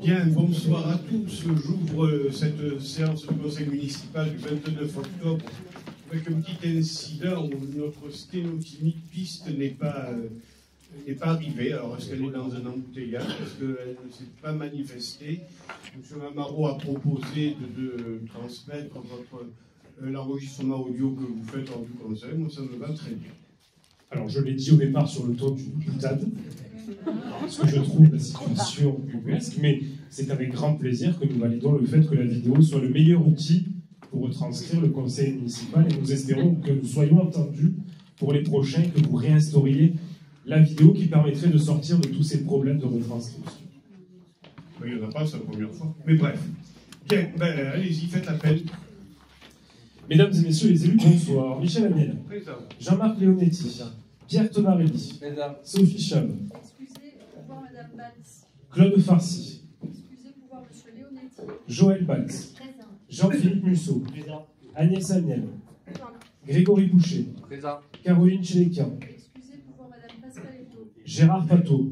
Bien, bonsoir à tous. J'ouvre cette séance du conseil municipal du 29 octobre avec un petit incident où notre sténotypique piste n'est pas arrivée. Alors, est-ce qu'elle est dans un embouteillage? Est-ce qu'elle ne s'est pas manifestée? M. Amaro a proposé de transmettre l'enregistrement audio que vous faites hors du conseil. Moi, ça me va très bien. Alors, je l'ai dit au départ sur le ton d'une boutade, parce que je trouve la situation ubuesque, mais c'est avec grand plaisir que nous validons le fait que la vidéo soit le meilleur outil pour retranscrire le conseil municipal, et nous espérons que nous soyons entendus pour les prochains, que vous réinstauriez la vidéo qui permettrait de sortir de tous ces problèmes de retranscription. Il n'y en a pas, c'est la première fois. Mais bref. Bien, allez-y, faites l'appel. Mesdames et messieurs les élus, bonsoir. Michel Amiel, Jean-Marc Leonetti, Pierre Tonarelli, Sophie Cham, Excusez, pouvoir Madame Balz. Claude Farcy, Excusez, pouvoir Monsieur Leonetti. Joël Balz, Jean-Philippe Musso, Agnès Amiel, Grégory Boucher, Caroline Chélécan, Excusez, pouvoir Madame Pascaletto. Gérard Pateau,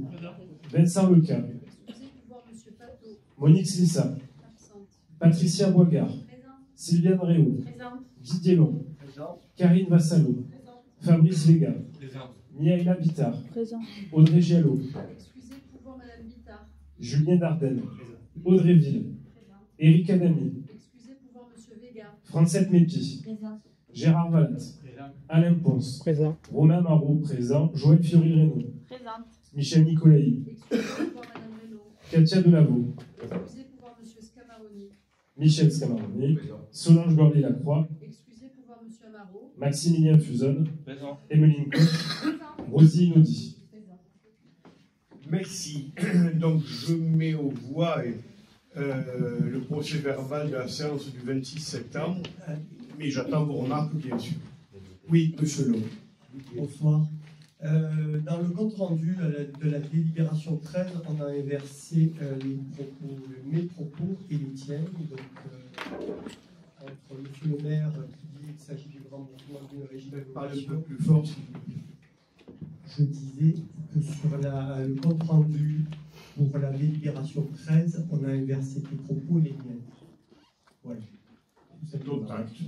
Vincent Leca, Excusez, pouvoir Monsieur Pateau. Monique Slissa, Absente. Patricia Boigard, Présent. Sylviane Réau, Présente. Didier Long, Karine Vassalo, Fabrice Léga, Miaïla Bittard, Présent. Audrey Giallo, Excusez, pouvoir Madame Bittard. Julien Dardenne, Audrey Ville, Présent. Éric Adamy, Excusez, pouvoir Monsieur Vega. Francette Mépi, Présent. Gérard Vallat, Alain Ponce, Présent. Romain Marot, présent, Joël Fiori-Reynaud, Présente. Michel Nicolaï, Excusez, pouvoir Madame Reynaud. Katia Delavaux, Excusez, pouvoir Monsieur Scamaroni. Michel Scamaroni, Solange Gordy-Lacroix, Excusez, pouvoir Monsieur Amaro. Maximilien Fuzon, Emeline Koch, Rosie Inaudi. Présent. Merci. Donc, je mets aux voix le procès verbal de la séance du 26 septembre, mais j'attends vos remarques, bien sûr. Oui, monsieur Long. Bonsoir. Dans le compte rendu de la délibération 13, on a inversé mes propos et les tiens. Donc, entre monsieur le maire qui dit qu'il s'agit du grand mouvement d'une régie Parlez un peu d'évaluation, plus fort. je disais que sur le compte rendu pour la délibération 13, on a inversé les propos et les miens. Voilà. D'autres actes.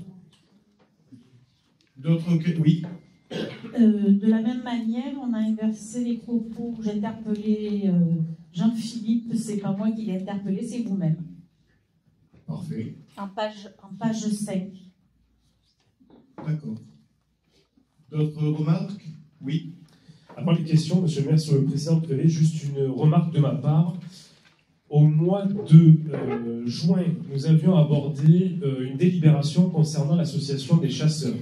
D'autres que... Oui. De la même manière, on a inversé les propos. J'ai interpellé Jean-Philippe, c'est pas moi qui l'ai interpellé, c'est vous-même. Parfait. En page 5. D'accord. D'autres remarques? Oui. Avant les questions, monsieur le maire, sur le précédent privé, juste une remarque de ma part. Au mois de juin, nous avions abordé une délibération concernant l'association des chasseurs.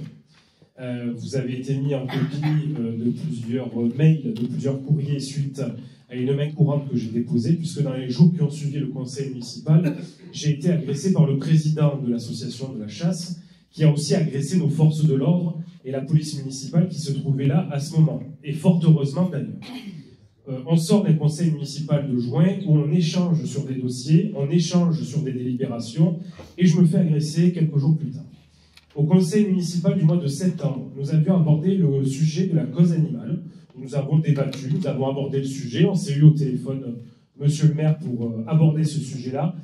Vous avez été mis en copie de plusieurs mails, de plusieurs courriers suite à une main courante que j'ai déposée, puisque dans les jours qui ont suivi le conseil municipal, j'ai été agressé par le président de l'association de la chasse, qui a aussi agressé nos forces de l'ordre et la police municipale qui se trouvait là à ce moment, et fort heureusement d'ailleurs. On sort d'un conseil municipal de juin où on échange sur des dossiers, on échange sur des délibérations, et je me fais agresser quelques jours plus tard. Au conseil municipal du mois de septembre, nous avions abordé le sujet de la cause animale. Nous avons débattu, nous avons abordé le sujet, on s'est eu au téléphone, monsieur le maire, pour aborder ce sujet-là.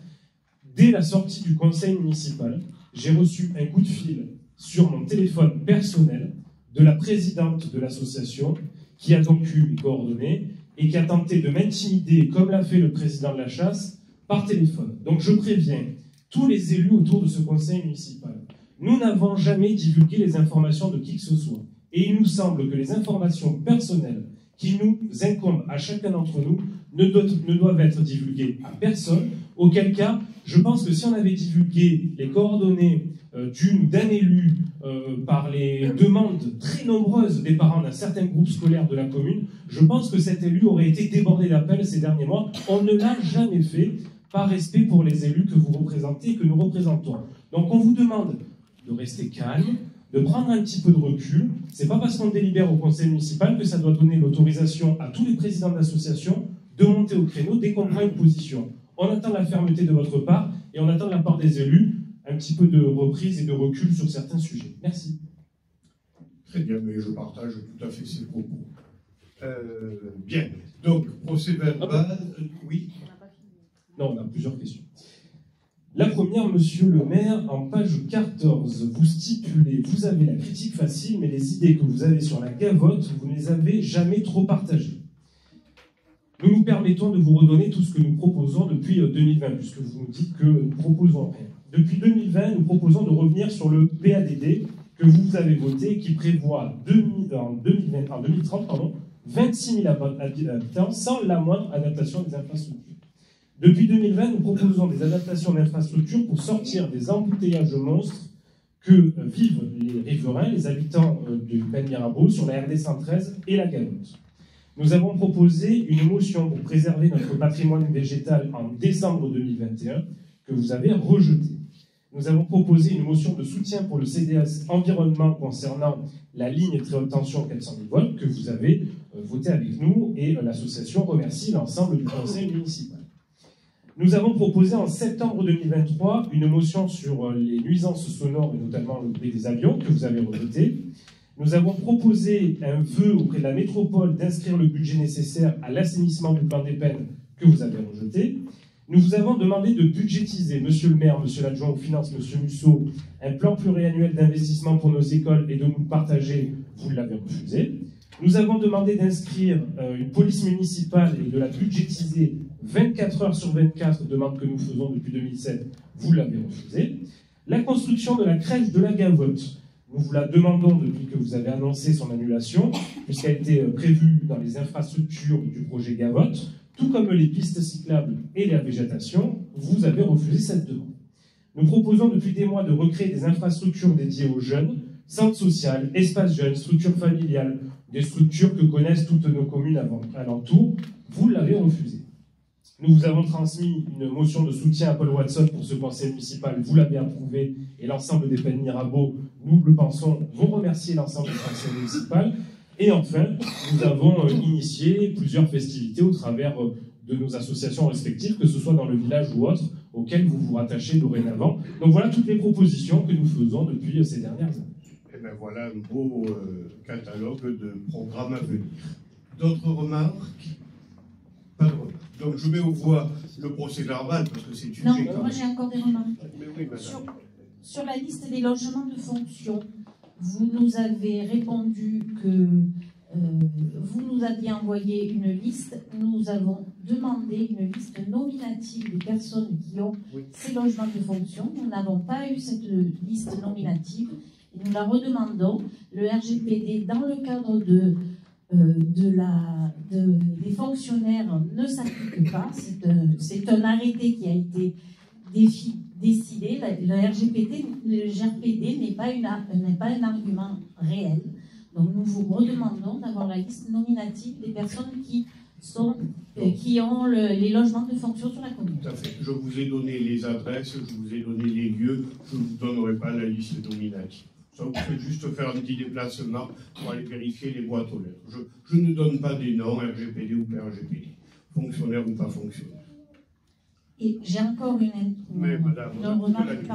Dès la sortie du conseil municipal, j'ai reçu un coup de fil sur mon téléphone personnel de la présidente de l'association, qui a donc eu les coordonnées et qui a tenté de m'intimider, comme l'a fait le président de la chasse, par téléphone. Donc je préviens tous les élus autour de ce conseil municipal. Nous n'avons jamais divulgué les informations de qui que ce soit. Et il nous semble que les informations personnelles qui nous incombent à chacun d'entre nous ne doivent être divulguées à personne, auquel cas, je pense que si on avait divulgué les coordonnées d'un élu par les demandes très nombreuses des parents d'un certain groupe scolaire de la commune, je pense que cet élu aurait été débordé d'appels ces derniers mois. On ne l'a jamais fait, par respect pour les élus que vous représentez et que nous représentons. Donc on vous demande de rester calme, de prendre un petit peu de recul. C'est pas parce qu'on délibère au conseil municipal que ça doit donner l'autorisation à tous les présidents d'associations de monter au créneau dès qu'on prend une position. On attend la fermeté de votre part et on attend de la part des élus un petit peu de reprise et de recul sur certains sujets. Merci. Très bien, mais je partage tout à fait ces propos. Bien. Donc, procès verbal. Oui. Non, on a plusieurs questions. La première, monsieur le maire, en page 14, vous stipulez, vous avez la critique facile, mais les idées que vous avez sur la gavotte, vous ne les avez jamais trop partagées. Nous nous permettons de vous redonner tout ce que nous proposons depuis 2020, puisque vous nous dites que nous proposons rien. Depuis 2020, nous proposons de revenir sur le PADD que vous avez voté, qui prévoit en 2030 26 000 habitants sans la moindre adaptation des infrastructures. Depuis 2020, nous proposons des adaptations d'infrastructures pour sortir des embouteillages monstres que vivent les riverains, les habitants du Pen Mirabeau, sur la RD 113 et la Gavotte. Nous avons proposé une motion pour préserver notre patrimoine végétal en décembre 2021 que vous avez rejetée. Nous avons proposé une motion de soutien pour le CDS environnement concernant la ligne très haute tension 400 000 volts que vous avez votée avec nous, et l'association remercie l'ensemble du conseil municipal. Nous avons proposé en septembre 2023 une motion sur les nuisances sonores, et notamment le bruit des avions, que vous avez rejeté. Nous avons proposé un vœu auprès de la métropole d'inscrire le budget nécessaire à l'assainissement du plan des peines, que vous avez rejeté. Nous vous avons demandé de budgétiser, monsieur le maire, monsieur l'adjoint aux finances, monsieur Musso, un plan pluriannuel d'investissement pour nos écoles et de nous partager, vous l'avez refusé. Nous avons demandé d'inscrire une police municipale et de la budgétiser 24 heures sur 24, demande que nous faisons depuis 2007, vous l'avez refusé. La construction de la crèche de la Gavotte, nous vous la demandons depuis que vous avez annoncé son annulation, puisqu'elle était prévue dans les infrastructures du projet Gavotte, tout comme les pistes cyclables et la végétation, vous avez refusé cette demande. Nous proposons depuis des mois de recréer des infrastructures dédiées aux jeunes, centres sociaux, espaces jeunes, structures familiales, des structures que connaissent toutes nos communes alentours, vous l'avez refusé. Nous vous avons transmis une motion de soutien à Paul Watson pour ce conseil municipal, vous l'avez approuvé, et l'ensemble des Pen Mirabeau, nous le pensons, vont remercier l'ensemble du conseil municipal. Et enfin, nous avons initié plusieurs festivités au travers de nos associations respectives, que ce soit dans le village ou autre, auxquelles vous vous rattachez dorénavant. Donc voilà toutes les propositions que nous faisons depuis ces dernières années. Et bien voilà un beau catalogue de programmes à venir. D'autres remarques? Pas de remarques. Donc je mets aux voix le procès verbal, parce que c'est une... Non, moi j'ai encore des remarques. Mais oui, madame. Sur la liste des logements de fonction, vous nous avez répondu que vous nous aviez envoyé une liste. Nous avons demandé une liste nominative des personnes qui ont ces logements de fonction. Nous n'avons pas eu cette liste nominative et nous la redemandons. Le RGPD, dans le cadre des fonctionnaires, ne s'applique pas. C'est un arrêté qui a été décidé. Le RGPD n'est pas un argument réel. Donc nous vous redemandons d'avoir la liste nominative des personnes qui ont les logements de fonction sur la commune. Tout à fait. Je vous ai donné les adresses, je vous ai donné les lieux, je ne vous donnerai pas la liste nominative. Ça vous fait juste faire un petit déplacement pour aller vérifier les boîtes aux lettres. Je ne donne pas des noms, RGPD ou pas RGPD, fonctionnaire ou pas fonctionnaire. Et j'ai encore une remarque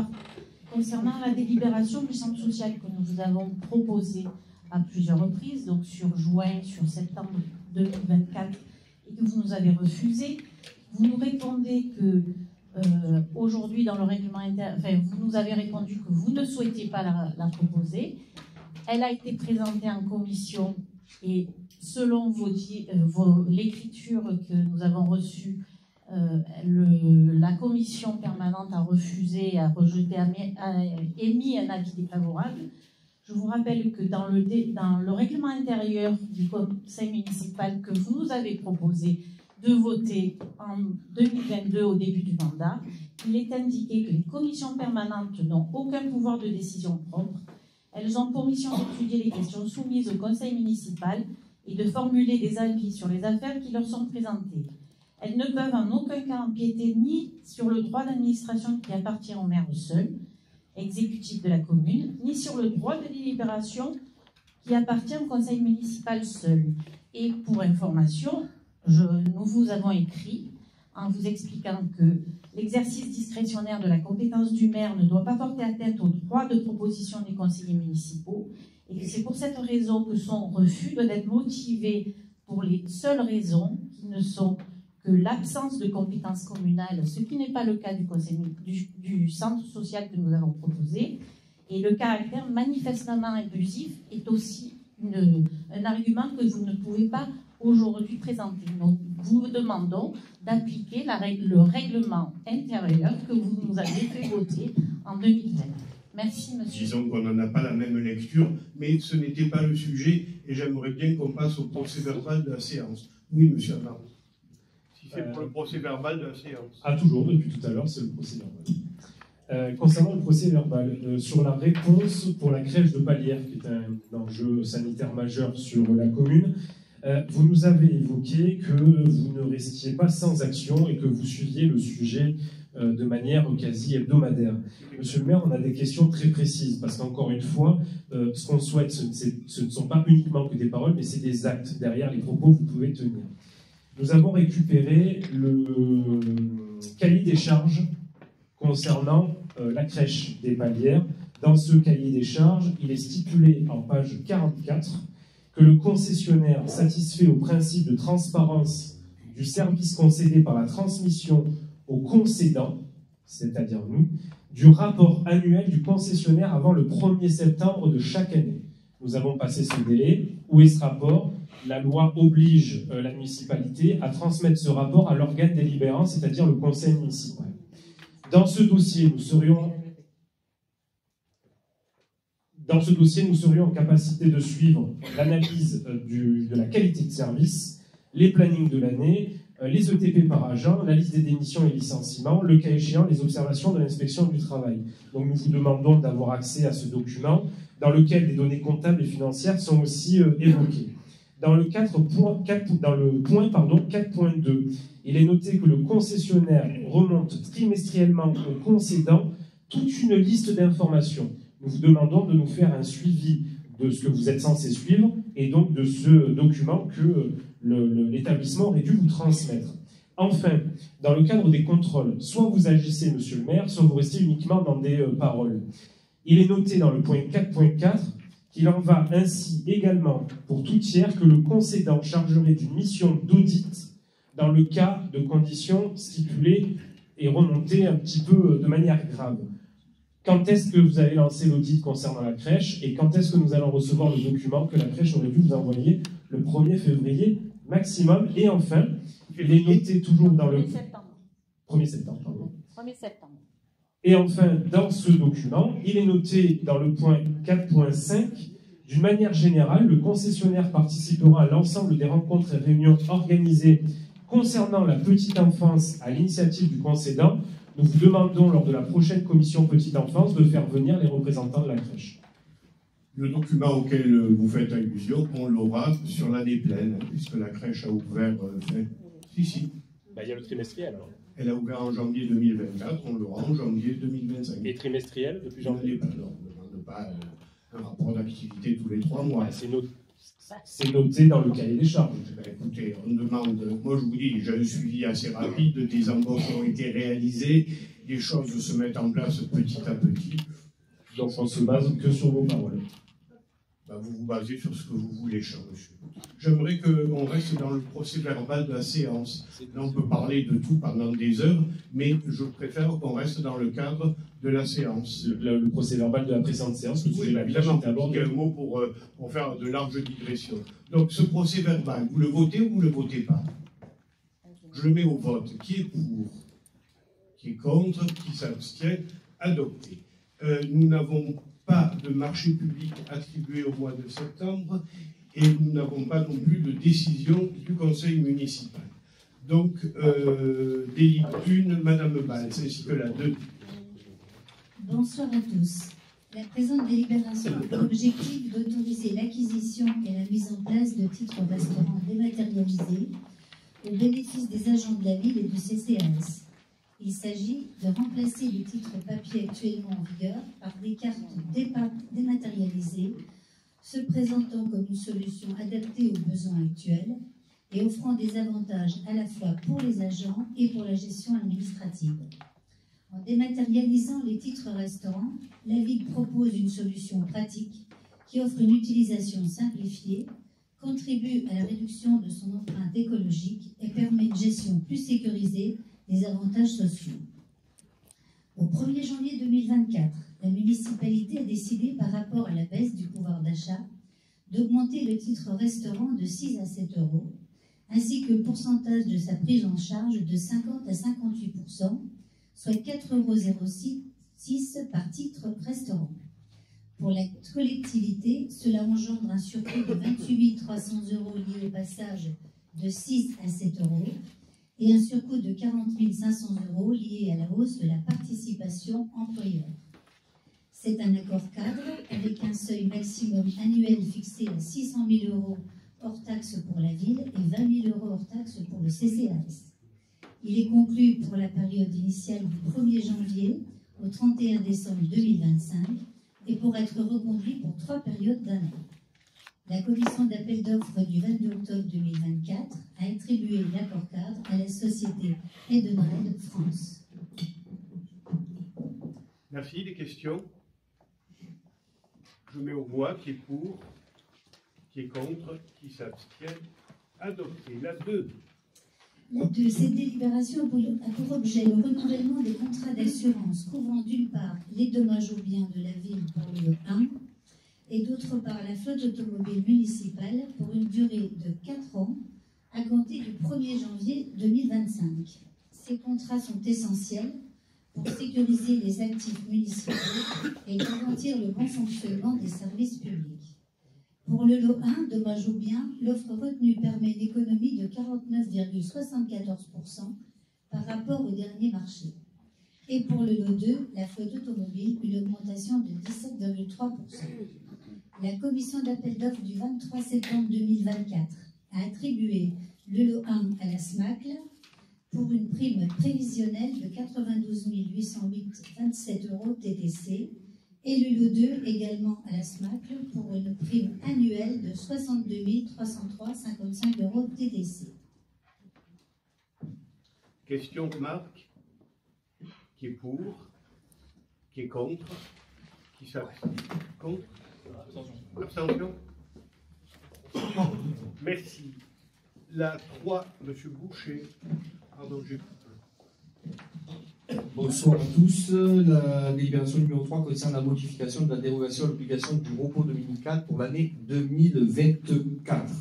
concernant la délibération du centre social que nous vous avons proposée à plusieurs reprises, donc sur juin, sur septembre 2024, et que vous nous avez refusé. Vous nous répondez que aujourd'hui, dans le règlement interne, vous nous avez répondu que vous ne souhaitiez pas la proposer. Elle a été présentée en commission et selon l'écriture que nous avons reçue, la commission permanente a refusé, a rejeté, a émis un avis défavorable. Je vous rappelle que dans le règlement intérieur du conseil municipal que vous nous avez proposé de voter en 2022 au début du mandat, il est indiqué que les commissions permanentes n'ont aucun pouvoir de décision propre. Elles ont pour mission d'étudier les questions soumises au conseil municipal et de formuler des avis sur les affaires qui leur sont présentées. Elles ne peuvent en aucun cas empiéter ni sur le droit d'administration qui appartient au maire seul, exécutif de la commune, ni sur le droit de délibération qui appartient au conseil municipal seul. Et pour information, nous vous avons écrit en vous expliquant que l'exercice discrétionnaire de la compétence du maire ne doit pas porter atteinte au droit de proposition des conseillers municipaux et que c'est pour cette raison que son refus doit être motivé pour les seules raisons qui ne sont que l'absence de compétences communales, ce qui n'est pas le cas du centre social que nous avons proposé, et le caractère manifestement impulsif est aussi un argument que vous ne pouvez pas aujourd'hui présenter. Donc, nous vous demandons d'appliquer le règlement intérieur que vous nous avez fait voter en 2020. Merci, monsieur. Disons qu'on n'en a pas la même lecture, mais ce n'était pas le sujet, et j'aimerais bien qu'on passe au procès-verbal de la séance. Oui, monsieur Amar. Si c'est pour le procès-verbal de la séance. Ah, toujours, depuis tout à l'heure, c'est le procès-verbal. Concernant le procès-verbal, sur la réponse pour la crèche de Palières, qui est un enjeu sanitaire majeur sur la commune, vous nous avez évoqué que vous ne restiez pas sans action et que vous suiviez le sujet de manière quasi hebdomadaire. Monsieur le maire, on a des questions très précises, parce qu'encore une fois, ce qu'on souhaite, ce ne sont pas uniquement que des paroles, mais c'est des actes derrière les propos que vous pouvez tenir. Nous avons récupéré le cahier des charges concernant la crèche des Palières. Dans ce cahier des charges, il est stipulé en page 44 que le concessionnaire satisfait au principe de transparence du service concédé par la transmission au concédant, c'est-à-dire nous, du rapport annuel du concessionnaire avant le 1er septembre de chaque année. Nous avons passé ce délai. Où est ce rapport? La loi oblige la municipalité à transmettre ce rapport à l'organe délibérant, c'est-à-dire le conseil municipal. Dans ce dossier, nous serions en capacité de suivre l'analyse de la qualité de service, les plannings de l'année, les ETP par agent, la liste des démissions et licenciements, le cas échéant, les observations de l'inspection du travail. Donc nous vous demandons d'avoir accès à ce document dans lequel les données comptables et financières sont aussi évoquées. Dans le point 4.2, il est noté que le concessionnaire remonte trimestriellement au concédant toute une liste d'informations. Nous vous demandons de nous faire un suivi de ce que vous êtes censé suivre et donc de ce document que l'établissement aurait dû vous transmettre. Enfin, dans le cadre des contrôles, soit vous agissez, monsieur le maire, soit vous restez uniquement dans des paroles. Il est noté dans le point 4.4 qu'il en va ainsi également pour tout tiers que le concédant chargerait d'une mission d'audit dans le cas de conditions stipulées et remontées un petit peu de manière grave. Quand est-ce que vous avez lancé l'audit concernant la crèche et quand est-ce que nous allons recevoir le document que la crèche aurait dû vous envoyer le 1er février maximum? Et enfin, il est noté toujours dans le... 1er septembre, pardon. 1er septembre. Et enfin, dans ce document, il est noté dans le point 4.5, d'une manière générale, le concessionnaire participera à l'ensemble des rencontres et réunions organisées concernant la petite enfance à l'initiative du concédant. Nous vous demandons, lors de la prochaine commission petite enfance, de faire venir les représentants de la crèche. Le document auquel vous faites allusion, on l'aura sur l'année pleine, puisque la crèche a ouvert... Si. Ben, il y a le trimestriel, alors. Elle a ouvert en janvier 2024, on l'aura en janvier 2025. Et trimestriel depuis janvier? On ne demande pas un rapport d'activité tous les 3 mois. C'est noté dans le cahier des charges. Écoutez, on demande, moi je vous dis, j'ai un suivi assez rapide, des embauches ont été réalisées, les choses se mettent en place petit à petit. Donc on se base que sur vos paroles. Vous vous basez sur ce que vous voulez, cher monsieur. J'aimerais qu'on reste dans le procès-verbal de la séance. Là, on peut parler de tout pendant des heures, mais je préfère qu'on reste dans le cadre de la séance. Le procès-verbal de la précédente séance, que oui, évidemment, un mot pour faire de larges digressions. Donc, ce procès-verbal, vous le votez ou vous ne le votez pas? Je le mets au vote. Qui est pour? Qui est contre? Qui s'abstient? Adopté. Nous n'avons pas de marché public attribué au mois de septembre et nous n'avons pas non plus de décision du conseil municipal. Donc, délit 1, Madame Balz, ainsi que la 2. Bonsoir à tous. La présente délibération a pour objectif d'autoriser l'acquisition et la mise en place de titres restaurants dématérialisés au bénéfice des agents de la ville et du CCAS. Il s'agit de remplacer les titres papier actuellement en vigueur par des cartes dématérialisées, se présentant comme une solution adaptée aux besoins actuels et offrant des avantages à la fois pour les agents et pour la gestion administrative. En dématérialisant les titres restaurants, la ville propose une solution pratique qui offre une utilisation simplifiée, contribue à la réduction de son empreinte écologique et permet une gestion plus sécurisée des avantages sociaux. Au 1er janvier 2024, la municipalité a décidé, par rapport à la baisse du pouvoir d'achat, d'augmenter le titre restaurant de 6 à 7 euros, ainsi que le pourcentage de sa prise en charge de 50 à 58%, soit 4,06 € par titre restaurant. Pour la collectivité, cela engendre un surcoût de 28 300 € lié au passage de 6 à 7 euros et un surcoût de 40 500 € lié à la hausse de la participation employeur. C'est un accord cadre avec un seuil maximum annuel fixé à 600 000 € hors taxe pour la ville et 20 000 € hors taxe pour le CCAS. Il est conclu pour la période initiale du 1er janvier au 31 décembre 2025 et pour être reconduit pour 3 périodes d'un an. La commission d'appel d'offres du 22 octobre 2024 a attribué l'accord cadre à la société Edenred France. Merci. Des questions? Je mets aux voix qui est pour, qui est contre, qui s'abstient. Adopté. La 2. La 2. Cette délibération a pour objet le renouvellement des contrats d'assurance couvrant d'une part les dommages aux biens de la ville pour le 1 et d'autre part la flotte automobile municipale pour une durée de 4 ans à compter du 1er janvier 2025. Ces contrats sont essentiels pour sécuriser les actifs municipaux et garantir le bon fonctionnement des services publics. Pour le lot 1, dommages aux biens, l'offre retenue permet une économie de 49,74% par rapport au dernier marché. Et pour le lot 2, la flotte automobile, une augmentation de 17,3%. La commission d'appel d'offres du 23 septembre 2024 a attribué le lot 1 à la SMACL pour une prime prévisionnelle de 92 808,27 € TTC et le lot 2 également à la SMACL pour une prime annuelle de 62 303,55 € TTC. Question, remarque? Qui est pour? Qui est contre? Qui s'abstient? Contre? Abstention? Merci. La 3, M. Boucher. Pardon, j'ai... Bonsoir à tous. La délibération numéro 3 concerne la modification de la dérogation à l'obligation du repos dominical pour l'année 2024.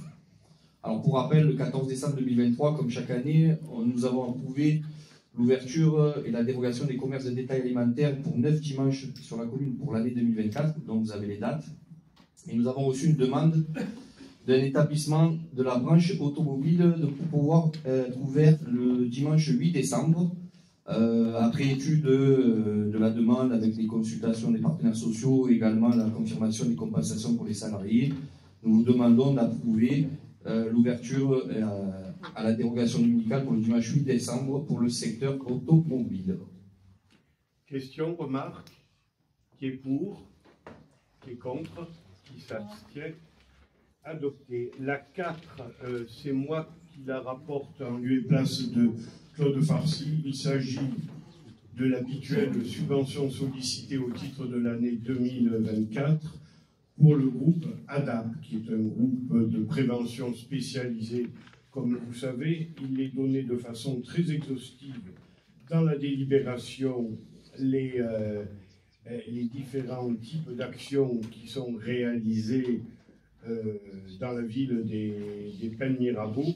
Alors pour rappel, le 14 décembre 2023, comme chaque année, nous avons approuvé l'ouverture et la dérogation des commerces de détail alimentaires pour 9 dimanches sur la commune pour l'année 2024, dont vous avez les dates. Et nous avons reçu une demande d'un établissement de la branche automobile de pouvoir être ouvert le dimanche 8 décembre. Après étude de la demande avec les consultations des partenaires sociaux et également la confirmation des compensations pour les salariés, nous vous demandons d'approuver l'ouverture à la dérogation dominicale pour le dimanche 8 décembre pour le secteur automobile. Question, remarque? Qui est pour? Qui est contre? Qui s'abstient? Adopté. La 4, c'est moi qui la rapporte en lieu et place de Claude Farcy. Il s'agit de l'habituelle subvention sollicitée au titre de l'année 2024 pour le groupe ADAP, qui est un groupe de prévention spécialisé. Comme vous savez, il est donné de façon très exhaustive dans la délibération les différents types d'actions qui sont réalisées dans la ville des Pennes-Mirabeau.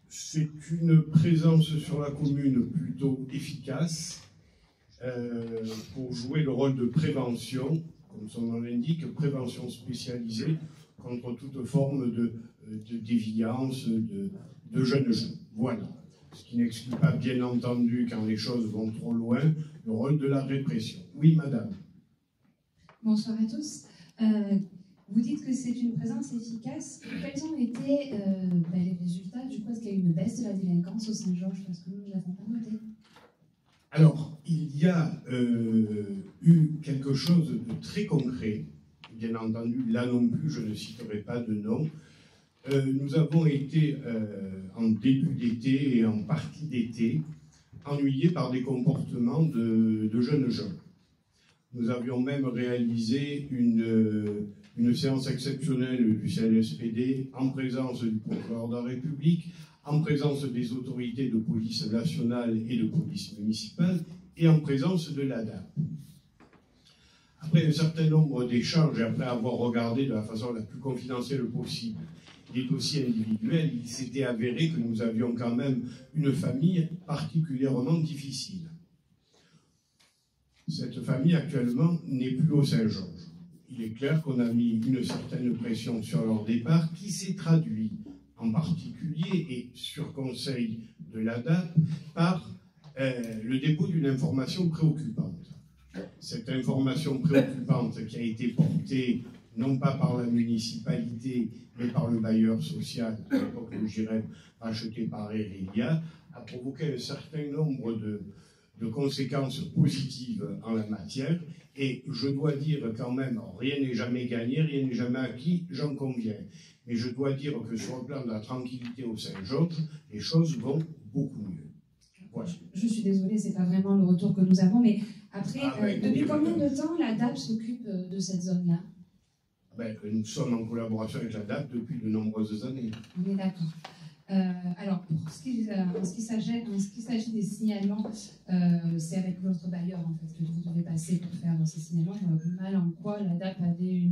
C'est une présence sur la commune plutôt efficace pour jouer le rôle de prévention, comme son nom l'indique, prévention spécialisée contre toute forme de déviance, de jeunes gens. Voilà. Ce qui n'exclut pas, bien entendu, quand les choses vont trop loin, le rôle de la répression. Oui, madame. Bonsoir à tous. Vous dites que c'est une présence efficace. Quels ont été les résultats? Je pense qu'il y a eu une baisse de la délinquance au Saint-Georges, parce que nous ne l'avons pas noté. Alors, il y a eu quelque chose de très concret. Bien entendu, là non plus, je ne citerai pas de nom. Nous avons été, en début d'été et en partie d'été, ennuyés par des comportements de jeunes gens. Nous avions même réalisé une séance exceptionnelle du CNSPD en présence du procureur de la République, en présence des autorités de police nationale et de police municipale et en présence de l'ADAP. Après un certain nombre d'échanges et après avoir regardé de la façon la plus confidentielle possible les dossiers individuels, il s'était avéré que nous avions quand même une famille particulièrement difficile. Cette famille actuellement n'est plus au Saint-Georges. Il est clair qu'on a mis une certaine pression sur leur départ qui s'est traduit en particulier et sur conseil de l'ADAP par le dépôt d'une information préoccupante. Cette information préoccupante qui a été portée non pas par la municipalité mais par le bailleur social, à l'époque où j'irais racheté par Erelia, a provoqué un certain nombre de conséquences positives en la matière. Et je dois dire quand même, rien n'est jamais gagné, rien n'est jamais acquis, j'en conviens. Mais je dois dire que sur le plan de la tranquillité au Saint-Georges, les choses vont beaucoup mieux. Voilà. Je suis désolée, c'est pas vraiment le retour que nous avons, mais après, depuis combien de temps la DAP s'occupe de cette zone-là? Nous sommes en collaboration avec la DAP depuis de nombreuses années. On est d'accord. Alors, en ce qui s'agit des signalements, c'est avec votre bailleur en fait, que vous devez passer pour faire ces signalements. Je vois mal en quoi la DAP avait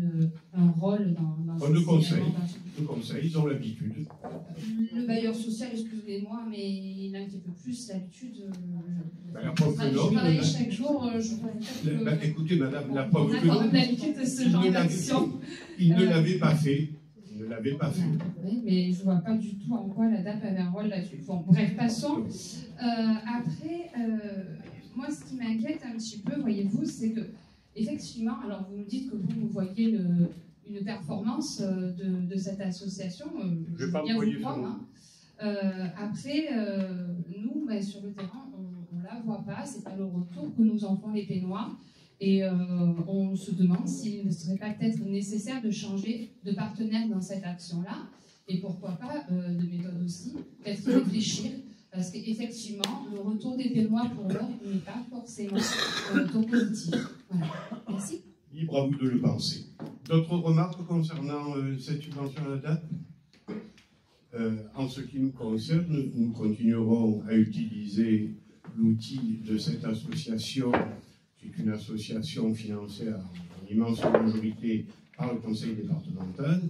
un rôle dans ces signalements. Le conseil, ils ont l'habitude. Le bailleur social, excusez-moi, mais il a un petit peu plus l'habitude. Je travaille chaque jour. Écoutez, madame, la preuve que on a quand même l'habitude de ce genre d'action. Il ne l'avait pas fait. Ne l'avait pas fait. Oui, mais je ne vois pas du tout en quoi la DAP avait un rôle là-dessus. Bon, bref, passons. Après, moi, ce qui m'inquiète un petit peu, voyez-vous, c'est que, effectivement, alors vous nous dites que vous voyez une performance de cette association. Je vais pas bien vous croire. Hein. Après, nous, sur le terrain, on ne la voit pas. Ce n'est pas le retour que nous en font les Pénois. Et on se demande s'il ne serait pas peut-être nécessaire de changer de partenaire dans cette action-là, et pourquoi pas de méthode aussi, peut-être réfléchir, parce qu'effectivement, le retour des Pénois pour l'heure n'est pas forcément un retour positif. Voilà. Merci. Libre à vous de le penser. D'autres remarques concernant cette subvention à la DAP? En ce qui nous concerne, nous continuerons à utiliser l'outil de cette association, qui est une association financée en immense majorité par le conseil départemental.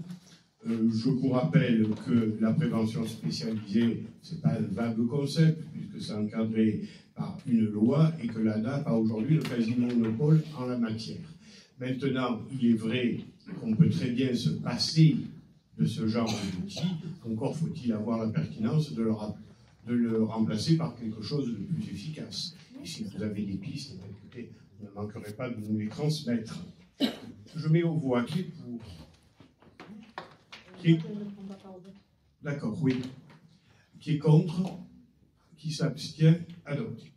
Je vous rappelle que la prévention spécialisée, ce n'est pas un vague concept, puisque c'est encadré par une loi et que l'ADAP a aujourd'hui le quasi-monopole en la matière. Maintenant, il est vrai qu'on peut très bien se passer de ce genre d'outil, encore faut-il avoir la pertinence de le remplacer par quelque chose de plus efficace. Et si vous avez des pistes, écoutez, vous ne manquerez pas de nous les transmettre. Je mets aux voix qui est pour. D'accord, oui. Qui est contre? Qui s'abstient? Adopté.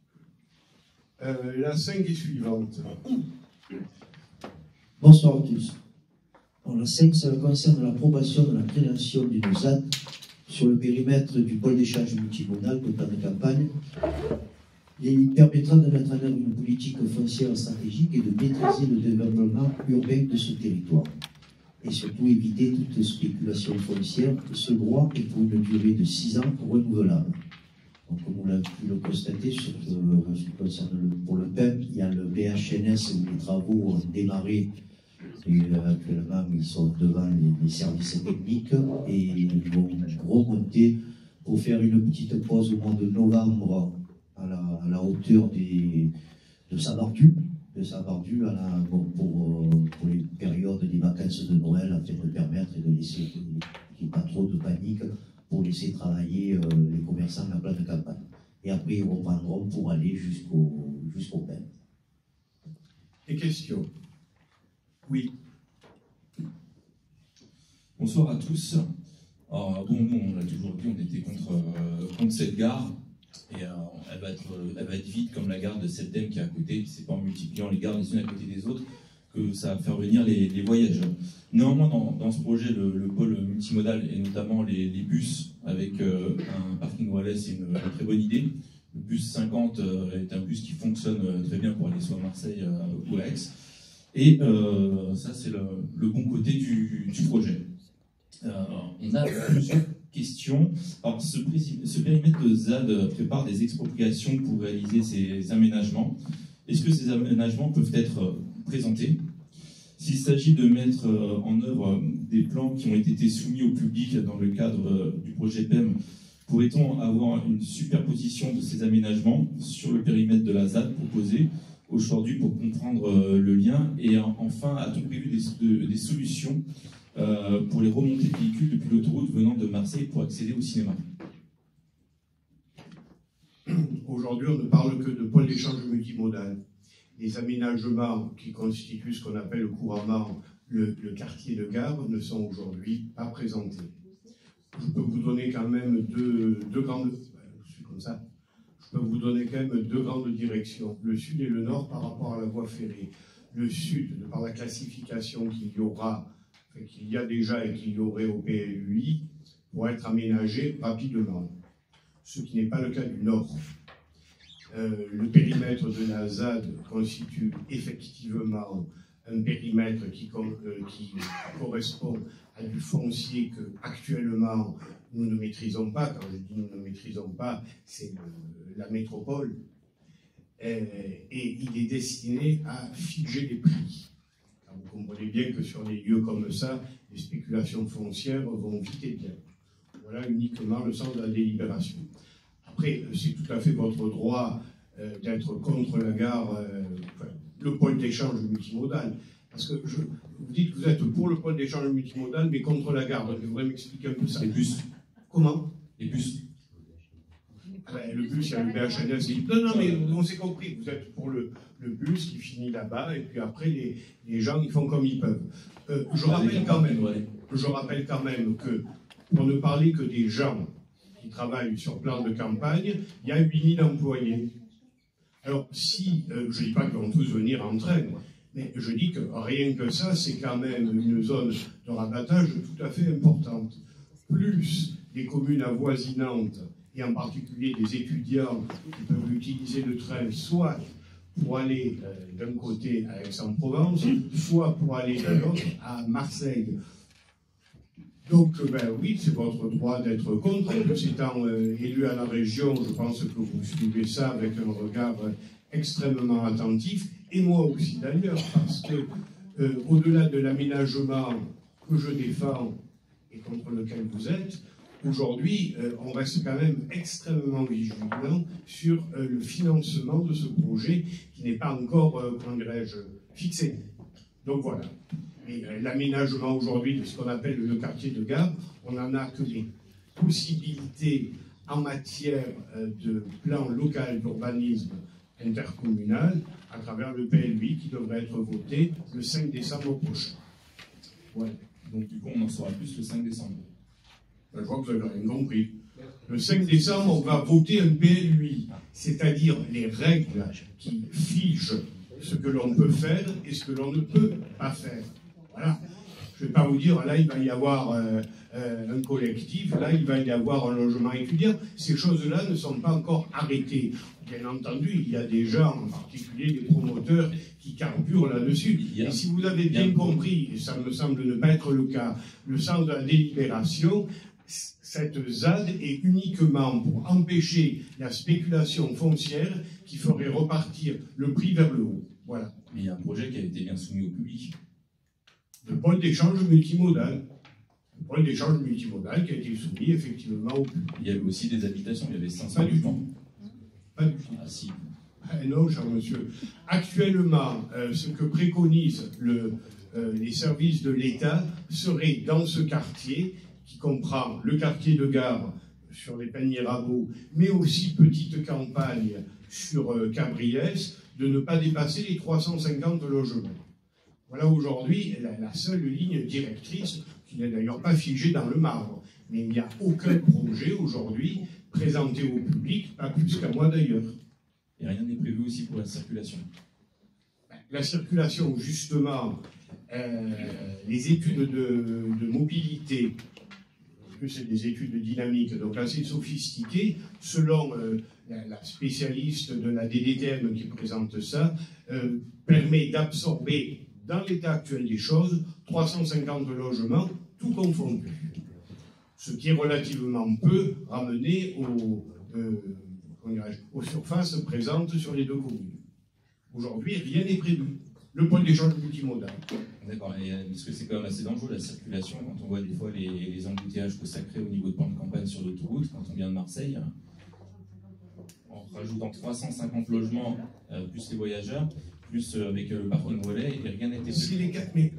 La 5 est suivante. Bonsoir à tous. Alors, la 5, ça concerne l'approbation de la création d'une ZAD sur le périmètre du pôle d'échange multimodal de temps de campagne. Et il permettra de mettre en œuvre une politique foncière stratégique et de maîtriser le développement urbain de ce territoire. Et surtout éviter toute spéculation foncière. Ce droit est pour une durée de 6 ans renouvelable. Donc, comme on l'a pu le constater, pour le PEP, il y a le BHNS où les travaux ont démarré. Et actuellement, ils sont devant les services techniques et ils vont remonter pour faire une petite pause au mois de novembre à la hauteur de Saint-Bardu, pour les périodes des vacances de Noël, afin de permettre et de laisser qu'il n'y ait pas trop de panique pour laisser travailler les commerçants à la place de campagne. Et après, ils reprendront pour aller jusqu'au PEP. Des questions? Oui. Bonsoir à tous. Alors, bon, nous, on l'a toujours dit, on était contre cette gare. Et elle va être vide comme la gare de Septem qui est à côté. C'est pas en multipliant les gares les unes à côté des autres que ça va faire venir les voyageurs. Néanmoins, dans ce projet, le pôle multimodal et notamment les bus avec un parking wireless, c'est une très bonne idée. Le bus 50 est un bus qui fonctionne très bien pour aller soit à Marseille ou à Aix. Et ça, c'est le bon côté du projet. On a plusieurs questions. Alors, ce périmètre de ZAD prépare des expropriations pour réaliser ces aménagements. Est-ce que ces aménagements peuvent être présentés? S'il s'agit de mettre en œuvre des plans qui ont été soumis au public dans le cadre du projet PEM, pourrait-on avoir une superposition de ces aménagements sur le périmètre de la ZAD proposé aujourd'hui pour comprendre le lien? Et enfin, a-t-on prévu des solutions pour les remontées de véhicules depuis l'autoroute venant de Marseille pour accéder au cinéma? Aujourd'hui, on ne parle que de pôle d'échange multimodal. Les aménagements qui constituent ce qu'on appelle couramment le quartier de gare ne sont aujourd'hui pas présentés. Je peux vous donner quand même deux grandes... Je suis comme ça. Je peux vous donner quand même deux grandes directions, le sud et le nord par rapport à la voie ferrée. Le sud, de par la classification qu'il y a déjà et qu'il y aurait au PLUI, pour être aménagé rapidement. Ce qui n'est pas le cas du nord. Le périmètre de la ZAD constitue effectivement un périmètre qui correspond à du foncier que actuellement nous ne maîtrisons pas. Quand je dis nous ne maîtrisons pas, c'est la métropole. Et il est destiné à figer les prix. Alors vous comprenez bien que sur des lieux comme ça, les spéculations foncières vont vite et bien. Voilà uniquement le sens de la délibération. Après, c'est tout à fait votre droit d'être contre la gare, le pôle d'échange multimodal. Parce que vous dites que vous êtes pour le pôle d'échange multimodal, mais contre la gare. Donc, je voudrais m'expliquer un peu ça. Les bus. Comment? Les bus. Le bus, il y a le BHNS. Non, mais on s'est compris. Vous êtes pour le bus qui finit là-bas, et puis après, les gens, ils font comme ils peuvent. Je rappelle quand même que, pour ne parler que des gens qui travaillent sur plan de campagne, il y a 8000 employés. Alors, si, je ne dis pas qu'ils vont tous venir en train, mais je dis que rien que ça, c'est quand même une zone de rabattage tout à fait importante. Plus les communes avoisinantes, et en particulier des étudiants qui peuvent utiliser le train, soit pour aller d'un côté à Aix-en-Provence, soit pour aller de l'autre à Marseille. Donc, oui, c'est votre droit d'être contre. Et plus étant élu à la région, je pense que vous suivez ça avec un regard extrêmement attentif, et moi aussi d'ailleurs, parce que au-delà de l'aménagement que je défends et contre lequel vous êtes, aujourd'hui, on reste quand même extrêmement vigilant sur le financement de ce projet qui n'est pas encore, comment dirais-je, fixé. Donc voilà. Et l'aménagement aujourd'hui de ce qu'on appelle le quartier de gare, on n'en a que les possibilités en matière de plan local d'urbanisme intercommunal à travers le PLUI qui devrait être voté le 5 décembre prochain. Voilà. Donc du coup, on en saura plus le 5 décembre. Je crois que vous avez rien compris. Le 5 décembre, on va voter un PLUI, c'est-à-dire les règles qui figent ce que l'on peut faire et ce que l'on ne peut pas faire. Voilà. Je ne vais pas vous dire, là, il va y avoir un collectif, là, il va y avoir un logement étudiant. Ces choses-là ne sont pas encore arrêtées. Bien entendu, il y a des gens, en particulier des promoteurs, qui carburent là-dessus. Et si vous avez bien compris, et ça me semble ne pas être le cas, le sens de la délibération, cette ZAD est uniquement pour empêcher la spéculation foncière qui ferait repartir le prix vers le haut. Voilà. Mais il y a un projet qui a été bien soumis au public. Le pôle d'échange multimodal. Le pôle d'échange multimodal qui a été soumis effectivement au public. Il y avait aussi des habitations, il y avait 500 logements. Pas du tout. Ah si. Non, cher monsieur. Actuellement, ce que préconisent les services de l'État serait dans ce quartier, qui comprend le quartier de gare sur les Paniers-Rabault, mais aussi petite campagne sur Cabriès, de ne pas dépasser les 350 logements. Voilà aujourd'hui la seule ligne directrice, qui n'est d'ailleurs pas figée dans le marbre. Mais il n'y a aucun projet aujourd'hui présenté au public, pas plus qu'à moi d'ailleurs. Et rien n'est prévu aussi pour la circulation. La circulation, justement, les études de mobilité, parce que c'est des études dynamiques, donc assez sophistiquées, selon la spécialiste de la DDTM qui présente ça, permet d'absorber, dans l'état actuel des choses, 350 logements, tout confondu. Ce qui est relativement peu ramené aux surfaces présentes sur les deux communes. Aujourd'hui, rien n'est prévu. Le point d'échange multimodal. D'accord, parce que c'est quand même assez dangereux la circulation, quand on voit des fois les embouteillages que ça crée au niveau de plan de campagne sur l'autoroute, quand on vient de Marseille, en rajoutant 350 logements, plus les voyageurs, plus avec le parking relais, et rien n'était prévu. Mais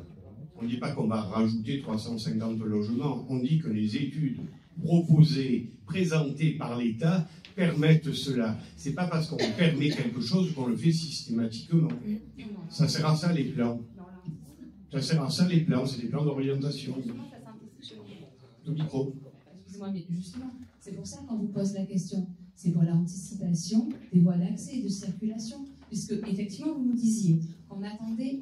on ne dit pas qu'on va rajouter 350 logements, on dit que les études proposées, présentées par l'État, permettent cela. C'est pas parce qu'on permet quelque chose qu'on le fait systématiquement. Ça sert à ça les plans. Ça sert à ça les plans, c'est des plans d'orientation. Le micro. Excusez-moi, mais justement, c'est pour ça qu'on vous pose la question. C'est pour l'anticipation des voies d'accès et de circulation. Puisque, effectivement, vous nous disiez qu'on attendait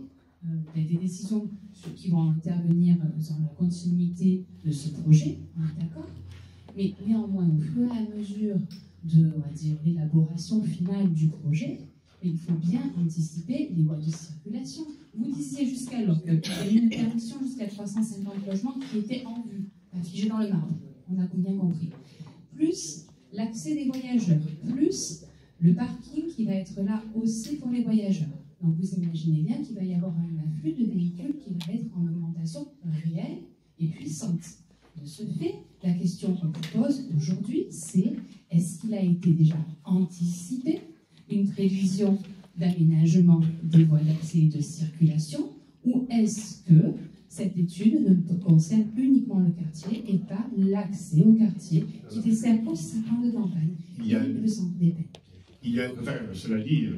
des décisions qui vont intervenir sur la continuité de ce projet, on est d'accord. Mais néanmoins, au fur et à mesure de, on va dire, l'élaboration finale du projet, il faut bien anticiper les voies de circulation. Vous disiez jusqu'alors qu'il y avait une permission jusqu'à 350 logements qui étaient en vue, affichés dans le marbre. On a bien compris. Plus l'accès des voyageurs, plus le parking qui va être là aussi pour les voyageurs. Donc vous imaginez bien qu'il va y avoir un afflux de véhicules qui va être en augmentation réelle et puissante. De ce fait, la question qu'on vous pose aujourd'hui, c'est est-ce qu'il a été déjà anticipé une prévision d'aménagement des voies d'accès et de circulation, ou est-ce que cette étude ne concerne uniquement le quartier et pas l'accès au quartier qui dessert aussi le plan de campagne et le centre des peines? Cela dit,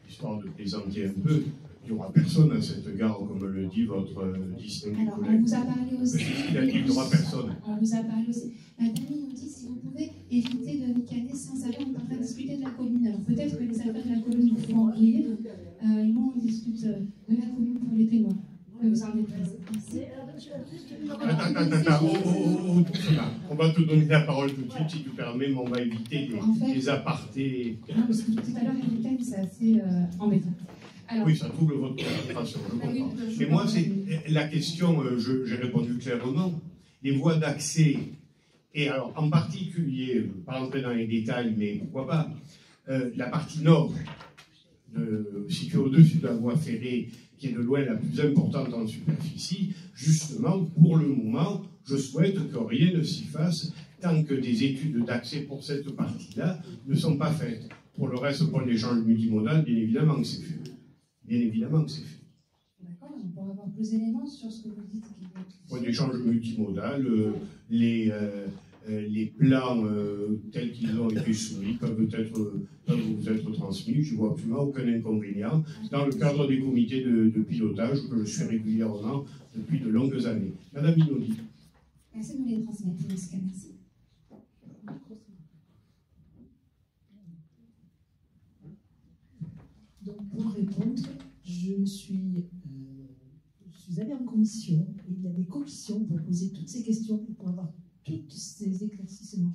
histoire de plaisanter un peu, il n'y aura personne à cette gare, comme le dit votre distingué collègue. Alors, on vous a parlé aussi. Il a dit qu'il n'y aura personne. On vous a parlé aussi. Madame, il nous dit si vous pouvez éviter de ricaner sans savoir, on est en train de discuter de la commune. Alors, peut-être que les affaires de la commune vous font rire. Et nous, on discute de la commune pour les témoins. Vous en déplaise. On va te donner la parole tout de suite, si tu permets, mais on va éviter les apartés. Non, parce que tout à l'heure, il y a des thèmes, c'est assez embêtant. Alors, oui, ça trouble votre concentration, je comprends. Mais moi, c'est la question, j'ai répondu clairement, les voies d'accès, et alors en particulier, pas rentrer dans les détails, mais pourquoi pas, la partie nord, située au-dessus de la voie ferrée, qui est de loin la plus importante en superficie, justement, pour le moment, je souhaite que rien ne s'y fasse tant que des études d'accès pour cette partie-là ne sont pas faites. Pour le reste, pour l'échange multimodal, bien évidemment que c'est fait. Bien évidemment que c'est fait. D'accord, on pourra avoir plus d'éléments sur ce que vous dites. Pour l'échange multimodal, les plans tels qu'ils ont été soumis peuvent vous être transmis. Je ne vois absolument aucun inconvénient dans le cadre des comités de pilotage que je suis régulièrement depuis de longues années. Madame Minodi. Merci de me les transmettre, dans ce cas, merci. Donc, pour répondre, je suis allée en commission et il y a des commissions pour poser toutes ces questions et pour avoir tous ces éclaircissements.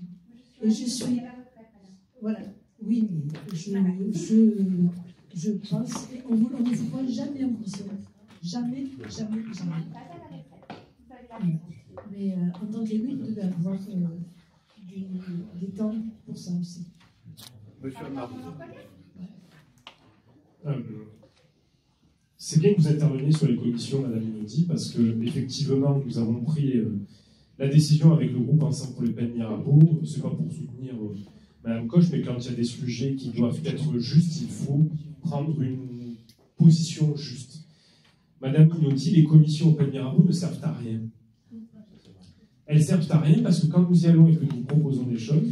Et je suis. Voilà, oui, mais je pense qu'on ne vous voit jamais en commission. Jamais. Mais en tant qu'élu, vous devez avoir des temps pour ça aussi. Monsieur Amaro. C'est bien que vous interveniez sur les commissions, Madame Minodi, parce que effectivement, nous avons pris la décision avec le groupe Ensemble pour les peines Mirabeau. C'est pas pour soutenir Madame Coche, mais quand il y a des sujets qui doivent être justes, il faut prendre une position juste. Madame Minodi, les commissions aux peines Mirabeau ne servent à rien. Elles servent à rien parce que quand nous y allons et que nous proposons des choses,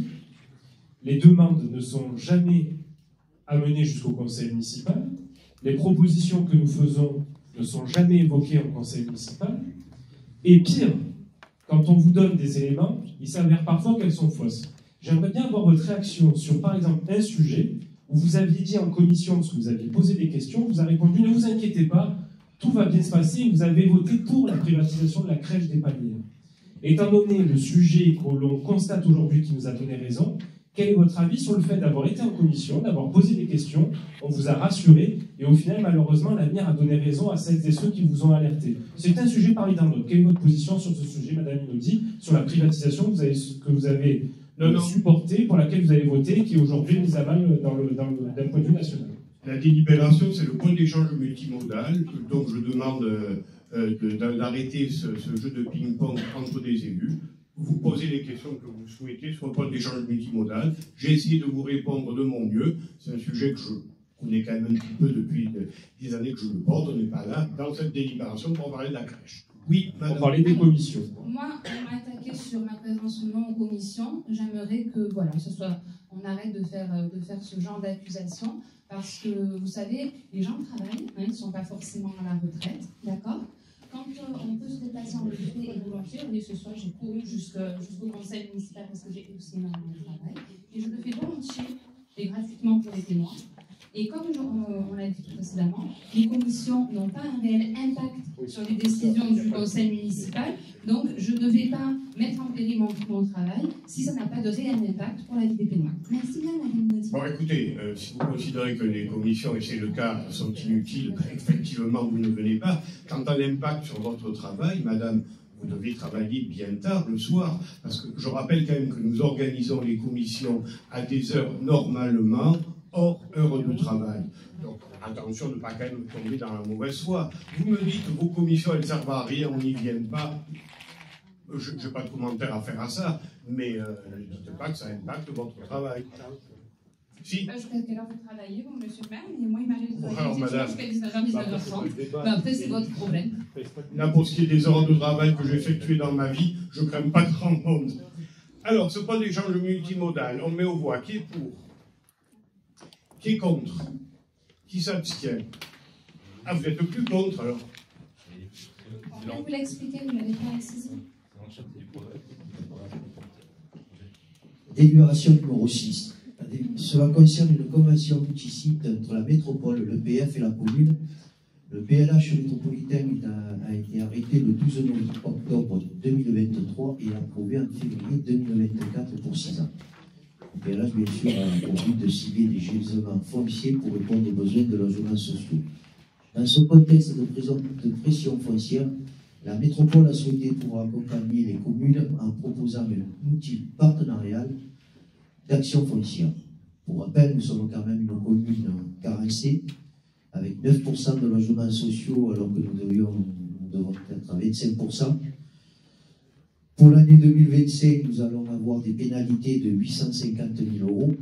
les demandes ne sont jamais amenées jusqu'au conseil municipal. Les propositions que nous faisons ne sont jamais évoquées en conseil municipal. Et pire, quand on vous donne des éléments, il s'avère parfois qu'elles sont fausses. J'aimerais bien avoir votre réaction sur, par exemple, un sujet où vous aviez dit en commission, parce que vous aviez posé des questions, vous avez répondu « Ne vous inquiétez pas, tout va bien se passer » et vous avez voté pour la privatisation de la crèche des Paliers. Étant donné le sujet que l'on constate aujourd'hui qui nous a donné raison, Quel est votre avis sur le fait d'avoir été en commission, d'avoir posé des questions, on vous a rassuré, et au final, malheureusement, l'avenir a donné raison à celles et ceux qui vous ont alerté. C'est un sujet parmi d'un autre. Quelle est votre position sur ce sujet, Madame Inaudi, sur la privatisation que vous avez supportée, pour laquelle vous avez voté, qui est aujourd'hui mise à mal d'un point de vue national? La délibération, c'est le point d'échange multimodal, donc je demande d'arrêter ce jeu de ping-pong entre des élus. Vous posez les questions que vous souhaitez sur le point d'échange multimodal. J'ai essayé de vous répondre de mon mieux. C'est un sujet que je connais quand même un petit peu depuis des années que je le porte. On n'est pas là dans cette délibération pour parler de la crèche. Oui, madame. On parlait des commissions. Moi, on m'a attaqué sur ma présence ou non en commission. J'aimerais que, voilà, on arrête de faire ce genre d'accusation, parce que, vous savez, les gens travaillent, hein, ils ne sont pas forcément à la retraite, d'accord? Quand on peut se déplacer en véhicule et volontiers, vous voyez, ce soir, j'ai couru jusqu'au conseil municipal parce que j'ai aussi énormément de travail, et je le fais volontiers et gratuitement pour les témoins. Et comme on l'a dit précédemment, les commissions n'ont pas un réel impact sur les décisions du conseil municipal, donc je ne vais pas mettre en péril mon travail si ça n'a pas de réel impact pour la vie des témoins. Merci bien, Madame Inaudi. Bon, écoutez, si vous considérez que les commissions, et c'est le cas, sont inutiles, effectivement, vous ne venez pas. Quant à l'impact sur votre travail, Madame, vous devez travailler bien tard le soir, parce que je rappelle quand même que nous organisons les commissions à des heures normalement hors heure de travail. Donc attention de ne pas quand même tomber dans la mauvaise foi. Vous me dites que vos commissions, elles ne servent à rien, on n'y vient pas. Je n'ai pas de commentaire à faire à ça, mais ne dites pas que ça impacte votre travail. Si. Jusqu'à quelle heure vous travaillez, vous, monsieur le maire? Mais moi, il m'arrive de travailler madame, jusqu'à 19h, 19h30. Après, c'est votre problème. Là, pour ce qui est des heures de travail que j'ai effectuées dans ma vie, je ne crains pas grand monde. Alors, ce point d'échange multimodal, on met aux voix. Qui est pour? Qui est contre? Qui s'abstient? Ah, vous êtes plus contre, alors? On va vous l'expliquer, vous n'avez pas saisi. Délibération numéro 6. Cela concerne une convention multisite entre la métropole, l'EPF et la commune. Le PLH métropolitain a été arrêté le 12 octobre 2023 et approuvé en février 2024 pour 6 ans. Le PLH, bien sûr, a pour but de cibler des gisements fonciers pour répondre aux besoins de logements sociaux. Dans ce contexte de pression foncière, la métropole a souhaité pouvoir accompagner les communes en proposant un outil partenarial d'action foncière. Pour rappel, nous sommes quand même une commune carencée, avec 9% de logements sociaux, alors que nous devons être à 25%. Pour l'année 2025, nous allons avoir des pénalités de 850 000 €.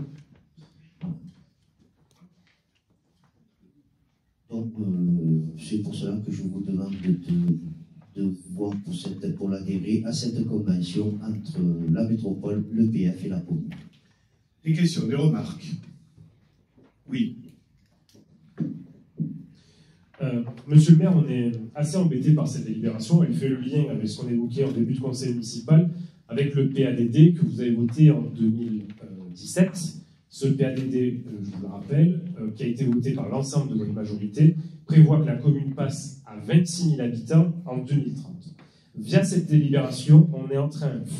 Donc, c'est pour cela que je vous demande de voir pour l'adhérer à cette convention entre la métropole, l'EPF et la commune. Des questions, des remarques? Oui. Monsieur le maire, on est assez embêté par cette délibération. Elle fait le lien avec ce qu'on évoquait en début de conseil municipal, avec le PADD que vous avez voté en 2017. Ce PADD, je vous le rappelle, qui a été voté par l'ensemble de votre majorité, prévoit que la commune passe à 26 000 habitants en 2030. Via cette délibération,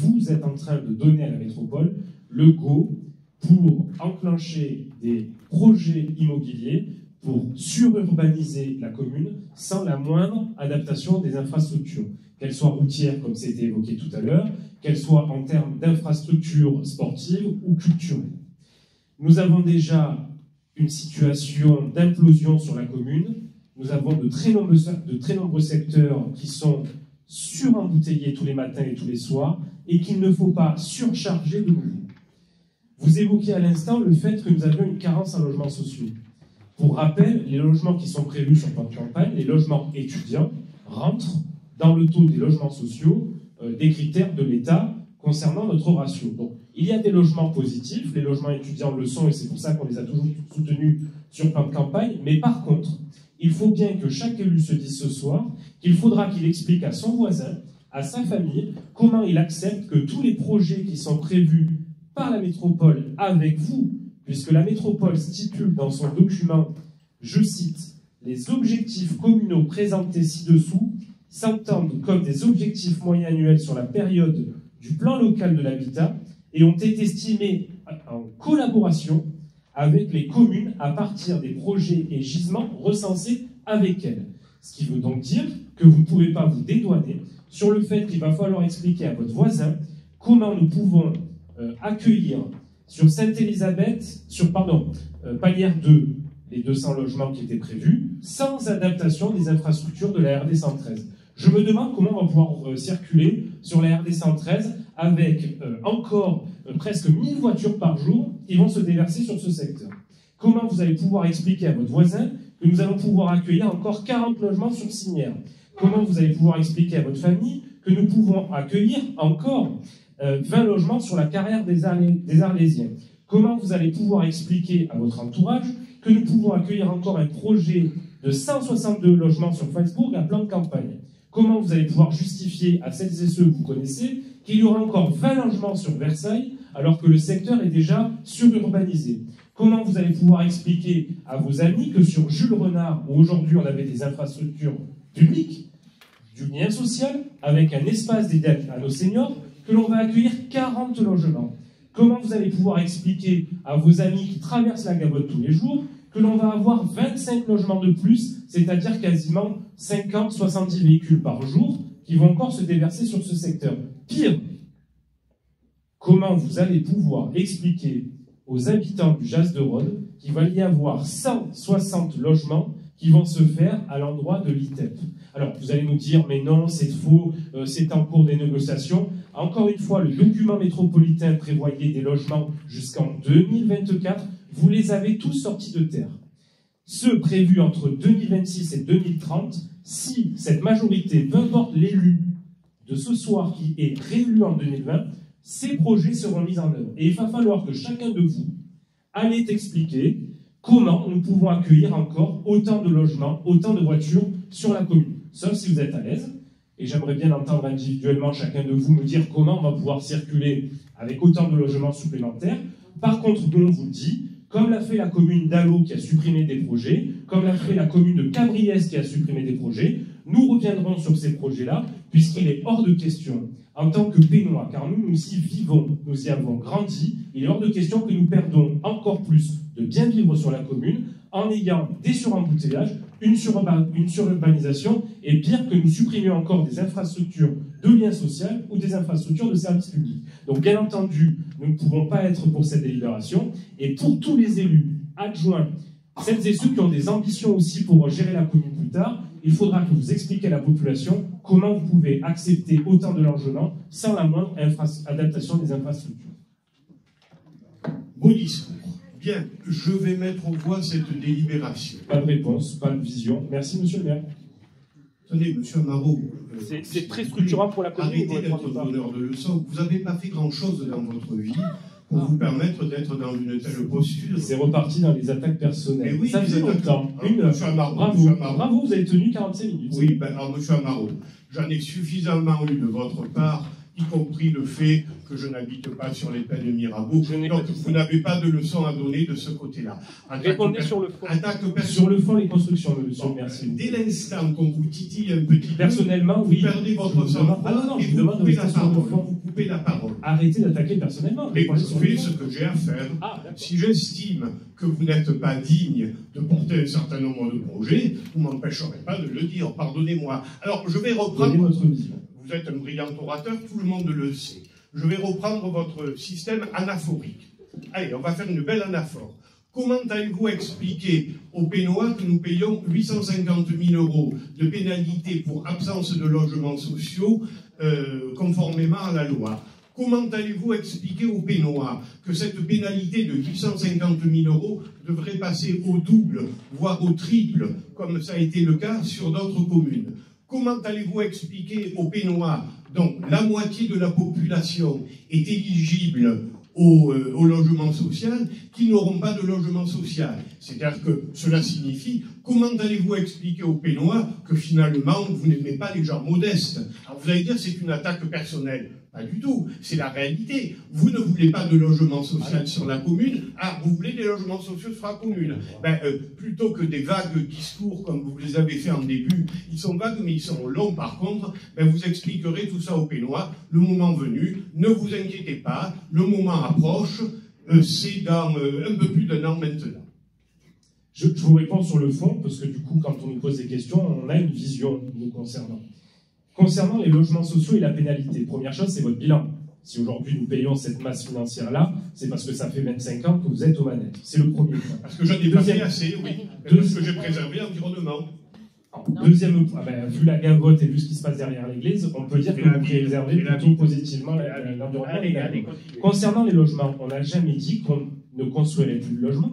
vous êtes en train de donner à la métropole le go pour enclencher des projets immobiliers pour sururbaniser la commune sans la moindre adaptation des infrastructures, qu'elles soient routières, comme c'était évoqué tout à l'heure, qu'elles soient en termes d'infrastructures sportives ou culturelles. Nous avons déjà une situation d'implosion sur la commune. Nous avons de très nombreux secteurs qui sont surembouteillés tous les matins et tous les soirs et qu'il ne faut pas surcharger de nouveau. Vous évoquiez à l'instant le fait que nous avions une carence en logements sociaux. Pour rappel, les logements qui sont prévus sur le plan de campagne, les logements étudiants, rentrent dans le taux des logements sociaux des critères de l'État concernant notre ratio. Donc, il y a des logements positifs, les logements étudiants le sont, et c'est pour ça qu'on les a toujours soutenus sur le plan de campagne, mais par contre, il faut bien que chaque élu se dise ce soir qu'il faudra qu'il explique à son voisin, à sa famille, comment il accepte que tous les projets qui sont prévus par la métropole avec vous, puisque la métropole stipule dans son document, je cite, « Les objectifs communaux présentés ci-dessous s'entendent comme des objectifs moyens annuels sur la période du plan local de l'habitat et ont été estimés en collaboration avec les communes à partir des projets et gisements recensés avec elles. Ce qui veut donc dire que vous ne pouvez pas vous dédouaner sur le fait qu'il va falloir expliquer à votre voisin comment nous pouvons accueillir sur Sainte-Élisabeth, Palière 2, les 200 logements qui étaient prévus, sans adaptation des infrastructures de la RD 113. Je me demande comment on va pouvoir circuler sur la RD 113 avec encore presque 1000 voitures par jour qui vont se déverser sur ce secteur. Comment vous allez pouvoir expliquer à votre voisin que nous allons pouvoir accueillir encore 40 logements sur Sinière? Comment vous allez pouvoir expliquer à votre famille que nous pouvons accueillir encore 20 logements sur la carrière des Arlésiens? Comment vous allez pouvoir expliquer à votre entourage que nous pouvons accueillir encore un projet de 162 logements sur Falsbourg à plan de campagne? Comment vous allez pouvoir justifier à celles et ceux que vous connaissez qu'il y aura encore 20 logements sur Versailles alors que le secteur est déjà sururbanisé? Comment vous allez pouvoir expliquer à vos amis que sur Jules Renard, où aujourd'hui on avait des infrastructures publiques, du lien social, avec un espace dédié à nos seniors, que l'on va accueillir 40 logements? Comment vous allez pouvoir expliquer à vos amis qui traversent la Gavotte tous les jours que l'on va avoir 25 logements de plus, c'est-à-dire quasiment 50-70 véhicules par jour qui vont encore se déverser sur ce secteur? Pire, comment vous allez pouvoir expliquer aux habitants du Jas de Rhôde qu'il va y avoir 160 logements qui vont se faire à l'endroit de l'ITEP? Alors, vous allez nous dire, mais non, c'est faux, c'est en cours des négociations. Encore une fois, le document métropolitain prévoyait des logements jusqu'en 2024. Vous les avez tous sortis de terre. Ceux prévus entre 2026 et 2030, si cette majorité, peu importe l'élu de ce soir qui est réélu en 2020, ces projets seront mis en œuvre. Et il va falloir que chacun de vous allez expliquer comment nous pouvons accueillir encore autant de logements, autant de voitures sur la commune. Sauf si vous êtes à l'aise. Et j'aimerais bien entendre individuellement chacun de vous me dire comment on va pouvoir circuler avec autant de logements supplémentaires. Par contre, nous, on vous le dit, comme l'a fait la commune d'Allo qui a supprimé des projets, comme l'a fait la commune de Cabriès qui a supprimé des projets, nous reviendrons sur ces projets-là, puisqu'il est hors de question, en tant que Pénois, car nous y vivons, nous y avons grandi, il est hors de question que nous perdons encore plus de bien vivre sur la commune, en ayant des surembouteillages, une sururbanisation, et pire que nous supprimions encore des infrastructures de lien social ou des infrastructures de services publics. Donc bien entendu, nous ne pouvons pas être pour cette délibération, et pour tous les élus adjoints, celles et ceux qui ont des ambitions aussi pour gérer la commune plus tard, il faudra que vous expliquiez à la population comment vous pouvez accepter autant de logements sans la moindre adaptation des infrastructures. Beau discours. Bien, je vais mettre aux voix cette délibération. Pas de réponse, pas de vision. Merci, monsieur le maire. Attendez, monsieur Amaro. C'est très structurant pour la commune. Arrêtez d'être donneur de leçons. Vous n'avez pas fait grand-chose dans votre vie pour vous permettre d'être dans une telle posture. C'est reparti dans les attaques personnelles. Mais oui, ça faisait longtemps. Monsieur Amaro, bravo, vous avez tenu 45 minutes. Oui, ben alors, monsieur Amaro, j'en ai suffisamment eu de votre part, y compris le fait que je n'habite pas sur les plaines de Mirabeau. Donc, vous n'avez pas de leçon à donner de ce côté-là. Répondez sur le fond. Sur le fond, les constructions, monsieur. Bon, merci. Dès l'instant qu'on vous titille un petit peu, personnellement, oui. Vous perdez votre sang. Ah non, et je vous demande coupez la parole. Vous coupez la parole. Arrêtez d'attaquer personnellement. Mais je fais ce que j'ai à faire. Si j'estime que vous n'êtes pas digne de porter un certain nombre de projets, vous ne m'empêcherez pas de le dire. Pardonnez-moi. Alors, je vais reprendre... votre vision. Vous êtes un brillant orateur, tout le monde le sait. Je vais reprendre votre système anaphorique. Allez, on va faire une belle anaphore. Comment allez-vous expliquer aux Pénois que nous payons 850 000 € de pénalité pour absence de logements sociaux conformément à la loi? Comment allez-vous expliquer aux Pénois que cette pénalité de 850 000 € devrait passer au double, voire au triple, comme ça a été le cas sur d'autres communes? Comment allez-vous expliquer aux Pénois, dont la moitié de la population est éligible au logement social, qui n'auront pas de logement social? C'est-à-dire que cela signifie Comment allez-vous expliquer aux Pénois que finalement vous n'aimez pas les gens modestes? Alors vous allez dire c'est une attaque personnelle. Pas du tout, c'est la réalité. Vous ne voulez pas de logement social sur la commune, vous voulez des logements sociaux sur la commune. Plutôt que des vagues discours comme vous les avez fait en début, ils sont vagues mais ils sont longs par contre, vous expliquerez tout ça aux Pénois, le moment venu, ne vous inquiétez pas, le moment approche, c'est dans un peu plus d'1 an maintenant. Je vous réponds sur le fond, parce que du coup, quand on nous pose des questions, on a une vision nous concernant. Concernant les logements sociaux et la pénalité, première chose, c'est votre bilan. Si aujourd'hui nous payons cette masse financière-là, c'est parce que ça fait 25 ans que vous êtes aux manettes. C'est le premier point. Parce que j'en ai pas fait assez, oui. Parce que j'ai préservé l'environnement. Deuxième point, vu la gavotte et vu ce qui se passe derrière l'église, on peut dire que vous préservez plutôt positivement l'environnement. Concernant les logements, on n'a jamais dit qu'on ne construirait plus de logements.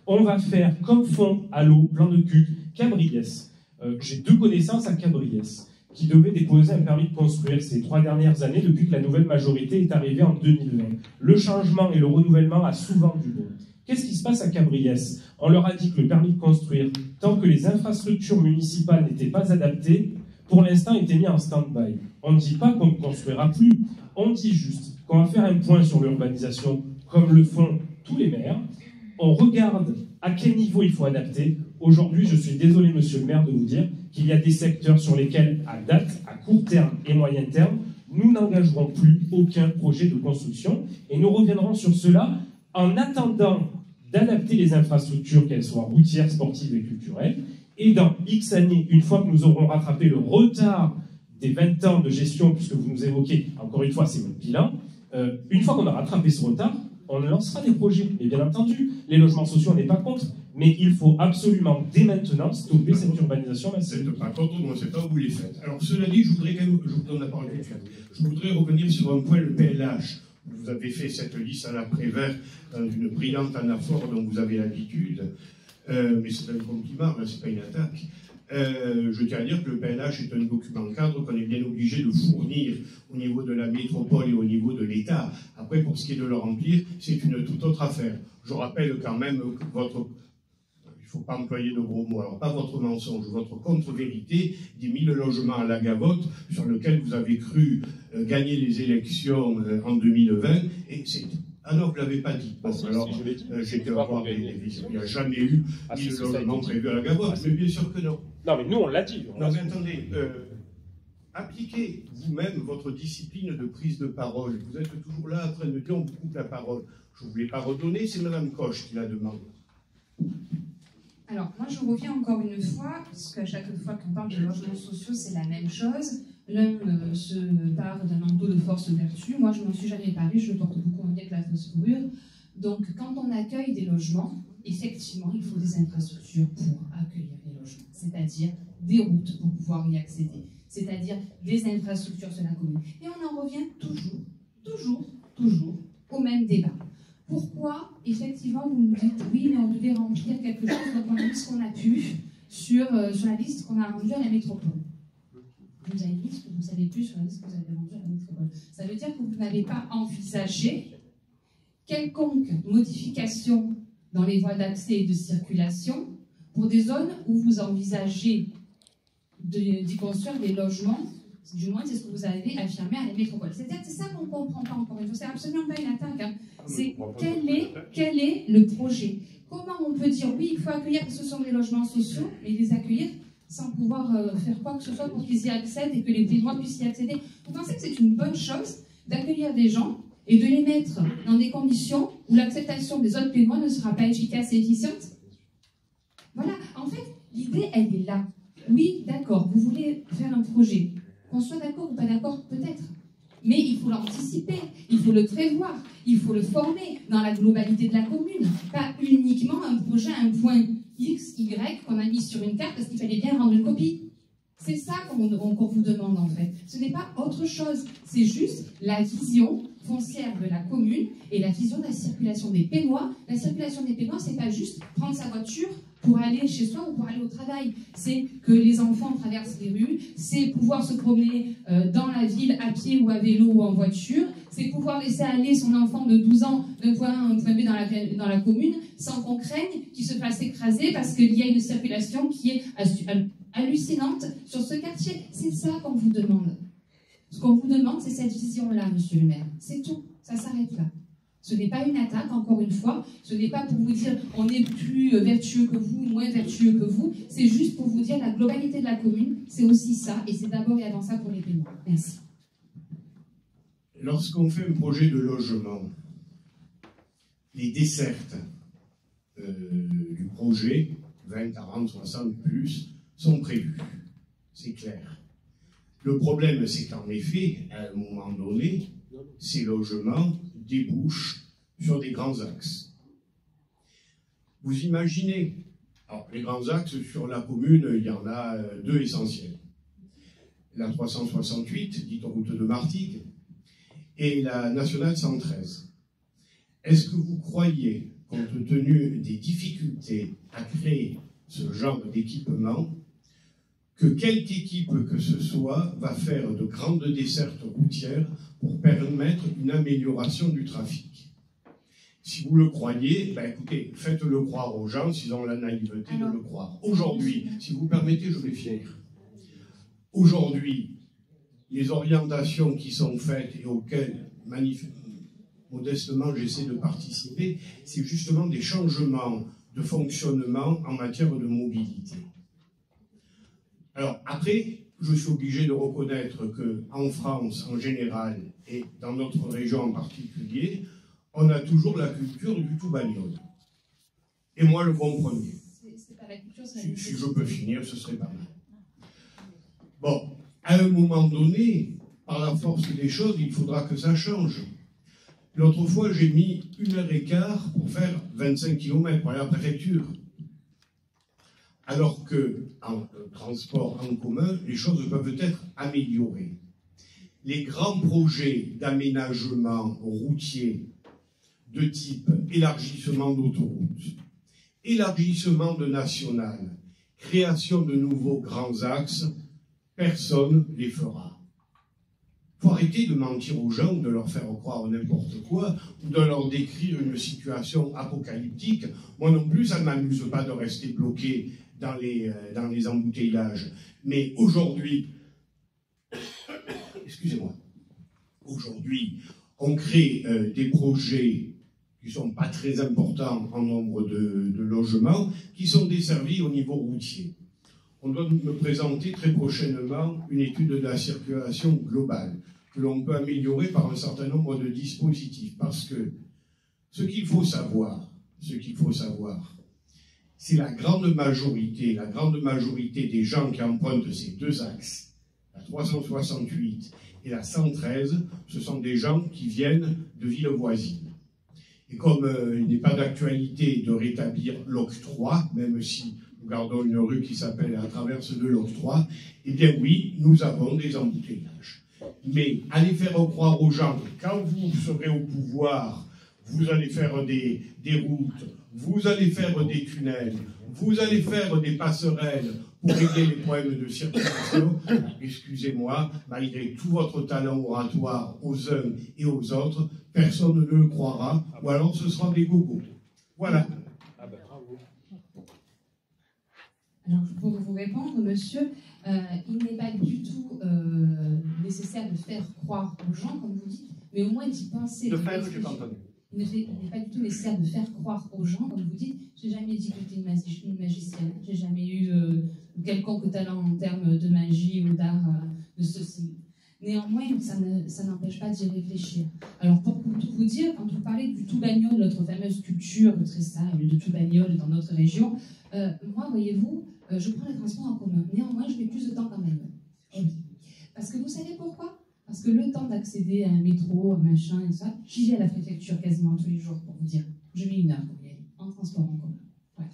On va faire comme font à l'eau, plan de cul, Cabriès. J'ai 2 connaissances à Cabriès qui devaient déposer un permis de construire ces 3 dernières années depuis que la nouvelle majorité est arrivée en 2020. Le changement et le renouvellement a souvent du bon. Qu'est-ce qui se passe à Cabriès? On leur a dit que le permis de construire, tant que les infrastructures municipales n'étaient pas adaptées, pour l'instant était mis en stand-by. On ne dit pas qu'on ne construira plus, on dit juste qu'on va faire un point sur l'urbanisation comme le font tous les maires. On regarde à quel niveau il faut adapter. Aujourd'hui, je suis désolé, monsieur le maire, de vous dire qu'il y a des secteurs sur lesquels, à date, à court terme et moyen terme, nous n'engagerons plus aucun projet de construction et nous reviendrons sur cela en attendant d'adapter les infrastructures, qu'elles soient routières, sportives et culturelles. Et dans X années, une fois que nous aurons rattrapé le retard des 20 ans de gestion, puisque vous nous évoquez, encore une fois, c'est votre bilan, une fois qu'on a rattrapé ce retard, on lancera des projets. Et bien entendu, les logements sociaux, on n'est pas contre, mais il faut absolument, dès maintenant, stopper cette urbanisation massive. Vous n'êtes pas contre, moi, c'est pas où vous les faites. Alors, cela dit, je voudrais quand même, je vous donne la parole tout de suite. Je voudrais revenir sur un point, le PLH. Vous avez fait cette liste à l'après-vert dans une brillante anaphore dont vous avez l'habitude, mais c'est un compliment, c'est pas une attaque. Je tiens à dire que le PLH est un document cadre qu'on est bien obligé de fournir au niveau de la métropole et au niveau de l'État. Après, pour ce qui est de le remplir, c'est une toute autre affaire. Je rappelle quand même que votre... Il ne faut pas employer de gros mots, alors pas votre mensonge, votre contre-vérité des 1000 logements à la gavotte sur lequel vous avez cru gagner les élections en 2020, et c'est... Ah non, vous ne l'avez pas dit. Bon, alors, j'étais à voir il n'y a jamais eu 1000 logements prévus à la gavotte, mais bien sûr que non. Non, mais nous, on l'a dit. Non, mais attendez, appliquez vous-même votre discipline de prise de parole. Vous êtes toujours là en train de dire on vous coupe la parole. Je ne vous l'ai pas redonné, c'est Mme Coche qui la demande. Alors, moi, je reviens encore une fois, parce qu'à chaque fois qu'on parle de logements sociaux, c'est la même chose. L'un se part d'un endos de force-vertu. Moi, je n'en suis jamais parlé, je porte beaucoup moins bien que la fausse fourrure. Donc, quand on accueille des logements, effectivement, il faut des infrastructures pour accueillir les logements. C'est-à-dire des routes pour pouvoir y accéder. C'est-à-dire des infrastructures sur la commune. Et on en revient toujours au même débat. Pourquoi, effectivement, vous nous dites oui, mais on devait remplir quelque chose, donc on a mis ce qu'on a pu sur la liste qu'on a rendue à la métropole. Vous avez dit ce que vous ne savez plus sur la liste que vous avez rendue à la métropole. Ça veut dire que vous n'avez pas envisagé quelconque modification dans les voies d'accès et de circulation pour des zones où vous envisagez d'y construire des logements. Du moins, c'est ce que vous avez affirmé à la métropole. C'est-à-dire, c'est ça qu'on ne comprend pas encore une fois. C'est absolument pas une attaque. Hein. C'est quel est le projet? Comment on peut dire oui, il faut accueillir parce que ce sont des logements sociaux, mais les accueillir sans pouvoir faire quoi que ce soit pour qu'ils y accèdent et que les Pénois puissent y accéder? Vous pensez que c'est une bonne chose d'accueillir des gens et de les mettre dans des conditions où l'acceptation des autres Pénois ne sera pas efficace et efficiente? Voilà. En fait, l'idée, elle est là. Oui, d'accord, vous voulez faire un projet. Qu'on soit d'accord ou pas d'accord, peut-être. Mais il faut l'anticiper, il faut le prévoir, il faut le former dans la globalité de la commune. Pas uniquement un projet, un point X, Y qu'on a mis sur une carte parce qu'il fallait bien rendre une copie. C'est ça qu'on vous demande en fait. Ce n'est pas autre chose. C'est juste la vision foncière de la commune et la vision de la circulation des Pénois. La circulation des Pénois, c'est pas juste prendre sa voiture, pour aller chez soi ou pour aller au travail. C'est que les enfants traversent les rues, c'est pouvoir se promener dans la ville à pied ou à vélo ou en voiture, c'est pouvoir laisser aller son enfant de 12 ans d'un point A à un point B dans la commune sans qu'on craigne qu'il se fasse écraser parce qu'il y a une circulation qui est hallucinante sur ce quartier. C'est ça qu'on vous demande. Ce qu'on vous demande, c'est cette vision-là, monsieur le maire. C'est tout. Ça s'arrête là. Ce n'est pas une attaque, encore une fois. Ce n'est pas pour vous dire on est plus vertueux que vous, moins vertueux que vous. C'est juste pour vous dire la globalité de la commune, c'est aussi ça, et c'est d'abord et avant ça pour les paiements. Merci. Lorsqu'on fait un projet de logement, les dessertes du projet, 20, 40, 60 plus, sont prévues. C'est clair. Le problème, c'est qu'en effet, à un moment donné, ces logements débouchent sur des grands axes. Vous imaginez, alors les grands axes sur la commune, il y en a deux essentiels. La 368, dite route de Martigues, et la nationale 113. Est-ce que vous croyez, compte tenu des difficultés à créer ce genre d'équipement, que quelque équipe que ce soit va faire de grandes dessertes routières pour permettre une amélioration du trafic? Si vous le croyez, ben écoutez, faites-le croire aux gens s'ils ont la naïveté de le croire. Aujourd'hui, si vous permettez, je vais finir. Aujourd'hui, les orientations qui sont faites et auxquelles, modestement, j'essaie de participer, c'est justement des changements de fonctionnement en matière de mobilité. Alors, après, je suis obligé de reconnaître qu'en France, en général, et dans notre région en particulier, on a toujours la culture du tout bagnole. Et moi, le bon premier. C'est pas la culture, c'est la Si je peux finir, ce serait pas mal. Bon, à un moment donné, par la force des choses, il faudra que ça change. L'autre fois, j'ai mis 1h15 pour faire 25 km pour aller à la préfecture. Alors que, en transport en commun, les choses peuvent être améliorées. Les grands projets d'aménagement routier de type élargissement d'autoroutes, élargissement de nationales, création de nouveaux grands axes, personne ne les fera. Il faut arrêter de mentir aux gens, de leur faire croire n'importe quoi, ou de leur décrire une situation apocalyptique. Moi non plus, ça ne m'amuse pas de rester bloqué dans les embouteillages. Mais aujourd'hui, excusez-moi, aujourd'hui, on crée des projets qui ne sont pas très importants en nombre de logements, qui sont desservis au niveau routier. On doit me présenter très prochainement une étude de la circulation globale, que l'on peut améliorer par un certain nombre de dispositifs. Parce que ce qu'il faut savoir, c'est la grande majorité des gens qui empruntent ces deux axes, la 368 et la 113, ce sont des gens qui viennent de villes voisines. Et comme il n'est pas d'actualité de rétablir l'octroi, même si nous gardons une rue qui s'appelle à travers de l'octroi, eh bien oui, nous avons des embouteillages. Mais allez faire croire aux gens que quand vous serez au pouvoir, vous allez faire des routes, vous allez faire des tunnels, vous allez faire des passerelles pour régler les problèmes de circulation. Excusez-moi, malgré tout votre talent oratoire aux uns et aux autres, personne ne le croira, ou alors ce sera des gogos. Voilà. Alors, pour vous répondre, monsieur, il n'est pas du tout nécessaire de faire croire aux gens, comme vous dites, mais au moins d'y penser. De faire, je n'ai pas entendu. Il n'est pas du tout nécessaire de faire croire aux gens, comme vous dites. J'ai jamais dit que j'étais une magicienne. J'ai jamais eu quelconque talent en termes de magie ou d'art de ceci. Néanmoins, ça n'empêche pas d'y réfléchir. Alors, pour tout vous dire, quand vous parlez du tout bagnole, notre fameuse culture très sale de tout bagnole dans notre région, moi, voyez-vous, je prends les transports en commun. Néanmoins, je mets plus de temps quand même. Eh oui. Parce que vous savez pourquoi ? Parce que le temps d'accéder à un métro, un machin et tout ça, j'y vais à la préfecture quasiment tous les jours, pour vous dire. Je mets 1 heure pour y aller, en transport en commun. Voilà.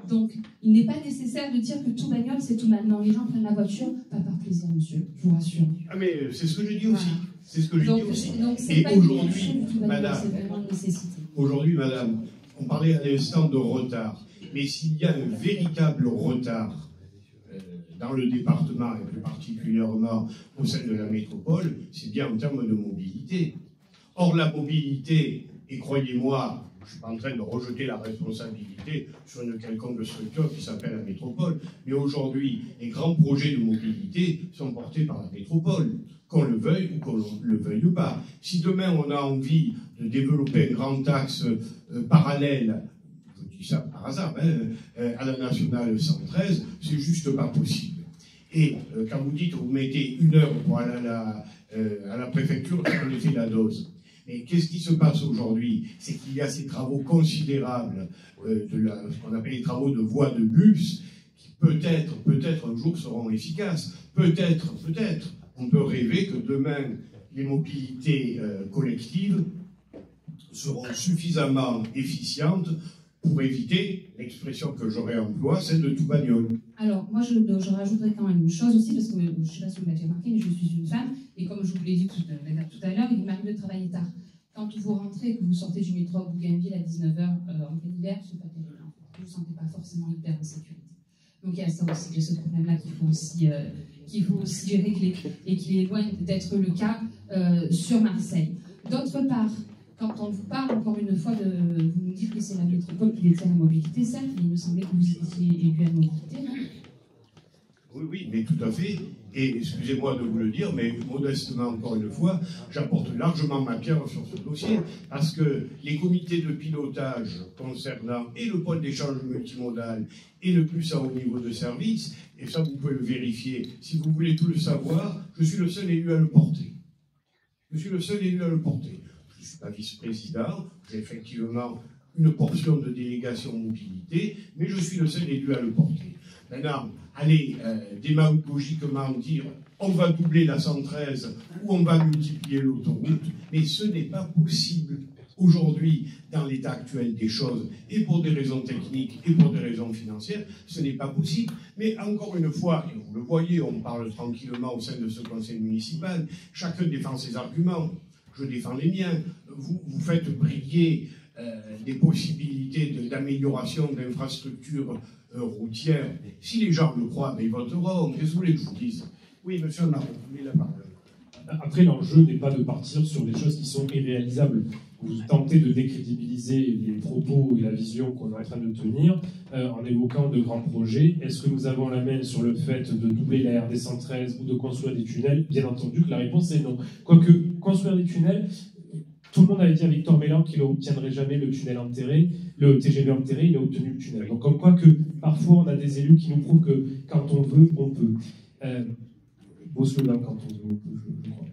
Donc, il n'est pas nécessaire de dire que tout bagnole, c'est tout mal. Non, les gens prennent la voiture, pas par plaisir, monsieur, je vous rassure. Ah, mais c'est ce que je dis aussi. Voilà. C'est ce que je dis aussi. Donc, et aujourd'hui, madame, c'est vraiment une nécessité. Aujourd'hui, madame, on parlait à l'instant de retard. Mais s'il y a un véritable retard dans le département, et plus particulièrement au sein de la métropole, c'est bien en termes de mobilité. Or, la mobilité, et croyez-moi, je ne suis pas en train de rejeter la responsabilité sur une quelconque structure qui s'appelle la métropole, mais aujourd'hui, les grands projets de mobilité sont portés par la métropole, qu'on le veuille ou qu'on ne le veuille pas. Si demain on a envie de développer un grand axe parallèle, je dis ça par hasard, à la nationale 113, c'est juste pas possible. Et quand vous dites que vous mettez 1 heure pour aller à la préfecture, on fait la dose. Et qu'est-ce qui se passe aujourd'hui? C'est qu'il y a ces travaux considérables, ce qu'on appelle les travaux de voies de bus, qui peut-être un jour seront efficaces. Peut-être, on peut rêver que demain, les mobilités collectives seront suffisamment efficientes pour éviter l'expression que j'aurais employée, celle de tout bagnole. Alors, moi, je rajouterais quand même une chose aussi, parce que je ne sais pas si vous l'avez remarqué, mais je suis une femme, et comme je vous l'ai dit tout à l'heure, il m'arrive de travailler tard. Quand vous rentrez et que vous sortez du métro à Bougainville à 19h en plein hiver, c'est pas terrible. Vous ne vous sentez pas forcément hyper en sécurité. Donc, il y a ça aussi, il y a ce problème-là qu'il faut aussi régler, et qui est loin d'être le cas sur Marseille. D'autre part, quand on vous parle, encore une fois, vous nous dites que c'est la métropole qui détient la mobilité, certes, mais il me semblait que vous étiez élu à la mobilité, non? Oui, mais tout à fait. Et excusez-moi de vous le dire, mais modestement, encore une fois, j'apporte largement ma pierre sur ce dossier, parce que les comités de pilotage concernant et le pôle d'échange multimodal et le plus à haut niveau de service, et ça vous pouvez le vérifier, si vous voulez tout le savoir, je suis le seul élu à le porter. Je suis le seul élu à le porter. Je ne suis pas vice-président, j'ai effectivement une portion de délégation mobilité, mais je suis le seul élu à le porter. Maintenant, allez démagogiquement dire on va doubler la 113 ou on va multiplier l'autoroute, mais ce n'est pas possible aujourd'hui dans l'état actuel des choses, et pour des raisons techniques et pour des raisons financières, ce n'est pas possible. Mais encore une fois, et vous le voyez, on parle tranquillement au sein de ce conseil municipal, chacun défend ses arguments, je défends les miens, vous faites briller des possibilités d'amélioration d'infrastructures routières. Si les gens le croient, ils voteront. Qu'est-ce que vous voulez que je vous dise? Oui, monsieur Marron, vous avez la parole. Après, l'enjeu n'est pas de partir sur des choses qui sont irréalisables. Vous tentez de décrédibiliser les propos et la vision qu'on est en train de tenir en évoquant de grands projets. Est-ce que nous avons la main sur le fait de doubler la RD 113 ou de construire des tunnels? Bien entendu que la réponse est non. Quoique, construire des tunnels, tout le monde avait dit à Victor Mélan qu'il n'obtiendrait jamais le tunnel enterré, le TGV enterré, il a obtenu le tunnel. Donc comme quoi que parfois on a des élus qui nous prouvent que quand on veut, on peut. Beau slogan, quand on veut, on peut, je crois.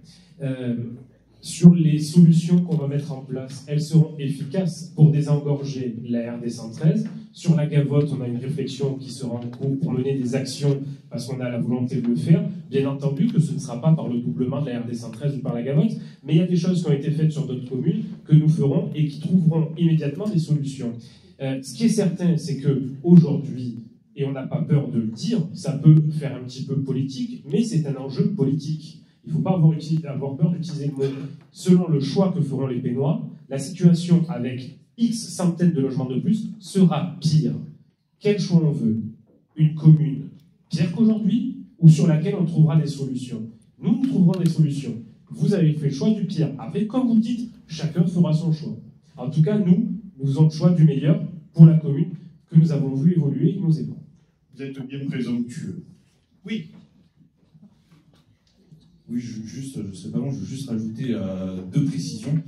Sur les solutions qu'on va mettre en place, elles seront efficaces pour désengorger la RD 113. Sur la Gavotte, on a une réflexion qui sera en cours pour mener des actions parce qu'on a la volonté de le faire. Bien entendu que ce ne sera pas par le doublement de la RD 113 ou par la Gavotte, mais il y a des choses qui ont été faites sur d'autres communes que nous ferons et qui trouveront immédiatement des solutions. Ce qui est certain, c'est qu'aujourd'hui, et on n'a pas peur de le dire, ça peut faire un petit peu politique, mais c'est un enjeu politique. Il ne faut pas avoir peur d'utiliser le mot. Selon le choix que feront les Pénois, la situation avec X centaines de logements de plus sera pire. Quel choix on veut? Une commune pire qu'aujourd'hui ou sur laquelle on trouvera des solutions? Nous trouverons des solutions. Vous avez fait le choix du pire. Après, comme vous le dites, chacun fera son choix. En tout cas, nous faisons le choix du meilleur pour la commune que nous avons vu évoluer et nous aidons. Vous êtes bien présomptueux. Oui. Oui, je ne serai pas long, je veux juste rajouter 2 précisions.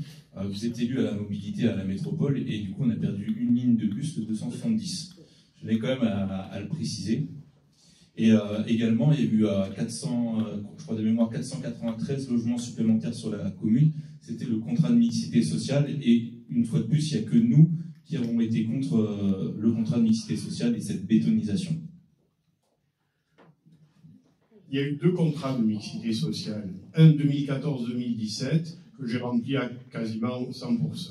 Vous êtes élu à la mobilité à la métropole et du coup on a perdu une ligne de bus, le 270. Je tenais quand même à le préciser. Et également, il y a eu 400, je crois de mémoire, 493 logements supplémentaires sur la commune. C'était le contrat de mixité sociale et une fois de plus, il n'y a que nous qui avons été contre le contrat de mixité sociale et cette bétonisation. Il y a eu 2 contrats de mixité sociale. Un 2014-2017, que j'ai rempli à quasiment 100%.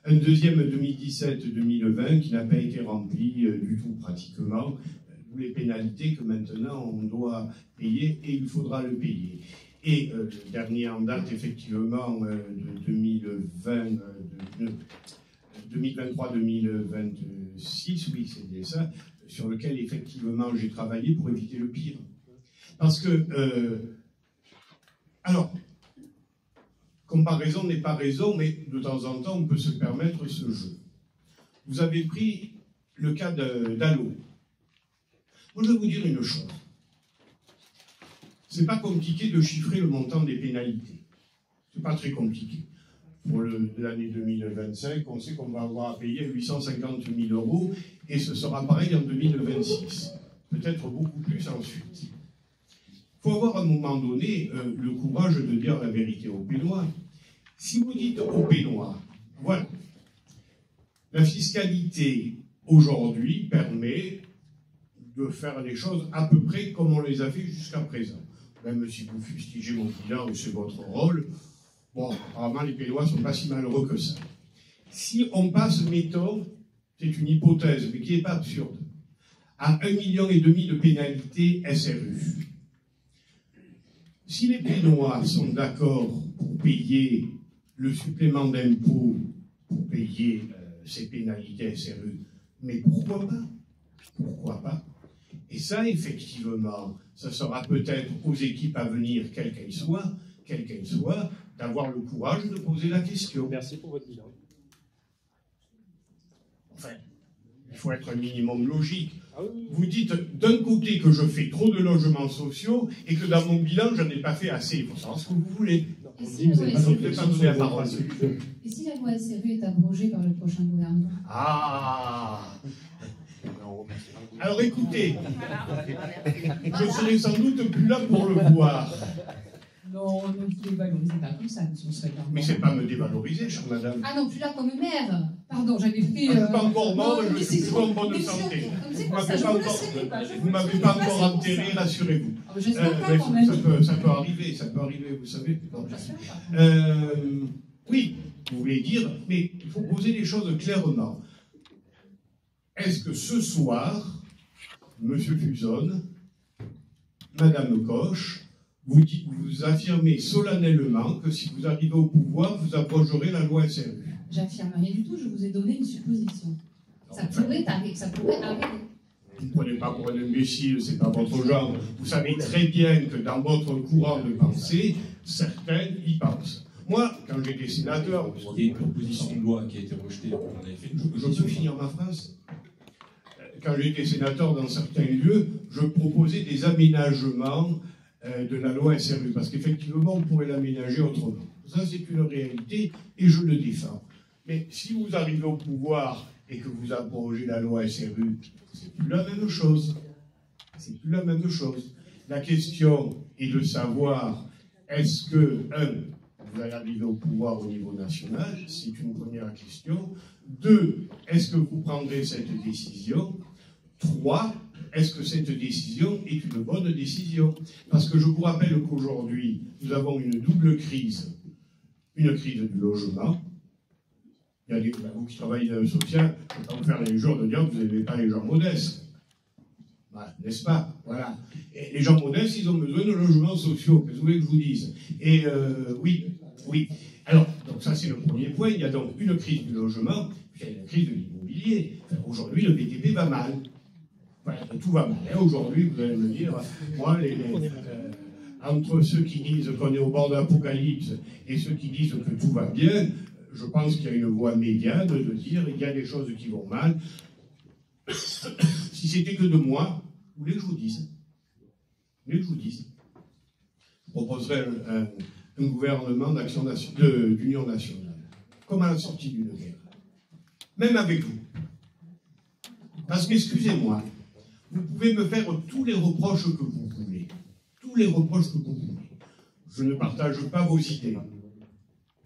Un deuxième 2017-2020 qui n'a pas été rempli du tout pratiquement. D'où les pénalités que maintenant on doit payer et il faudra le payer. Et le dernier en date, effectivement, de 2023-2026, oui, c'est bien ça, sur lequel effectivement j'ai travaillé pour éviter le pire. Parce que, alors, comparaison n'est pas raison, mais de temps en temps, on peut se permettre ce jeu. Vous avez pris le cas d'Allo. Moi, je vais vous dire une chose. C'est pas compliqué de chiffrer le montant des pénalités. C'est pas très compliqué. Pour l'année 2025, on sait qu'on va avoir à payer 850 000 € et ce sera pareil en 2026. Peut-être beaucoup plus ensuite. Il faut avoir à un moment donné le courage de dire la vérité aux Pénois. Si vous dites aux Pénois, voilà, la fiscalité aujourd'hui permet de faire les choses à peu près comme on les a fait jusqu'à présent. Même si vous fustigez mon bilan et c'est votre rôle, bon, apparemment les Pénois ne sont pas si malheureux que ça. Si on passe, mettons, c'est une hypothèse, mais qui n'est pas absurde, à 1,5 million de pénalités SRU. Si les Pénois sont d'accord pour payer le supplément d'impôt, pour payer ces pénalités SRU, mais pourquoi pas? Pourquoi pas? Et ça, effectivement, ça sera peut-être aux équipes à venir, quelles qu'elles soient, d'avoir le courage de poser la question. Merci pour votre bilan. Enfin, il faut être un minimum logique. Vous dites d'un côté que je fais trop de logements sociaux et que dans mon bilan, je n'en ai pas fait assez. Il faut savoir ce que vous voulez. Et si la loi SRU est abrogée par le prochain gouvernement? Ah! Alors écoutez, je serai sans doute plus là pour le voir. Non, ne vous dévalorisez pas comme ça, monsieur Schreiber. Mais c'est pas me dévaloriser, chère madame. Ah non, plus là comme mère. Pardon, j'avais pris. Je ne suis pas encore mort, je suis toujours en bonne santé. Vous ne m'avez pas encore enterré, rassurez-vous. Ça peut arriver, vous savez. Oui, vous voulez dire, mais il faut poser les choses clairement. Est-ce que ce soir, monsieur Fuzon, madame Coche, vous affirmez solennellement que si vous arrivez au pouvoir, vous abrogerez la loi SRU? J'affirme rien du tout, je vous ai donné une supposition. Ça pourrait arriver. Vous ne prenez pas pour un imbécile, c'est pas votre genre. Vous savez très bien que dans votre courant de pensée, certains y pensent. Moi, quand j'étais sénateur... Il y a une proposition de loi qui a été rejetée. On avait fait je peux finir ma phrase? Quand j'étais sénateur dans certains lieux, je proposais des aménagements de la loi SRU, parce qu'effectivement, on pourrait l'aménager autrement. Ça, c'est une réalité, et je le défends. Mais si vous arrivez au pouvoir et que vous abrogez la loi SRU, c'est plus la même chose. C'est plus la même chose. La question est de savoir, est-ce que, vous allez arriver au pouvoir au niveau national? C'est une première question. 2, est-ce que vous prendrez cette décision? 3, est-ce que cette décision est une bonne décision? Parce que je vous rappelle qu'aujourd'hui, nous avons une double crise. Une crise du logement. Il y a vous qui travaillez dans le social, je ne vais pas vous faire les jours de dire que vous n'avez pas les gens modestes. Voilà, n'est-ce pas? Voilà. Et les gens modestes, ils ont besoin de logements sociaux. Qu'est-ce que vous voulez que je vous dise? Et oui. Alors, donc ça c'est le premier point. Il y a donc une crise du logement, puis il y a une crise de l'immobilier. Enfin, aujourd'hui, le BTP va mal. Voilà, tout va mal. Et aujourd'hui, vous allez me dire, moi, entre ceux qui disent qu'on est au bord de l'apocalypse et ceux qui disent que tout va bien, je pense qu'il y a une voie médiane de dire il y a des choses qui vont mal. Si c'était que de moi, vous voulez que je vous dise? Je proposerais un gouvernement d'union nationale, comme à la sortie d'une guerre. Même avec vous. Parce qu'excusez-moi, vous pouvez me faire tous les reproches que vous voulez. Tous les reproches que vous voulez. Je ne partage pas vos idées.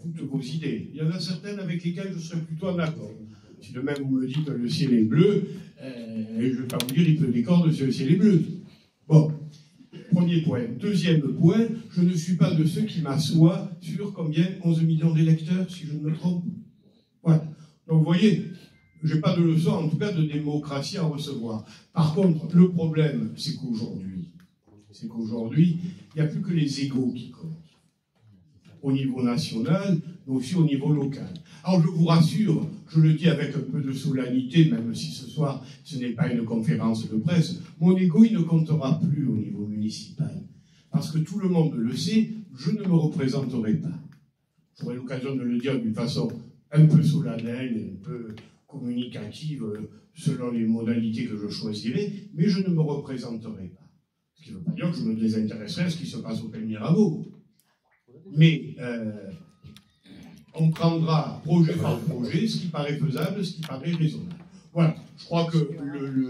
Toutes vos idées. Il y en a certaines avec lesquelles je serais plutôt en accord. Si de même vous me dites que le ciel est bleu, je ne vais pas vous dire il pleut des cordes si le ciel est bleu. Bon, premier point. Deuxième point, je ne suis pas de ceux qui m'assoient sur combien 11 millions d'électeurs, si je ne me trompe. Voilà. Donc vous voyez, je n'ai pas de leçon, en tout cas de démocratie à recevoir. Par contre, le problème, c'est qu'aujourd'hui, il n'y a plus que les égos qui comptent. Au niveau national, mais aussi au niveau local. Alors je vous rassure, je le dis avec un peu de solennité, même si ce soir ce n'est pas une conférence de presse, mon ego il ne comptera plus au niveau municipal. Parce que tout le monde le sait, je ne me représenterai pas. J'aurai l'occasion de le dire d'une façon un peu solennelle et un peu communicative selon les modalités que je choisirai, mais je ne me représenterai pas. Ce qui ne veut pas dire que je me désintéresserai à ce qui se passe au Pays Mirabeau. Mais on prendra projet par projet ce qui paraît faisable, ce qui paraît raisonnable. Voilà, je crois que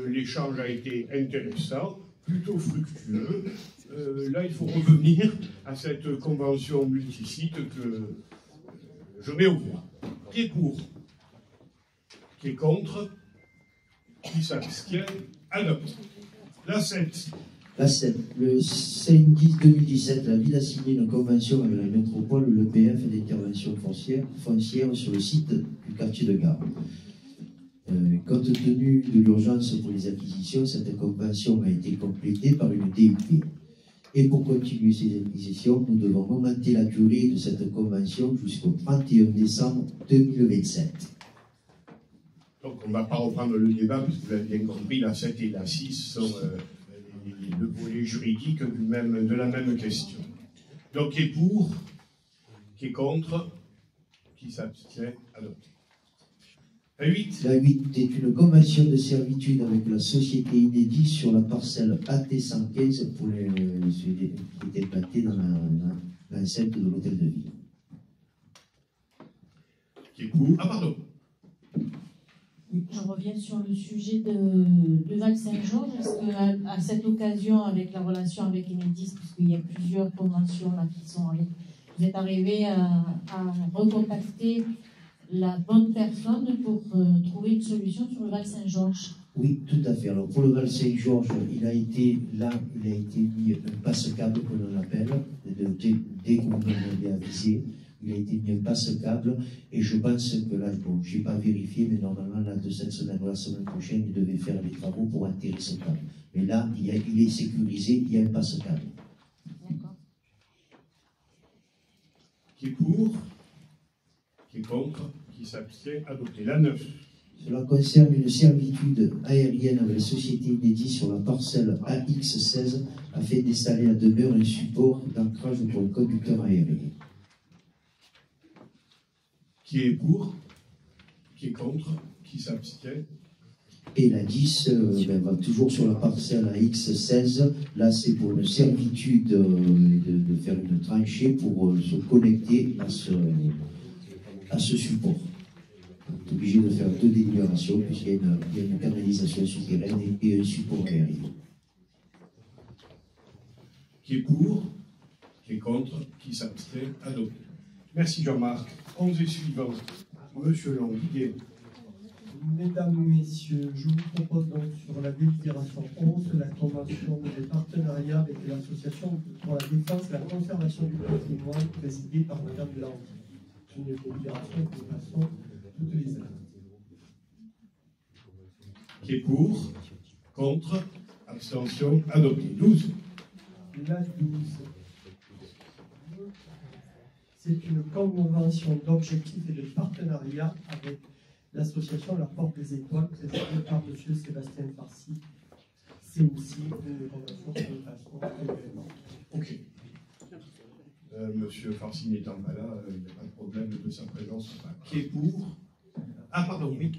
l'échange a été intéressant, plutôt fructueux. Là, il faut revenir à cette convention multisite que je mets au point. Qui est pour? Qui est contre? Qui s'abstient? Adopte. La 7. La 7. Le 5-10-2017, la ville a signé une convention avec la métropole, l'EPF d'intervention foncière sur le site du quartier de Gare. Compte tenu de l'urgence pour les acquisitions, cette convention a été complétée par une DUP. Et pour continuer ces acquisitions, nous devons augmenter la durée de cette convention jusqu'au 31 décembre 2027. Donc on ne va pas reprendre le débat, parce que vous l'avez bien compris, la 7 et la 6 sont les deux volets juridiques de la même question. Donc qui est pour? Qui est contre? Qui s'abstient? Adopté. La 8. La 8 est une convention de servitude avec la société Inédit sur la parcelle AT115 pour les qui était implanté dans l'enceinte de l'hôtel de ville. Qui est pour? Ah pardon. Je reviens sur le sujet de Val-Saint-Georges. Est-ce qu'à cette occasion, avec la relation avec Enedis, puisqu'il y a plusieurs conventions là qui sont arrivées, vous êtes arrivé à recontacter la bonne personne pour trouver une solution sur le Val-Saint-Georges? Oui, tout à fait. Alors pour le Val-Saint-Georges, il a été mis un passe-câble, comme on l'appelle, dès que vous m'avez avisé. Il a été mis un passe-câble, et je pense que là, bon, je n'ai pas vérifié, mais normalement, là, de cette semaine ou la semaine prochaine, il devait faire les travaux pour enterrer ce câble. Mais là, il est sécurisé, il y a un passe-câble. D'accord. Qui est pour? Qui est contre? Qui s'abstient? Adopté. La 9. Cela concerne une servitude aérienne avec la société Inédit sur la parcelle AX16 afin d'installer à demeure un support d'ancrage pour le conducteur aérien. Qui est pour? Qui est contre? Qui s'abstient? Et la 10 va toujours sur la parcelle AX16. Là, c'est pour une servitude de faire une tranchée pour se connecter à ce support. On est obligé de faire deux délibérations puisqu'il y a une canalisation souterraine et un support aérien. Qui est pour? Qui est contre? Qui s'abstient? Adopté. Merci Jean-Marc. 11 et suivant. Monsieur Languier. Mesdames, Messieurs, je vous propose donc sur la délibération 11 la convention de partenariat avec l'association pour la défense et la conservation du patrimoine présidée par Madame Languier. C'est une délibération que nous passons toutes les années. Qui est pour? Contre? Abstention? Adopté. 12. La 12. C'est une convention d'objectifs et de partenariat avec l'association La Porte des Étoiles, présidée par M. Sébastien Farcy. C'est aussi une convention que nous passons actuellement. Ok. Monsieur Farcy n'étant pas là, il n'y a pas de problème de sa présence. Qui est pour? Ah, pardon, oui.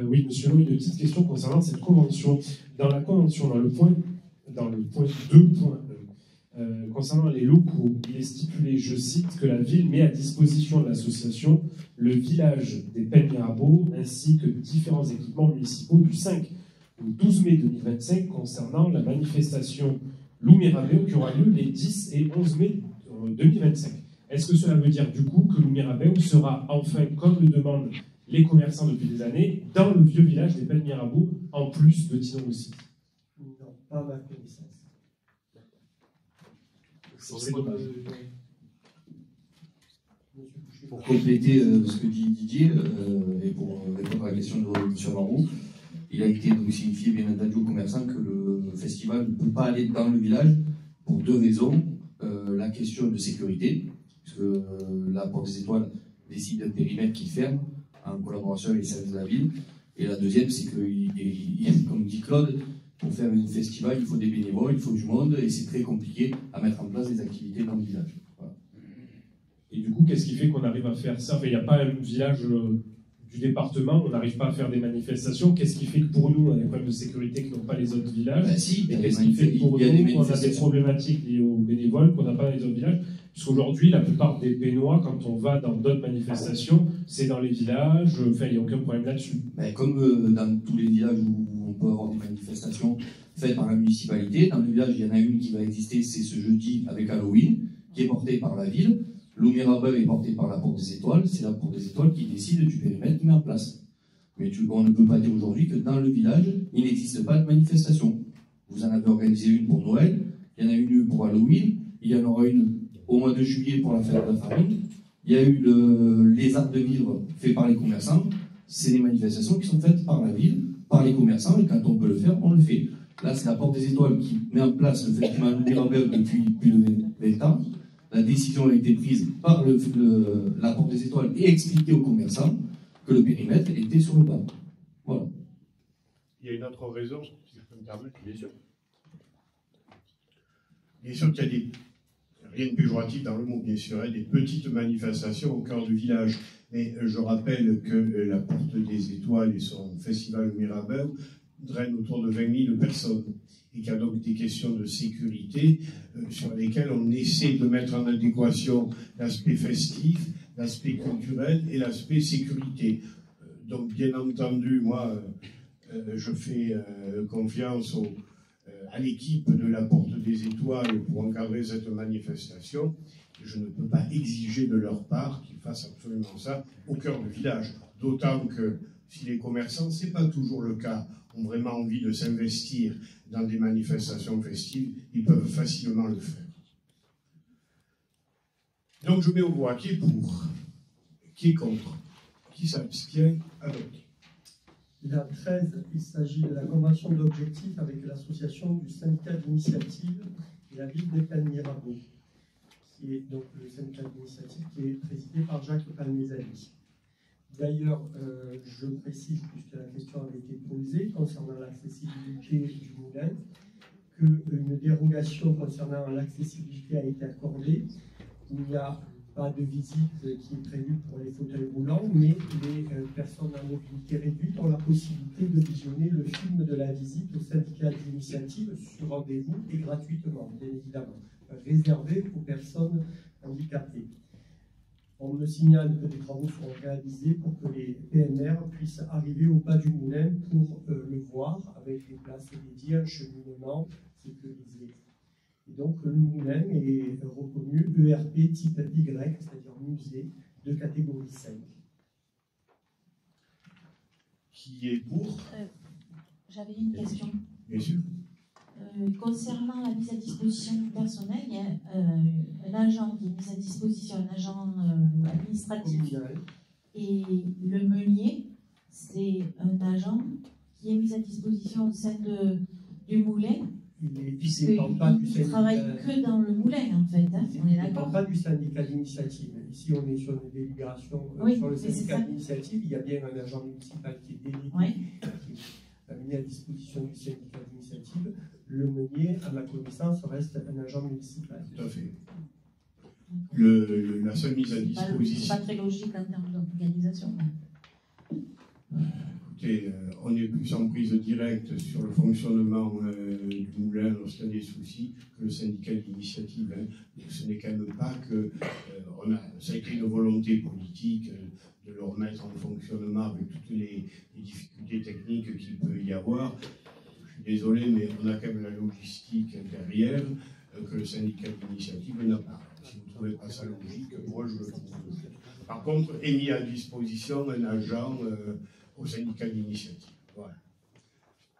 Oui, monsieur Louis, une petite question concernant cette convention. Dans la convention, dans le point 2.1, concernant les locaux, il est stipulé, je cite, que la ville met à disposition de l'association le village des Pennes Mirabeau ainsi que différents équipements municipaux du 5 au 12 mai 2025 concernant la manifestation Loup Mirabeau qui aura lieu les 10 et 11 mai 2025. Est-ce que cela veut dire du coup que Loup Mirabeau sera enfin, comme le demandent les commerçants depuis des années, dans le vieux village des Pennes Mirabeau, en plus de Tinon aussi? Non, pas à ma connaissance. C'est dommage. Pour compléter ce que dit Didier, et pour répondre à la question de M. Marot, il a été donc signifié bien entendu aux commerçants que le festival ne peut pas aller dans le village pour deux raisons. La question de sécurité, puisque la Porte des Étoiles décide d'un périmètre qui ferme en collaboration avec les services de la ville. Et la deuxième, c'est que, comme dit Claude, pour faire un festival, il faut des bénévoles, il faut du monde, et c'est très compliqué à mettre en place des activités dans le village. Voilà. Et du coup, qu'est-ce qui fait qu'on arrive à faire ça? Enfin, il n'y a pas un village du département, on n'arrive pas à faire des manifestations. Qu'est-ce qui fait que pour nous, on a des problèmes de sécurité que n'ont pas les autres villages? Ben si, et qu'est-ce qui fait que pour nous, on a des problématiques liées aux bénévoles qu'on n'a pas dans les autres villages? Puisqu'aujourd'hui, la plupart des Pénois, quand on va dans d'autres manifestations, c'est dans les villages, enfin, il n'y a aucun problème là-dessus. Ben, comme dans tous les villages où on peut avoir des manifestations faites par la municipalité, dans le village, il y en a une qui va exister, c'est ce jeudi avec Halloween, qui est portée par la ville. L'eau Mirabel est portée par la Porte des Étoiles, c'est la Porte des Étoiles qui décide du périmètre qui met en place. Mais on ne peut pas dire aujourd'hui que dans le village, il n'existe pas de manifestation. Vous en avez organisé une pour Noël, il y en a une pour Halloween, il y en aura une au mois de juillet pour la fête de la famille, il y a eu les arts de vivre faits par les commerçants, c'est des manifestations qui sont faites par la ville, par les commerçants, et quand on peut le faire, on le fait. Là, c'est la Porte des Étoiles qui met en place le festival Mirabel depuis plus de 20 ans. La décision a été prise par la Porte des Étoiles et expliquée aux commerçants que le périmètre était sur le bas. Voilà. Il y a une autre raison, si je peux me permettre, bien sûr. Bien sûr qu'il y a rien de péjoratif dans le mot, bien sûr, des petites manifestations au cœur du village. Mais je rappelle que la Porte des Étoiles et son festival Mirabel drainent autour de 20 000 personnes. Et qu'il y a donc des questions de sécurité sur lesquelles on essaie de mettre en adéquation l'aspect festif, l'aspect culturel et l'aspect sécurité. Donc, bien entendu, moi, je fais confiance à l'équipe de la Porte des Étoiles pour encadrer cette manifestation. Je ne peux pas exiger de leur part qu'ils fassent absolument ça au cœur du village. D'autant que si les commerçants, ce n'est pas toujours le cas, ont vraiment envie de s'investir dans des manifestations festives, ils peuvent facilement le faire. Donc je mets au voix qui est pour, qui est contre, qui s'abstient, adopté. La 13, il s'agit de la convention d'objectifs avec l'association du syndicat d'initiative et la ville d'Épinay-Mirabeau, qui est donc le syndicat d'initiative qui est présidé par Jacques Palmezani. D'ailleurs, je précise, puisque la question avait été posée concernant l'accessibilité du moulin, qu'une dérogation concernant l'accessibilité a été accordée. Il n'y a pas de visite qui est prévue pour les fauteuils roulants, mais les personnes à mobilité réduite ont la possibilité de visionner le film de la visite au syndicat d'initiative sur rendez-vous et gratuitement, bien évidemment, réservé aux personnes handicapées. On me signale que des travaux seront réalisés pour que les PMR puissent arriver au bas du moulin pour le voir, avec des places dédiées, un cheminement sécurisé. Et donc le moulin est reconnu ERP type Y, c'est-à-dire musée de catégorie 5. Qui est pour? J'avais une question. Bien sûr. Concernant la mise à disposition du personnel, il y a un agent qui est mis à disposition, un agent administratif. Et le meunier, c'est un agent qui est mis à disposition au sein du moulin. Il ne travaille que dans le moulin, en fait. Hein, on est d'accord. Il ne dépend pas du syndicat d'initiative. Ici, on est sur une délibération sur le syndicat d'initiative. Il y a bien un agent municipal qui est délégué, qui est mis à disposition du syndicat d'initiative. Le meunier, à ma connaissance, reste un agent municipal. Tout à fait. La seule mise à disposition. C'est pas très logique en termes d'organisation. Écoutez, on est plus en prise directe sur le fonctionnement du moulin lorsqu'il y a des soucis que le syndicat d'initiative. Hein. Ce n'est quand même pas que ça a été une volonté politique de le remettre en fonctionnement avec toutes les difficultés techniques qu'il peut y avoir. Je suis désolé, mais on a quand même la logistique derrière que le syndicat d'initiative n'a pas. Si vous ne trouvez pas ça logique, moi je le trouve. Par contre, est mis à disposition un agent au syndicat d'initiative. Voilà.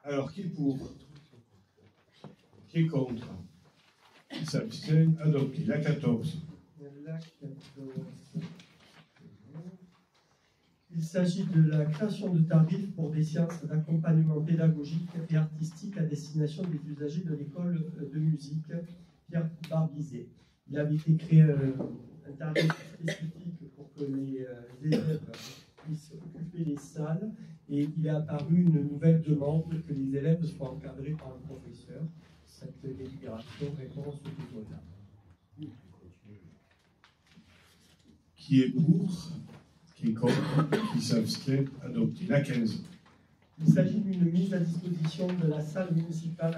Alors, qui est pour? Qui est contre? Qui s'abstient? Adopté. La 14. La 14. Il s'agit de la création de tarifs pour des séances d'accompagnement pédagogique et artistique à destination des usagers de l'école de musique Pierre Barbizet. Il avait été créé un tarif spécifique pour que les élèves puissent occuper les salles, et il est apparu une nouvelle demande que les élèves soient encadrés par un professeur. Cette délibération répond à ce besoin-là. Qui est pour? Qui est contre? Qui s'abstient? Adopté. La 15. Il s'agit d'une mise à disposition de la salle municipale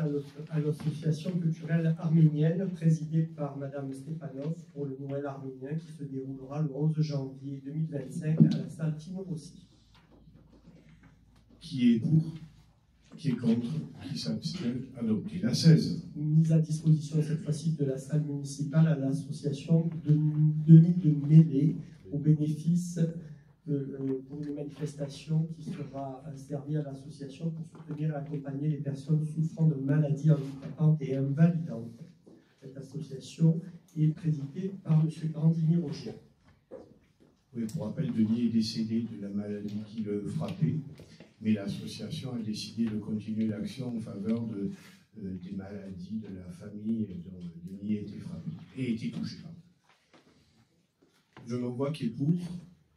à l'association culturelle arménienne présidée par Madame Stepanov pour le Noël arménien qui se déroulera le 11 janvier 2025 à la salle Tino Rossi. Qui est pour? Qui est contre? Qui s'abstient? Adopté. La 16. Mise à disposition cette fois-ci de la salle municipale à l'association Denis de Mêlée au bénéfice pour une manifestation qui sera servie à l'association pour soutenir et accompagner les personnes souffrant de maladies handicapantes et invalidantes. Cette association est présidée par M. Grandini Roger. Oui, pour rappel, Denis est décédé de la maladie qui le frappait, mais l'association a décidé de continuer l'action en faveur des maladies de la famille dont Denis a été frappé et été touché. Je me vois qui est pour,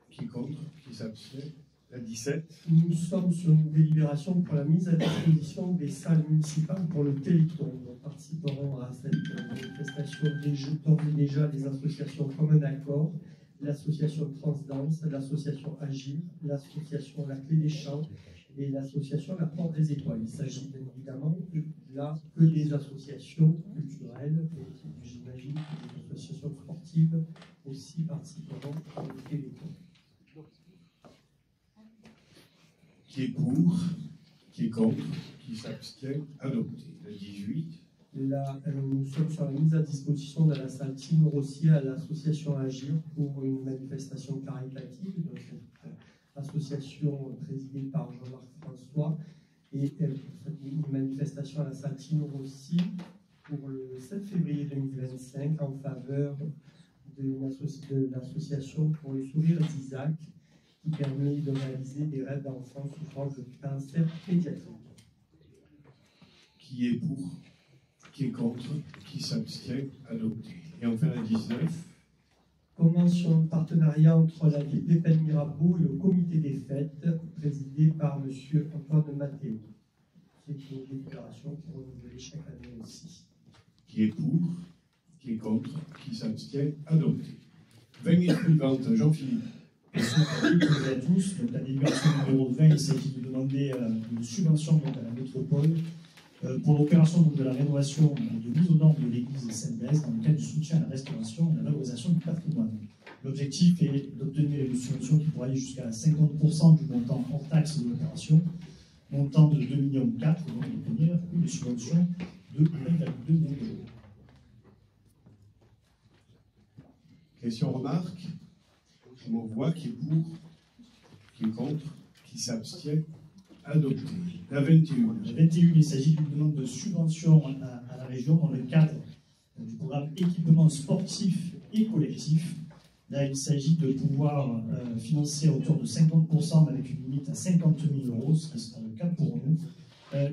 qui est contre, qui s'abstient. La 17. Nous sommes sur une délibération pour la mise à disposition des salles municipales pour le Téléthon. Nous participerons à cette manifestation d'ores et déjà les associations comme un accord, l'association Transdanse, l'association Agir, l'association La Clé des Champs et l'association La Porte des Étoiles. Il s'agit bien évidemment là que des associations culturelles, et j'imagine que des associations sportives aussi participeront au Téléthon. Qui est pour, qui est contre, qui s'abstient, adopté. La 18. Là, nous sommes sur la mise à disposition de la salle Tino Rossi à l'association Agir pour une manifestation caritative. Donc, cette association présidée par Jean-Marc François et une manifestation à la salle Tino Rossi pour le 7 février 2025 en faveur de l'association pour le sourire d'Isaac qui permet de réaliser des rêves d'enfants souffrant de cancer pédiatrique. Qui est pour, qui est contre, qui s'abstient, adopté. Et enfin la 19. Convention de partenariat entre la ville d'Épine Mirabeau et le comité des fêtes, présidé par M. Antoine Mathéo. C'est une déclaration qui est renouvelée chaque année aussi. Qui est pour, qui est contre, qui s'abstient, adopté. 20 000 suivantes, Jean-Philippe. Bonjour à tous. Donc, la délibération numéro 20, il s'agit de demander une subvention à la métropole pour l'opération de la rénovation de mise aux normes de l'église Saint-Blaise dans le cadre du soutien à la restauration et à la valorisation du patrimoine. L'objectif est d'obtenir une subvention qui pourrait aller jusqu'à 50% du montant hors taxe de l'opération, montant de 2,4 millions, donc d'obtenir une subvention de 1,2 million d'euros. Question, remarque? Je me vois qui est pour, qui est contre, qui s'abstient, adopté. La 21. La 21, il s'agit d'une demande de subvention à la région dans le cadre du programme équipement sportif et collectif. Là, il s'agit de pouvoir financer à hauteur de 50%, avec une limite à 50 000 euros, ce qui sera le cas pour nous,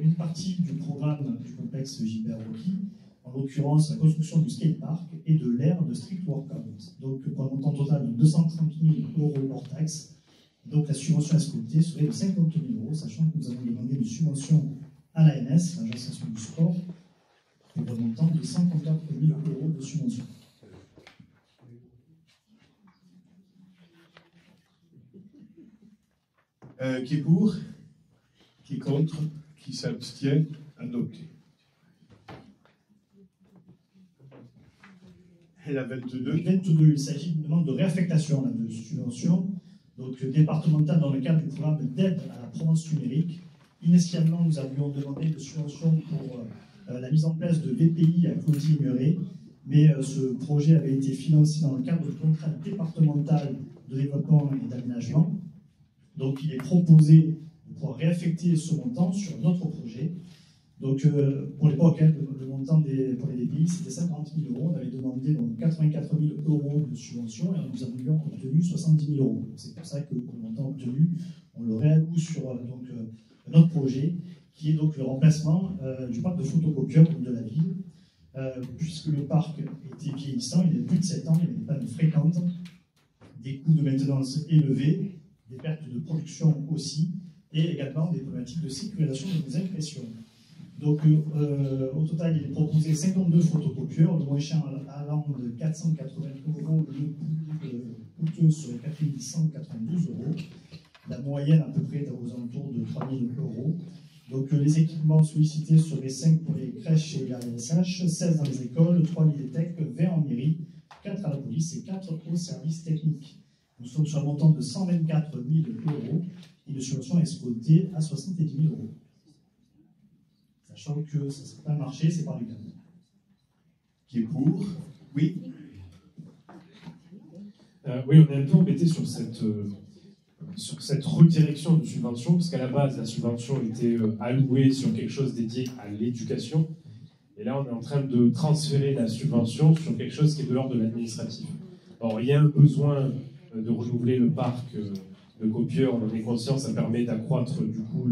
une partie du programme du complexe Gilbert Rocky, en l'occurrence la construction du skatepark et de l'aire de street workout. Donc pour un montant total de 230 000 euros hors taxe. Donc la subvention escomptée serait de 50 000 euros, sachant que nous avons demandé une subvention à l'ANS, l'Agence nationale du sport, pour un montant de 134 000 euros de subvention. Qui est pour, qui est contre, qui s'abstient, adopté. Et la 22. 22, il s'agit d'une demande de réaffectation de subvention donc départementale dans le cadre du programme d'aide à la promotion numérique. Initialement, nous avions demandé une subvention pour la mise en place de VPI à Caudy-Muret, mais ce projet avait été financé dans le cadre du contrat départemental de développement et d'aménagement. Donc il est proposé de pouvoir réaffecter ce montant sur notre projet. Donc pour l'époque, le montant pour les DPI, c'était 50 000 euros. On avait demandé donc 84 000 euros de subvention et nous avions obtenu 70 000 euros. C'est pour ça que pour le montant obtenu, on le réalloue sur notre projet, qui est donc le remplacement du parc de photocopieurs de la ville. puisque le parc était vieillissant, il y avait plus de 7 ans, il y avait des pannes fréquentes, des coûts de maintenance élevés, des pertes de production aussi, et également des problématiques de sécurisation de nos impressions. Donc, au total, il est proposé 52 photocopieurs, le moins cher allant de 480 €, le plus coûteux serait 4192 €, la moyenne à peu près est aux alentours de 3000 €. Donc, les équipements sollicités seraient 5 pour les crèches et la SH, 16 dans les écoles, 3 Militech, 20 en mairie, 4 à la police et 4 au service technique. Nous sommes sur un montant de 124 000 € et une subvention exploitée à 70 000 €. Sachant que ça ne sera pas un marché, c'est par du cadre. Qui est pour? Oui. Oui, on est un peu embêté sur cette redirection de subvention, parce qu'à la base, la subvention était allouée sur quelque chose dédié à l'éducation. Et là, on est en train de transférer la subvention sur quelque chose qui est de l'ordre de l'administratif. Or, il y a un besoin de renouveler le parc de copieurs, on en est conscient, ça permet d'accroître du coup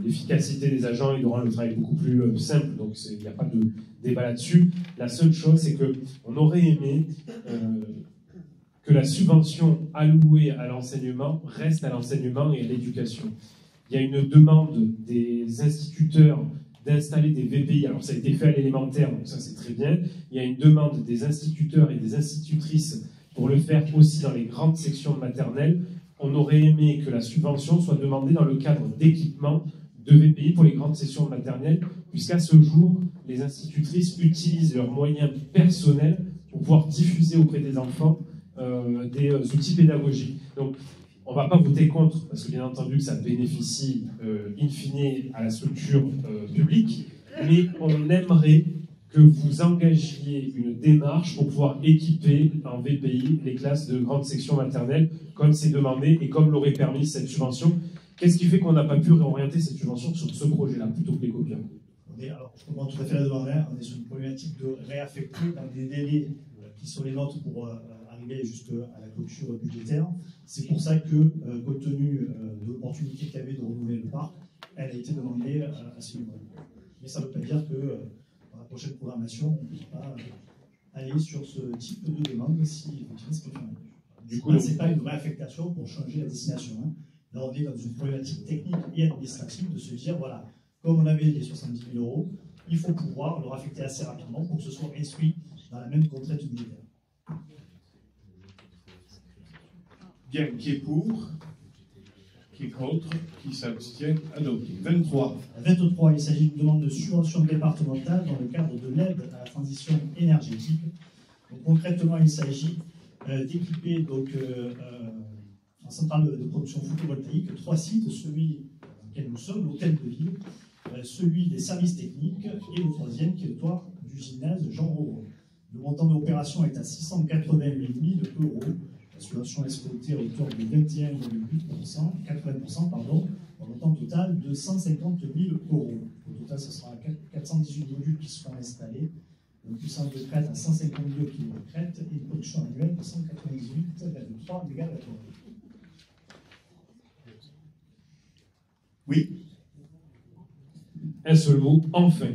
l'efficacité des agents et de rendre le travail beaucoup plus simple, donc il n'y a pas de débat là-dessus. La seule chose, c'est qu'on aurait aimé que la subvention allouée à l'enseignement reste à l'enseignement et à l'éducation. Il y a une demande des instituteurs d'installer des VPI, alors ça a été fait à l'élémentaire, donc ça c'est très bien. Il y a une demande des instituteurs et des institutrices pour le faire aussi dans les grandes sections de maternelle. On aurait aimé que la subvention soit demandée dans le cadre d'équipement de VPI pour les grandes sections de maternelle, puisqu'à ce jour, les institutrices utilisent leurs moyens personnels pour pouvoir diffuser auprès des enfants des outils pédagogiques. Donc, on ne va pas voter contre, parce que bien entendu que ça bénéficie in fine à la structure publique, mais on aimerait que vous engagiez une démarche pour pouvoir équiper en VPI les classes de grande section maternelle, comme c'est demandé et comme l'aurait permis cette subvention. Qu'est-ce qui fait qu'on n'a pas pu réorienter cette subvention sur ce projet-là, plutôt que les copieurs? Alors, je comprends tout à fait la demande. On est sur une problématique de réaffecter dans des délais qui sont les nôtres pour arriver juste à la clôture budgétaire. C'est pour ça que, compte tenu de l'opportunité qu'il y avait de renouveler le parc, elle a été demandée à ce niveau. Mais ça ne veut pas dire que dans la prochaine programmation, on ne peut pas aller sur ce type de demande si effectivement c'est pas fait. Du coup, ce n'est pas une réaffectation pour changer la destination. Là, on est dans une problématique technique et administrative de se dire, voilà, comme on avait les 70 000 €, il faut pouvoir le réaffecter assez rapidement pour que ce soit inscrit dans la même contrainte budgétaire. Bien, qui est pour? Qui est contre? Qui s'abstient? Adopté. 23. 23, il s'agit d'une demande de subvention départementale dans le cadre de l'aide à la transition énergétique. Donc, concrètement, il s'agit d'équiper donc en centrale de production photovoltaïque 3 sites, celui dans lequel nous sommes, l'hôtel de ville, celui des services techniques et le troisième qui est le toit du gymnase Jean Roron. Le montant de l'opération est à 688 000 €. La subvention exploitée à hauteur de 21,8%, 80%, pardon, pour un montant total de 150 000 €. Au total, ce sera 418 modules qui seront installés, une puissance de crête à 152 kg de crête et une production annuelle de 198,3 MW. Oui. Un seul mot, enfin.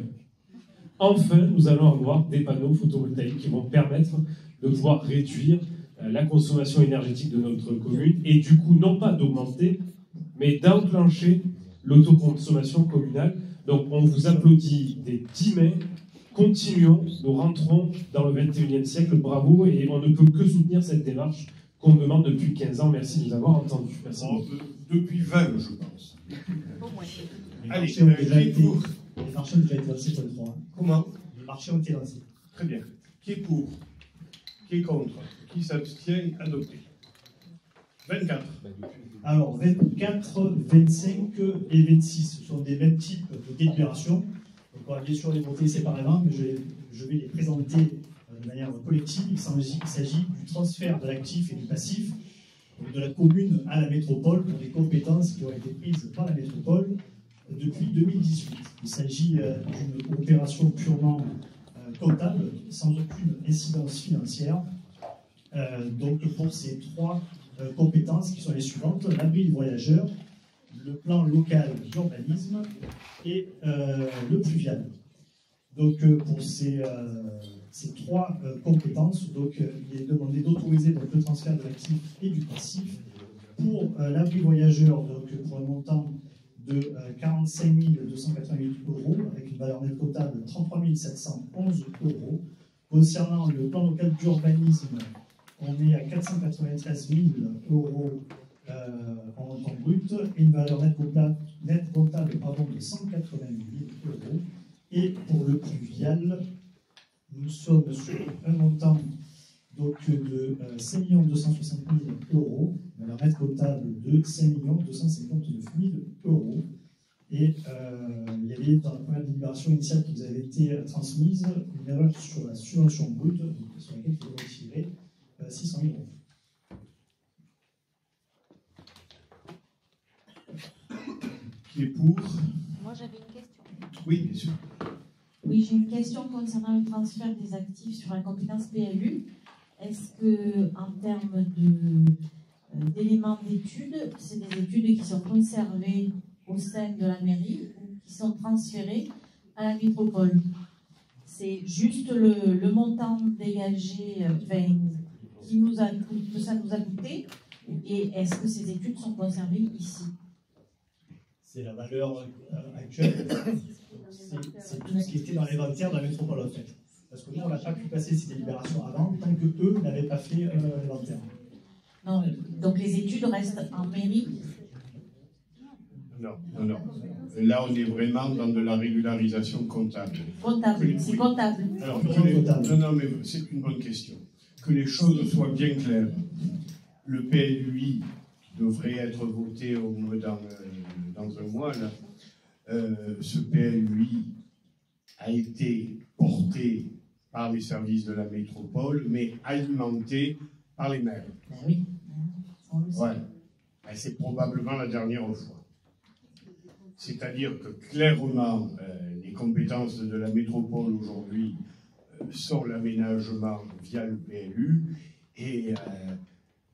Enfin, nous allons avoir des panneaux photovoltaïques qui vont permettre de pouvoir réduire la consommation énergétique de notre commune et du coup, non pas d'augmenter, mais d'enclencher l'autoconsommation communale. Donc, on vous applaudit des 10 mai. Continuons, nous rentrons dans le 21e siècle, bravo, et on ne peut que soutenir cette démarche qu'on demande depuis 15 ans. Merci de nous avoir entendus. Merci. Depuis 20, je pense. Allez, les marchés ont déjà été lancés pour le 3. Comment? Les marchés ont été lancés. Très bien. Qui est pour? Qui est contre? Qui s'abstient? Adopté. 24. Alors, 24, 25 et 26, ce sont des mêmes types de délibérations. Donc, on va bien sûr les voter séparément, mais je vais les présenter de manière collective. Il s'agit du transfert de l'actif et du passif de la commune à la métropole pour des compétences qui ont été prises par la métropole depuis 2018. Il s'agit d'une opération purement comptable, sans aucune incidence financière. Donc pour ces 3 compétences qui sont les suivantes: l'abri voyageur, le plan local d'urbanisme et le pluvial. Donc, pour ces trois compétences, donc, il est demandé d'autoriser donc, le transfert de l'actif et du passif pour l'abri voyageur, donc pour un montant de 45 288 €, avec une valeur nette comptable de 33 711 €. Concernant le plan local d'urbanisme, on est à 493 000 € en montant brut et une valeur nette comptable de 188 000 €. Et pour le pluvial, nous sommes sur un montant donc, de 5 260 000 €, valeur nette comptable de 5 259 000 €. Et il y avait dans la première délibération initiale qui vous avait été transmise une erreur sur la subvention brute, sur laquelle il faut retirer 600 000 €. Qui est pour? Moi, j'avais une question. Oui, bien sûr. Oui, j'ai une question concernant le transfert des actifs sur la compétence PLU. Est-ce que, en termes d'éléments d'études, c'est des études qui sont conservées au sein de la mairie ou qui sont transférées à la métropole? C'est juste le montant dégagé que ça nous a coûté, et est-ce que ces études sont conservées ici? C'est la valeur actuelle, c'est tout ce qui était dans l'inventaire de la métropole en fait. Parce que nous, on n'a pas pu passer ces délibérations avant, tant que eux n'avaient pas fait l'inventaire. Non, donc les études restent en mairie? Non. Là, on est vraiment dans de la régularisation comptable. Comptable, c'est comptable. Alors, non, mais c'est une bonne question. Que les choses soient bien claires. Le PLUI devrait être voté dans un mois. Là. Ce PLUI a été porté par les services de la métropole, mais alimenté par les maires. Ben oui, on le sait. Ouais. C'est probablement la dernière fois. C'est-à-dire que clairement, les compétences de la métropole aujourd'hui sont l'aménagement via le PLU et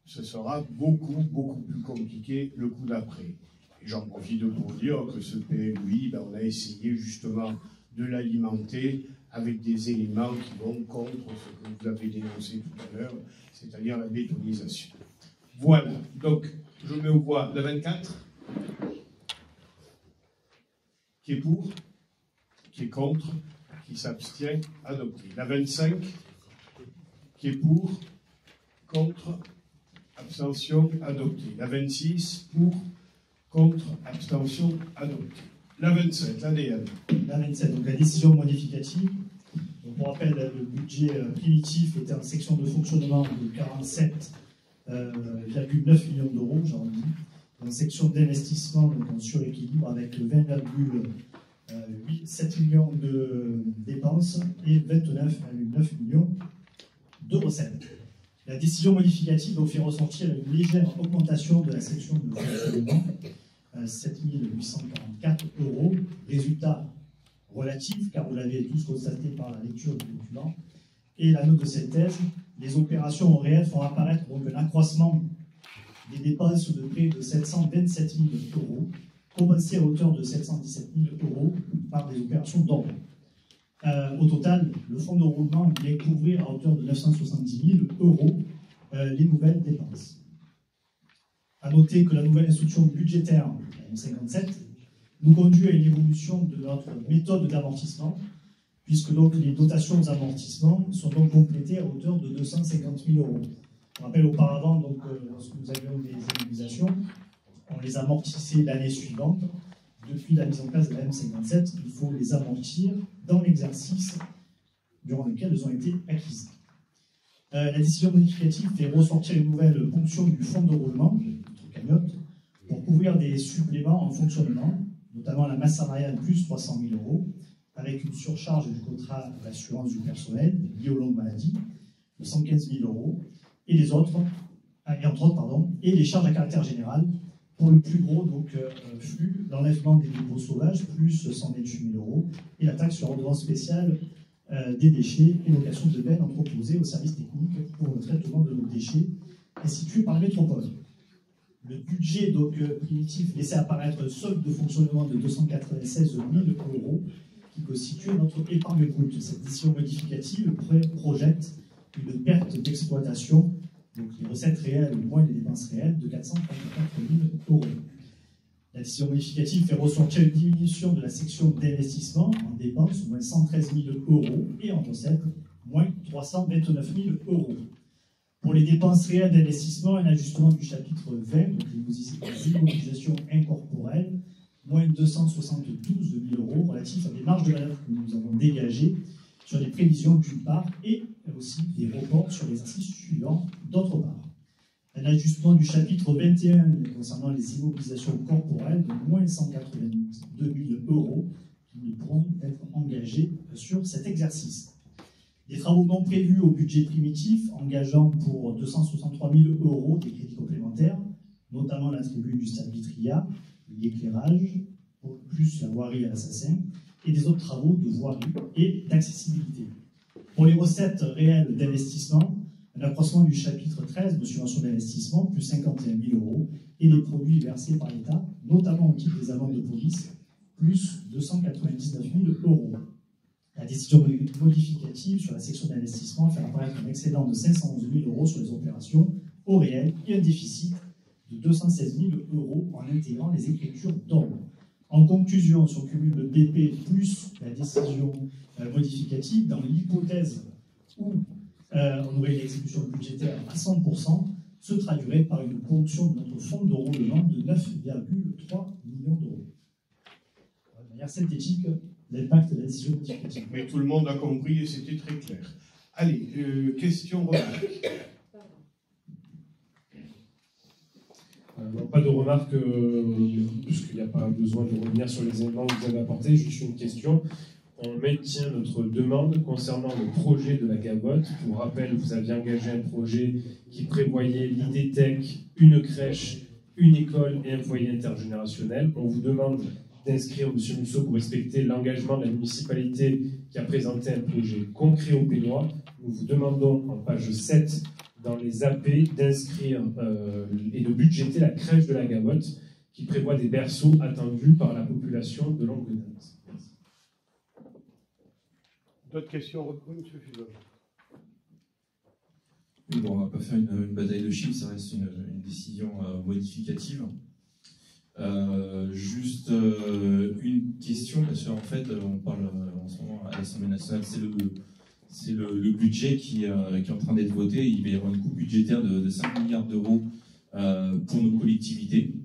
ce sera beaucoup plus compliqué le coup d'après. Et j'en profite pour dire que ce PLUI, on a essayé justement de l'alimenter avec des éléments qui vont contre ce que vous avez dénoncé tout à l'heure, c'est-à-dire la bétonisation. Voilà, donc je mets au voie la 24. Qui est pour, qui est contre, qui s'abstient, adopté. La 25, qui est pour, contre, abstention, adopté. La 26, pour, contre, abstention, adopté. La 27, l'ADN. La 27, donc la décision modificative. Donc, pour rappel, le budget primitif était en section de fonctionnement de 47,9 millions d'euros, j'en dis. En section d'investissement, donc en suréquilibre, avec 20,7 millions de dépenses et 29,9 millions de recettes. La décision modificative donc, fait ressortir une légère augmentation de la section de fonctionnement, 7 844 €, résultat relatif, car vous l'avez tous constaté par la lecture du document, et la note de synthèse. Les opérations réelles font apparaître donc un accroissement des dépenses de près de 727 000 €, compensées à hauteur de 717 000 € par des opérations d'ordre. Au total, le fonds de roulement vient couvrir à hauteur de 970 000 € les nouvelles dépenses. À noter que la nouvelle instruction budgétaire, la M57, nous conduit à une évolution de notre méthode d'amortissement, puisque donc les dotations aux amortissements sont donc complétées à hauteur de 250 000 €. Je rappelle auparavant, donc, lorsque nous avions des immobilisations, on les amortissait l'année suivante. Depuis la mise en place de la M57, il faut les amortir dans l'exercice durant lequel elles ont été acquises. La décision modificative fait ressortir une nouvelle ponction du fonds de roulement, notre cagnotte, pour couvrir des suppléments en fonctionnement, notamment la masse salariale plus 300 000 €, avec une surcharge du contrat d'assurance du personnel lié aux longues maladies de 115 000 €, et les autres, et les charges à caractère général, pour le plus gros flux, l'enlèvement des dépôts sauvages, plus 128 000 €, et la taxe sur redevance spéciale des déchets et location de bennes entreposées au service technique pour le traitement de nos déchets institué par la métropole. Le budget primitif laissait apparaître solde de fonctionnement de 296 000 €, qui constitue notre épargne brute. Cette décision modificative projette une perte d'exploitation, donc les recettes réelles moins les dépenses réelles, de 434 000 euros. La décision modificative fait ressortir une diminution de la section d'investissement en dépenses, moins 113 000 euros, et en recettes, moins 329 000 euros. Pour les dépenses réelles d'investissement, un ajustement du chapitre 20, donc les immobilisations incorporelles, moins 272 000 euros relatifs à des marges de manœuvre que nous avons dégagées sur les prévisions d'une part, et aussi des reports sur l'exercice suivant d'autre part. Un ajustement du chapitre 21 concernant les immobilisations corporelles de moins 182 000 euros qui ne pourront être engagés sur cet exercice. Des travaux non prévus au budget primitif, engageant pour 263 000 euros des crédits complémentaires, notamment la tribune du stade Vitria, l'éclairage, plus la voirie à l'Assassin, et des autres travaux de voirie et d'accessibilité. Pour les recettes réelles d'investissement, un accroissement du chapitre 13 de subvention d'investissement, plus 51 000 euros, et les produits versés par l'État, notamment au titre des amendes de police, plus 299 000 euros. La décision modificative sur la section d'investissement fait apparaître un excédent de 511 000 euros sur les opérations au réel et un déficit de 216 000 euros en intégrant les écritures d'ordre. En conclusion, si on cumule le BP plus la décision modificative, dans l'hypothèse où on aurait une exécution budgétaire à 100%, se traduirait par une ponction de notre fonds de roulement de 9,3 millions d'euros. De manière synthétique, l'impact de la décision modificative. Mais tout le monde a compris et c'était très clair. Allez, question, remarque. Pas de remarque, puisqu'il n'y a pas besoin de revenir sur les éléments que vous avez apportés, juste une question. On maintient notre demande concernant le projet de la Gavotte. Pour rappel, vous aviez engagé un projet qui prévoyait l'IDTech, une crèche, une école et un foyer intergénérationnel. On vous demande d'inscrire, M. Musso, pour respecter l'engagement de la municipalité qui a présenté un projet concret au Pénois. Nous vous demandons, en page 7, dans les AP, d'inscrire et de budgéter la crèche de la Gavotte, qui prévoit des berceaux attendus par la population de longue date. D'autres questions, M. Fulbert? Bon, on ne va pas faire une bataille de chiffres, ça reste une décision modificative. Juste une question, parce qu'en fait, on parle en ce moment à l'Assemblée nationale, c'est le budget qui est en train d'être voté. Il va y avoir une coupe budgétaire de 5 milliards d'euros pour nos collectivités,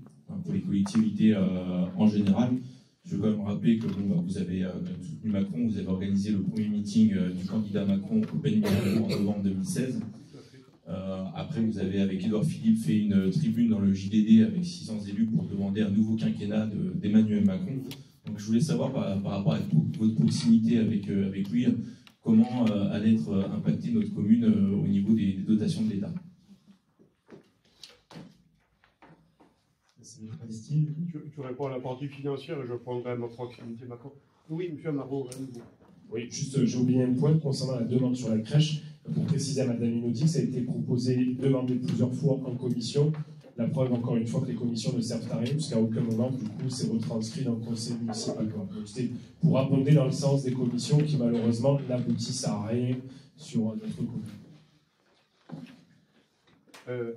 pour les collectivités en général. Je veux quand même rappeler que vous avez soutenu Macron, vous avez organisé le premier meeting du candidat Macron au Pen en novembre 2016. Après, vous avez, avec Édouard Philippe, fait une tribune dans le JDD avec 600 élus pour demander un nouveau quinquennat d'Emmanuel Macron. Donc, je voulais savoir, par rapport à votre proximité avec lui, comment allait être impactée notre commune au niveau des dotations de l'État. Tu réponds à la partie financière et je prendrai ma proximité Macron. Oui, M. Amaro. Oui, juste, j'ai oublié un point concernant la demande sur la crèche. Pour préciser à Mme Minotti, ça a été proposé, demandé plusieurs fois en commission. La preuve, encore une fois, que les commissions ne servent à rien, puisqu'à aucun moment, du coup, c'est retranscrit dans le conseil municipal. Donc, c'était pour abonder dans le sens des commissions qui, malheureusement, n'aboutissent à rien sur notre commune.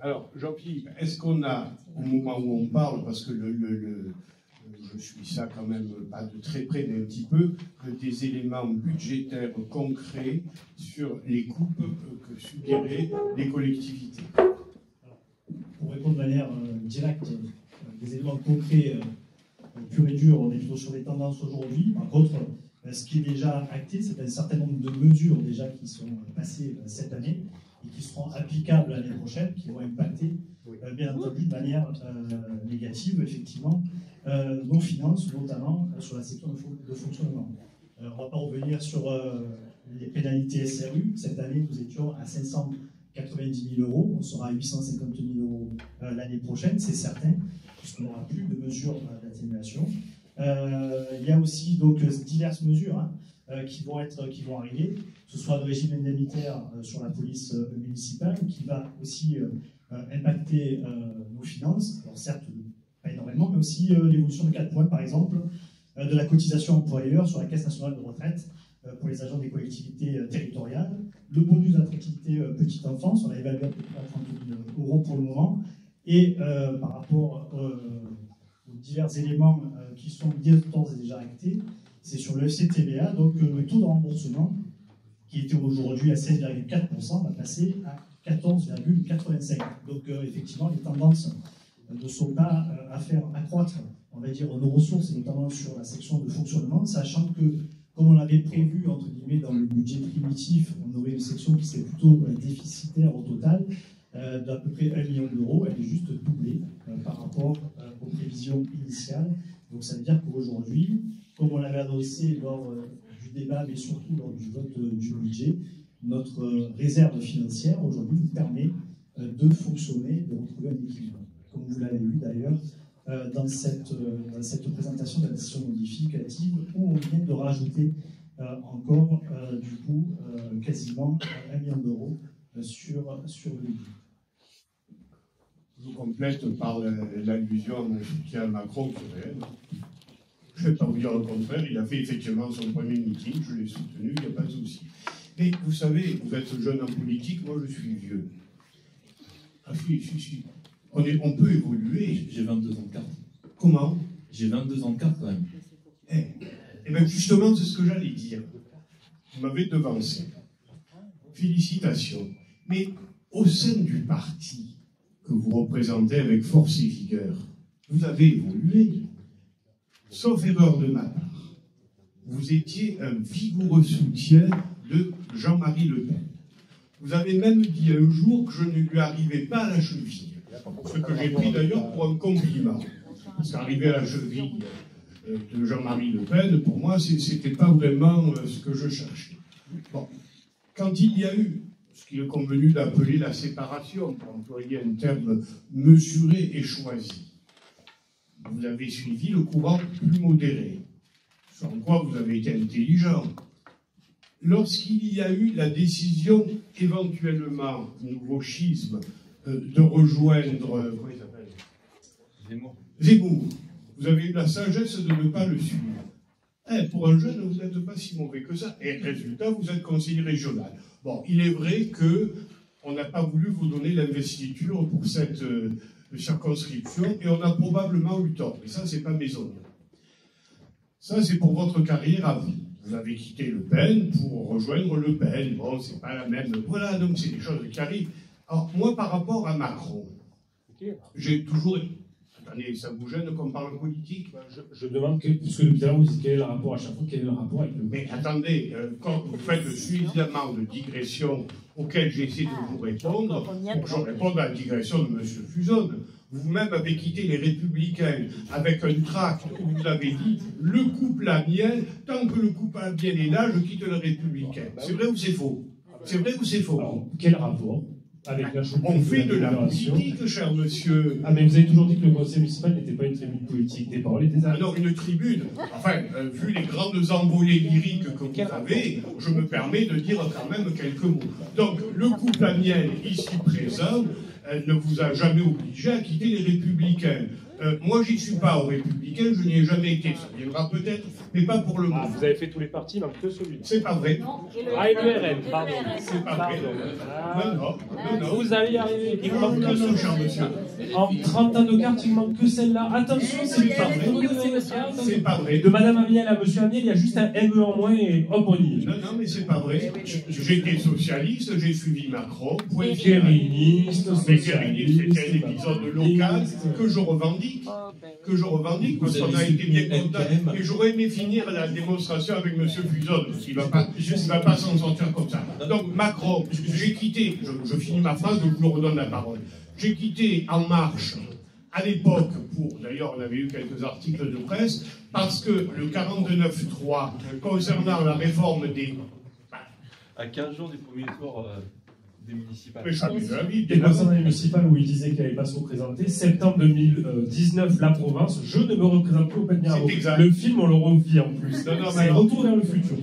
Alors, Jean-Philippe, est-ce qu'on a, au moment où on parle, parce que je suis ça quand même pas de très près, mais un petit peu, des éléments budgétaires concrets sur les coupes que subiraient les collectivités? Pour répondre de manière directe, des éléments concrets purs et durs, on est plutôt sur les tendances aujourd'hui. Par contre, ce qui est déjà acté, c'est un certain nombre de mesures déjà qui sont passées cette année et qui seront applicables l'année prochaine, qui vont impacter, bien entendu, de manière négative, effectivement, nos finances, notamment sur la section de fonctionnement. On ne va pas revenir sur les pénalités SRU. Cette année, nous étions à 590 000 euros. On sera à 850 000 euros l'année prochaine, c'est certain, puisqu'on n'aura plus de mesures d'atténuation. Il y a aussi donc diverses mesures qui vont arriver, que ce soit le régime indemnitaire sur la police municipale, qui va aussi impacter nos finances. Alors certes, pas énormément, mais aussi l'évolution de 4 points, par exemple, de la cotisation employeur sur la Caisse nationale de retraite pour les agents des collectivités territoriales, le bonus d'attractivité petite enfance, on l'a évalué à peu près à 30 000 € pour le moment, et par rapport aux divers éléments qui sont d'ores et déjà actés, c'est sur le FCTVA, donc le taux de remboursement, qui était aujourd'hui à 16,4%, va passer à 14,85%. Donc effectivement, les tendances ne sont pas à faire accroître, on va dire, nos ressources, et notamment sur la section de fonctionnement, sachant que, comme on l'avait prévu, entre guillemets, dans le budget primitif, on aurait une section qui serait plutôt déficitaire au total, d'à peu près 1 million d'euros. Elle est juste doublée par rapport aux prévisions initiales. Donc ça veut dire qu'aujourd'hui, comme on l'avait annoncé lors du débat, mais surtout lors du vote du budget, notre réserve financière aujourd'hui nous permet de fonctionner, de retrouver un équilibre. Comme vous l'avez vu d'ailleurs dans cette présentation de la décision modificative, où on vient de rajouter encore du coup quasiment 1 million d'euros sur le budget. Je vous complète par l'allusion à mon soutien à Macron qui est réel. Je ne vais pas vous dire le contraire, il a fait effectivement son premier meeting, je l'ai soutenu, il n'y a pas de souci. Mais vous savez, vous êtes jeune en politique, moi je suis vieux. Ah si. On peut évoluer. J'ai 22 ans de carte. Comment? J'ai 22 ans de carte quand même. Eh bien justement, c'est ce que j'allais dire. Vous m'avez devancé. Félicitations. Mais au sein du parti que vous représentez avec force et vigueur, vous avez évolué. Sauf erreur de ma part, vous étiez un vigoureux soutien de Jean-Marie Le Pen. Vous avez même dit un jour que je ne lui arrivais pas à la cheville, ce que j'ai pris d'ailleurs pour un compliment. Parce qu'arriver à la cheville de Jean-Marie Le Pen, pour moi, ce n'était pas vraiment ce que je cherchais. Bon. Quand il y a eu ce qu'il est convenu d'appeler la séparation, pour employer un terme mesuré et choisi, vous avez suivi le courant plus modéré, sans quoi vous avez été intelligent. Lorsqu'il y a eu la décision, éventuellement, nouveau schisme, de rejoindre, comment il s'appelle ? Zemmour. Vous avez eu la sagesse de ne pas le suivre. Pour un jeune, vous n'êtes pas si mauvais que ça. Et résultat, vous êtes conseiller régional. Bon, il est vrai qu'on n'a pas voulu vous donner l'investiture pour cette circonscription, et on a probablement eu tort. Mais ça, c'est pas maisonneux. Ça, c'est pour votre carrière à vous. Vous avez quitté Le Pen pour rejoindre Le Pen. Bon, c'est pas la même. Voilà, donc c'est des choses qui arrivent. Alors, moi, par rapport à Macron, j'ai toujours... Attendez, ça vous gêne qu'on parle politique? Je demande, puisque depuis tout à l'heure vous dites quel est le rapport à chaque fois, quel est le rapport avec le... Mais attendez, quand vous faites suffisamment de digressions auxquelles j'essaie de vous répondre, pour que je réponde à la digression de M. Fuzon, vous-même avez quitté les Républicains avec un tract où vous avez dit « le couple Amiel, tant que le couple Amiel est là, je quitte les Républicains ». C'est vrai ou c'est faux? C'est vrai ou c'est faux? Alors, quel rapport avec la On fait de la politique, cher monsieur. Ah, mais vous avez toujours dit que le conseil municipal n'était pas une tribune politique, des paroles et des actes. Non, une tribune. Enfin, vu les grandes envolées lyriques que vous avez, je me permets de dire quand même quelques mots. Donc, le couple Amiel, ici présent, ne vous a jamais obligé à quitter les Républicains. Moi, j'y suis pas aux Républicains, je n'y ai jamais été. Ça viendra peut-être, mais pas pour le moment. Vous avez fait tous les partis, donc que celui-là. C'est pas vrai. Ah, et le RN, pardon. C'est pas vrai. Non. Vous allez y arriver. Il manque que ce, cher monsieur. En 30 ans de carte, il manque que celle-là. Attention, c'est pas vrai. C'est pas vrai. De Madame Amiel à Monsieur Amiel, il y a juste un ME en moins et hop, on y est. Non, mais c'est pas vrai. J'étais socialiste, j'ai suivi Macron. Guériniste, socialiste, c'était un épisode local que je revendique. Parce qu'on a été bien content. Et j'aurais aimé finir la démonstration avec M. Fuzon, parce qu'il ne va pas s'en sortir comme ça. Donc, Macron, j'ai quitté, je finis ma phrase, je vous redonne la parole. J'ai quitté En Marche, à l'époque, d'ailleurs, on avait eu quelques articles de presse, parce que le 49.3, concernant la réforme des... À 15 jours du premier tour... des municipales. Et concernant les municipales où il disait qu'il n'allait pas se représenter, septembre 2019, la province, je ne me représente plus au Pendiaro. Le film, on le revit en plus. C'est Retour vers le futur.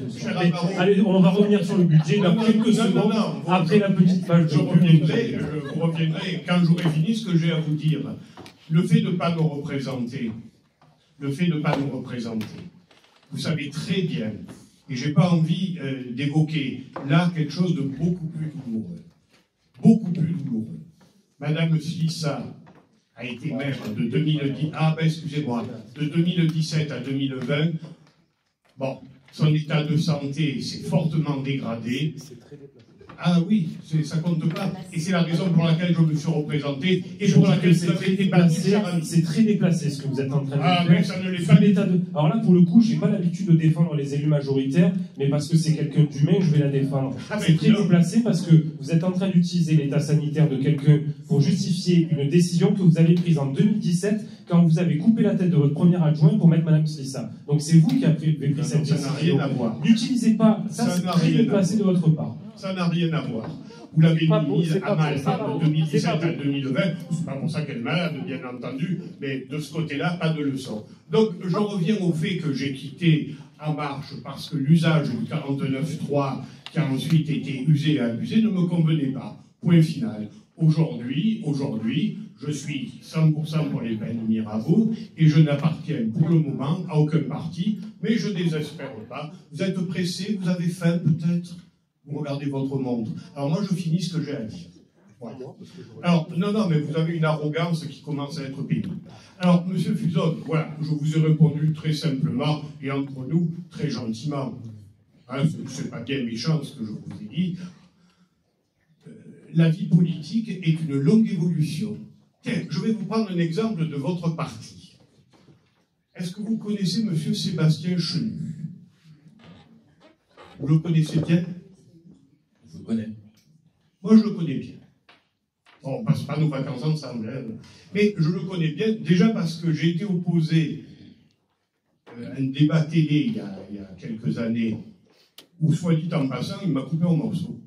Allez, on va revenir sur le budget dans quelques secondes, après la petite page de je reviendrai quand j'aurai fini ce que j'ai à vous dire. Le fait de ne pas nous représenter, vous savez très bien, et je n'ai pas envie d'évoquer là quelque chose de beaucoup plus douloureux. Beaucoup plus douloureux. Madame Slissa a été maire de 2010, de 2017 à 2020. Bon, son état de santé s'est fortement dégradé. Ah oui, ça compte pas. Et c'est la raison pour laquelle je me suis représenté et pour laquelle vous avez été déplacé. C'est très déplacé ce que vous êtes en train de faire. Mais ça ne l'est pas. Alors là, pour le coup, j'ai pas l'habitude de défendre les élus majoritaires, mais parce que c'est quelqu'un d'humain, je vais la défendre. C'est très déplacé parce que vous êtes en train d'utiliser l'état sanitaire de quelqu'un pour justifier une décision que vous avez prise en 2017 quand vous avez coupé la tête de votre premier adjoint pour mettre Madame Slissa. Donc c'est vous qui avez pris cette décision. Ça n'a rien à voir. N'utilisez pas, ça c'est très déplacé de votre part. Ça n'a rien à voir. Vous l'avez mise à mal de 2017 à 2020. C'est pas pour ça qu'elle est malade, bien entendu, mais de ce côté-là, pas de leçon. Donc, je reviens au fait que j'ai quitté En Marche parce que l'usage du 49.3, qui a ensuite été usé et abusé, ne me convenait pas. Point final. Aujourd'hui, je suis 100% pour les peines Mirabeau et je n'appartiens pour le moment à aucun parti, mais je ne désespère pas. Vous êtes pressé, vous avez faim peut-être? Vous regardez votre montre. Alors moi, je finis ce que j'ai à dire. Voilà. Alors, non, mais vous avez une arrogance qui commence à être pénible. Alors, Monsieur Fuson, voilà, je vous ai répondu très simplement et entre nous, très gentiment. Hein, c'est pas bien méchant ce que je vous ai dit. La vie politique est une longue évolution. Tiens, je vais vous prendre un exemple de votre parti. Est-ce que vous connaissez Monsieur Sébastien Chenu? Vous le connaissez bien? Je le connais. Moi, je le connais bien. Bon, on ne passe pas nos vacances ensemble, hein. Mais je le connais bien, déjà parce que j'ai été opposé à un débat télé il y a quelques années, où, soit dit en passant, il m'a coupé en morceaux.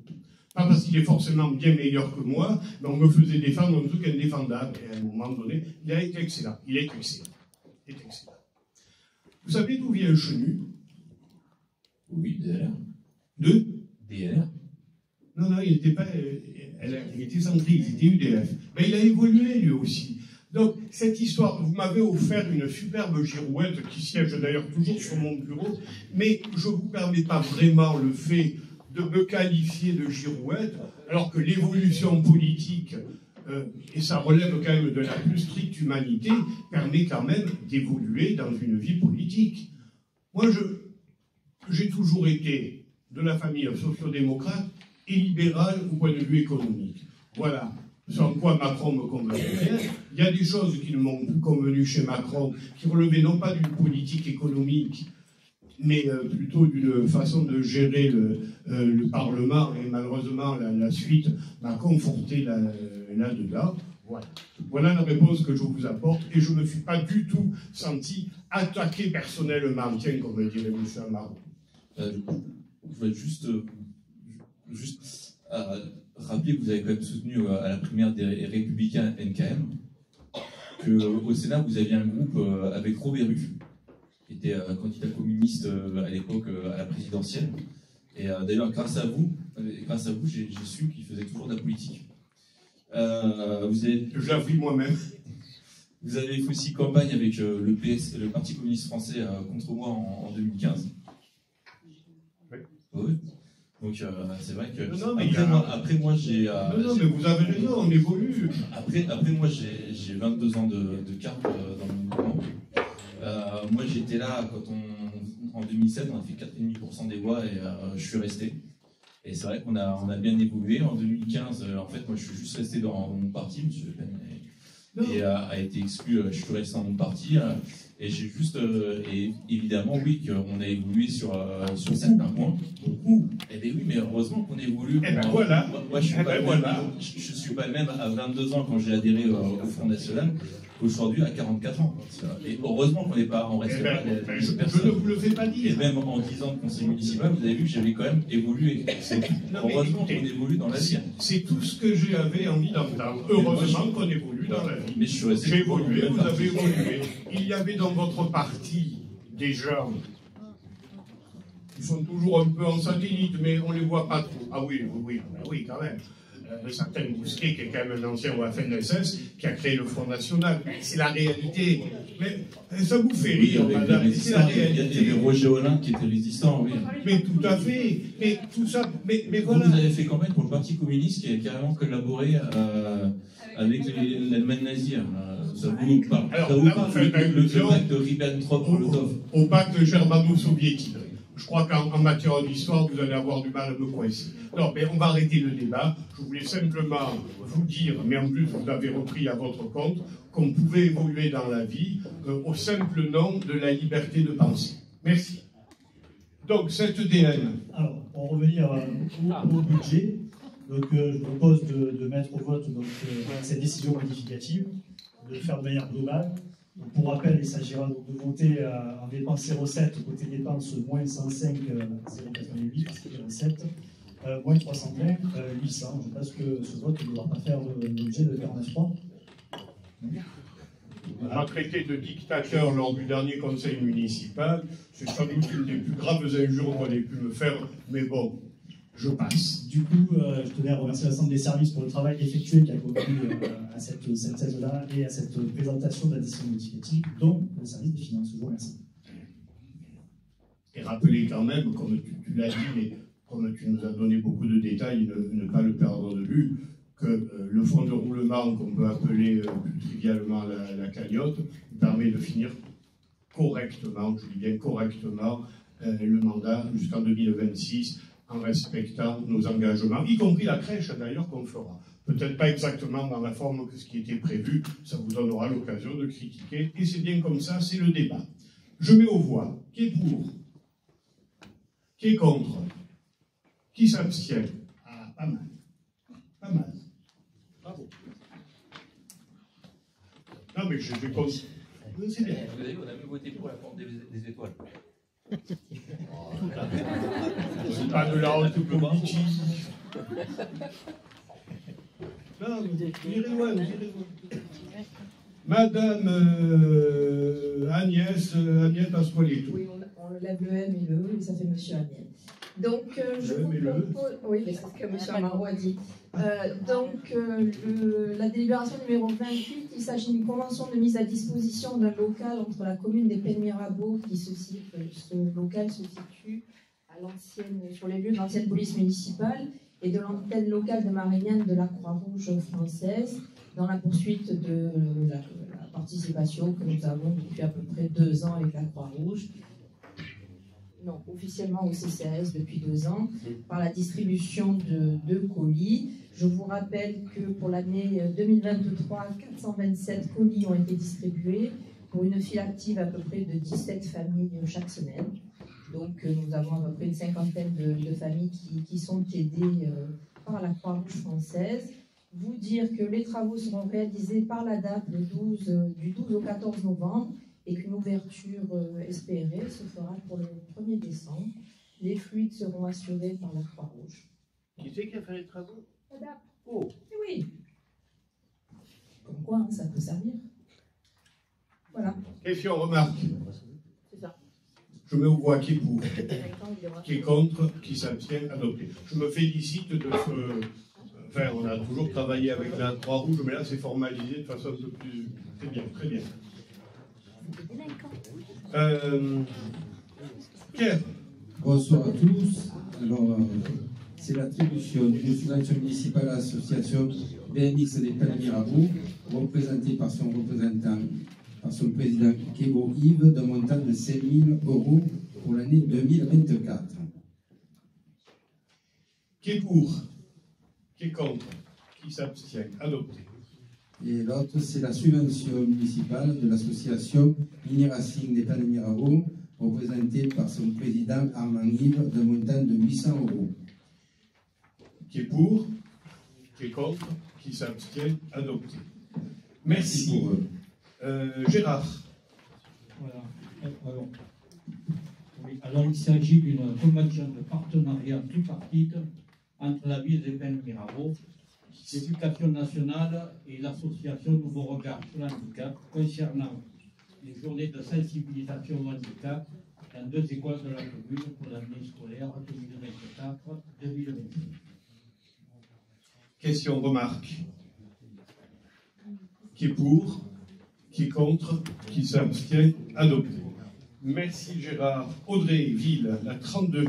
Pas parce qu'il est forcément bien meilleur que moi, mais on me faisait défendre un truc indéfendable. Et à un moment donné, il a été excellent. Il est excellent. Il est excellent. Vous savez d'où vient Chenu? Oui, DLR. De DLR. Non, il n'était pas. Il était centriste, il était UDF. Mais il a évolué lui aussi. Donc, cette histoire, vous m'avez offert une superbe girouette qui siège d'ailleurs toujours sur mon bureau, mais je ne vous permets pas vraiment le fait de me qualifier de girouette, alors que l'évolution politique, et ça relève quand même de la plus stricte humanité, permet quand même d'évoluer dans une vie politique. Moi, j'ai toujours été de la famille sociodémocrate et libéral au point de vue économique. Voilà. Sans quoi Macron me convenait bien. Il y a des choses qui ne m'ont plus convenu chez Macron, qui relevaient non pas d'une politique économique, mais plutôt d'une façon de gérer le Parlement, et malheureusement la suite m'a conforté là-dedans. Voilà la réponse que je vous apporte, et je ne me suis pas du tout senti attaqué personnellement, tiens, comme dirait M. Amaro. Je voudrais juste rappeler que vous avez quand même soutenu à la primaire des Républicains NKM, qu'au Sénat, vous aviez un groupe avec Robert Rue, qui était candidat communiste à l'époque à la présidentielle. Et d'ailleurs, grâce à vous, j'ai su qu'il faisait toujours de la politique. Je l'avoue moi-même. Vous avez fait aussi campagne avec le PS, le Parti communiste français, contre moi en 2015. Oui. Donc c'est vrai que après moi j'ai. Non, mais vous avez raison, on évolue. Après moi j'ai 22 ans de carte dans le mouvement. Moi j'étais là quand en 2007 on a fait 4,5% des voix et je suis resté. Et c'est vrai qu'on a bien évolué. En 2015, en fait moi je suis juste resté dans mon parti, M. Le Pen a été exclu. Je suis resté dans mon parti. Et j'ai juste, et évidemment, oui, qu'on a évolué sur certains points. Beaucoup. Eh bien oui, mais heureusement qu'on évolue. Eh ben voilà. Moi, je suis pas le même à 22 ans quand j'ai adhéré au Front National qu'aujourd'hui à 44 ans. Et heureusement qu'on n'est pas en reste pas je ne vous le fais pas dire. Et même en 10 ans de conseil municipal, vous avez vu que j'avais quand même évolué. Heureusement qu'on évolue dans la vie. C'est tout ce que j'avais envie d'entendre. Heureusement qu'on évolue dans la vie. Mais je suis resté. J'ai évolué, vous avez évolué. Il y avait dans votre parti des gens qui sont toujours un peu en satellite, mais on ne les voit pas trop. Ah oui, quand même. un certain Bousquet, qui est quand même un ancien Waffen-SS, qui a créé le Front National. C'est la réalité. Mais ça vous fait rire, madame. C'est la réalité. Il y avait Roger Hollande qui était résistant, oui. Mais tout à fait. Mais tout ça. Mais voilà. Vous avez fait campagne pour le Parti communiste qui a carrément collaboré avec l'Allemagne nazie. Ça vous parle. Alors, ça vous là, parle vous faites le pacte Ribbentrop-Molotov. Au pacte germano-soviétique. Je crois qu'en matière d'histoire, vous allez avoir du mal à me coincer. Non, mais on va arrêter le débat. Je voulais simplement vous dire, mais en plus vous avez repris à votre compte, qu'on pouvait évoluer dans la vie au simple nom de la liberté de penser. Merci. Donc, cette DN. Alors, pour revenir au budget, donc, je vous propose de mettre au vote donc, cette décision modificative, de le faire de manière globale. Donc, pour rappel, il s'agira donc de voter en dépenses et recettes, côté dépenses, moins 105 088, c'est recettes, moins 320 800. Je pense que ce vote ne devra pas faire l'objet de 49.3. On m'a traité de dictateur lors du dernier conseil municipal. C'est sans doute une des plus graves injures qu'on ait pu me faire, mais bon, je passe. Du coup, je tenais à remercier l'ensemble des services pour le travail effectué qui a conduit à cette thèse-là et à cette présentation de la décision modificative, dont le service des finances. Je vous remercie. Et rappeler quand même, comme tu l'as dit, mais comme tu nous as donné beaucoup de détails, ne pas le perdre de vue, que le fonds de roulement, qu'on peut appeler plus trivialement la cagnotte, permet de finir correctement, je dis bien correctement, le mandat jusqu'en 2026, en respectant nos engagements, y compris la crèche d'ailleurs qu'on fera. Peut-être pas exactement dans la forme que ce qui était prévu, ça vous donnera l'occasion de critiquer, et c'est bien comme ça, c'est le débat. Je mets aux voix, qui est pour? Qui est contre? Qui s'abstient? Ah, pas mal. Pas mal. Bravo. Non, mais je compte. C'est bien. Vous avez vu, on a même voté pour la forme des étoiles. C'est pas de la honte politique. Non, vous irez loin, vous irez loin. Madame Agnès Pasqualetto. Oui, on lève le M et le E, et ça fait Monsieur Agnès. Donc, je vous propose... Oui, mais c'est ce que M. Amaro a dit. La délibération numéro 28, il s'agit d'une convention de mise à disposition d'un local entre la commune des Pennes Mirabeau, ce local se situe sur les lieux de l'ancienne police municipale, et de l'antenne locale de Marignane de la Croix-Rouge française, dans la poursuite de la participation que nous avons depuis à peu près 2 ans avec la Croix-Rouge. Non, officiellement au CCAS depuis 2 ans, par la distribution de colis. Je vous rappelle que pour l'année 2023, 427 colis ont été distribués pour une file active à peu près de 17 familles chaque semaine. Donc nous avons à peu près une 50aine de familles qui sont aidées par la Croix-Rouge française. Vous dire que les travaux seront réalisés par la date du 12 au 14 novembre, et qu'une ouverture espérée se fera pour le 1er décembre. Les fluides seront assurés par la Croix-Rouge. Qui c'est qui a fait les travaux? Madame. Oh. Oui. Comme quoi, hein, ça peut servir. Voilà. Question, remarque. C'est ça. Je mets aux voix qui est pour, qui est contre, qui s'abstient, adopté. Je me félicite de ce... Enfin, on a toujours travaillé avec la Croix-Rouge, mais là, c'est formalisé de façon un peu plus... C'est bien, très bien. Pierre. Bonsoir à tous. Alors, c'est l'attribution d'une subvention municipale à l'association BMX des Pennes Mirabeau, représentée par son représentant, par son président Kébo Yves, d'un montant de 5 000 € pour l'année 2024. Qui est pour? Qui est contre? Qui s'abstient? Adopté. Et l'autre, c'est la subvention municipale de l'association Mini Racing des Pennes Mirabeau, représentée par son président Armand Yves, d'un montant de 800 €. Qui est pour? Qui est contre? Qui s'abstient? Adopté. Merci. Pour eux. Gérard. Voilà. Alors, il s'agit d'une convention de partenariat tripartite entre la ville des Pennes Mirabeau, l'Éducation nationale et l'association Nouveau Regard sur le handicap concernant les journées de sensibilisation au handicap dans 2 écoles de la commune pour l'année scolaire 2024-2025. Question, remarque. Qui est pour? Qui est contre? Qui s'abstient? Adopté. Merci Gérard. Audrey Ville, la 32.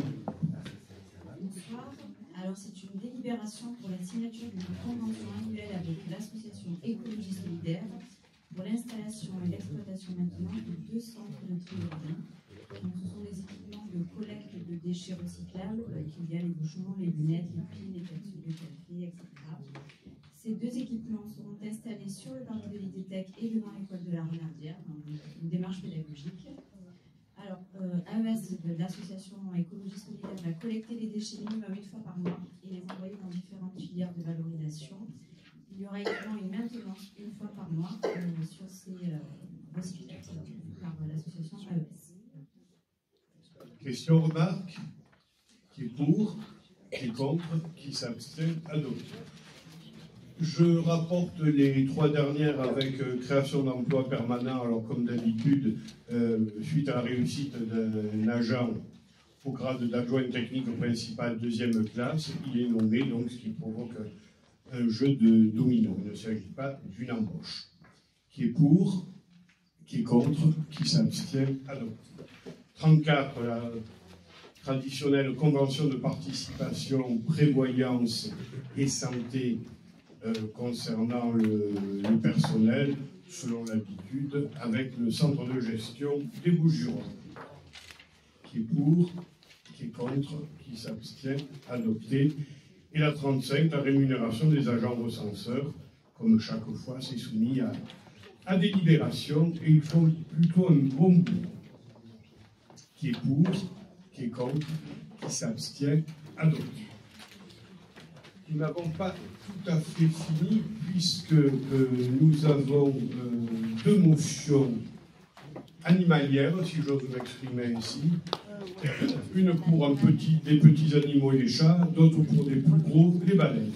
Bonsoir. Alors, c'est une délibération pour la signature d'une convention annuelle avec l'association Écologie Solidaire pour l'installation et l'exploitation maintenant de 2 centres de tri urbain. Donc, ce sont des équipements de collecte de déchets recyclables, qu'il y a les bouchons, les lunettes, les piles, les capsules de café, etc. Ces 2 équipements seront installés sur le parc de l'Idétech et devant l'école de la Renardière, dans une démarche pédagogique. Alors, AES, l'association Écologie Solidaire, va collecter les déchets minimum 1 fois par mois et les envoyer dans différentes filières de valorisation. Il y aura également une maintenance 1 fois par mois sur ces recyclateurs par l'association AES. Question, remarque. Qui est pour? Qui est contre? Qui s'abstient? Adopté. Je rapporte les 3 dernières avec création d'emplois permanents. Alors, comme d'habitude, suite à la réussite d'un agent au grade d'adjoint technique au principal 2e classe, il est nommé, donc ce qui provoque un jeu de domino. Il ne s'agit pas d'une embauche. Qui est pour? Qui est contre? Qui s'abstient? Adopté. 34, la traditionnelle convention de participation, prévoyance et santé concernant le personnel, selon l'habitude, avec le centre de gestion des Bouches-du-Rhône. Qui est pour, qui est contre, qui s'abstient, adopté. Et la 35, la rémunération des agents recenseurs, comme chaque fois, c'est soumis à délibération, et il faut plutôt un bon bout. Qui est pour, qui est contre, qui s'abstient, adopté. Nous n'avons pas tout à fait fini, puisque nous avons 2 motions animalières, si j'ose m'exprimer ainsi. Une pour des petits animaux et les chats, d'autres pour des plus gros, les baleines.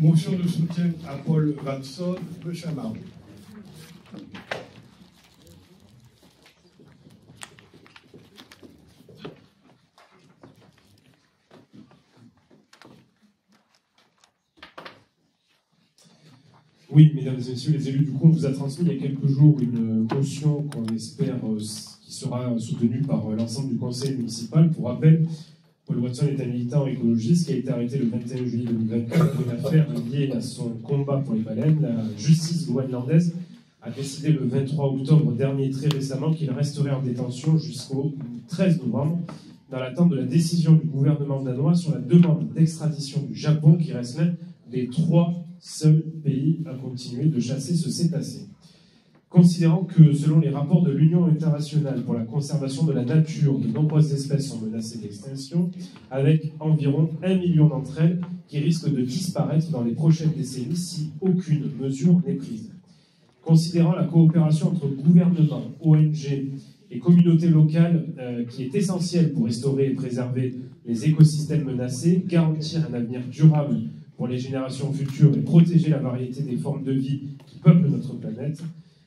Motion de soutien à Paul Watson, de Chamard. Oui, mesdames et messieurs les élus, du coup, on vous a transmis il y a quelques jours une motion qu'on espère qui sera soutenue par l'ensemble du conseil municipal. Pour rappel, Paul Watson est un militant écologiste qui a été arrêté le 21 juillet 2024 pour une affaire liée à son combat pour les baleines. La justice groenlandaise a décidé le 23 octobre dernier, très récemment, qu'il resterait en détention jusqu'au 13 novembre, dans l'attente de la décision du gouvernement danois sur la demande d'extradition du Japon, qui reste l'un des 3 seuls pays à continuer de chasser ce cétacé. Considérant que, selon les rapports de l'Union internationale pour la conservation de la nature, de nombreuses espèces sont menacées d'extinction, avec environ 1 million d'entre elles qui risquent de disparaître dans les prochaines décennies si aucune mesure n'est prise. Considérant la coopération entre gouvernements, ONG et communautés locales qui est essentielle pour restaurer et préserver les écosystèmes menacés, garantir un avenir durable pour les générations futures et protéger la variété des formes de vie qui peuplent notre planète,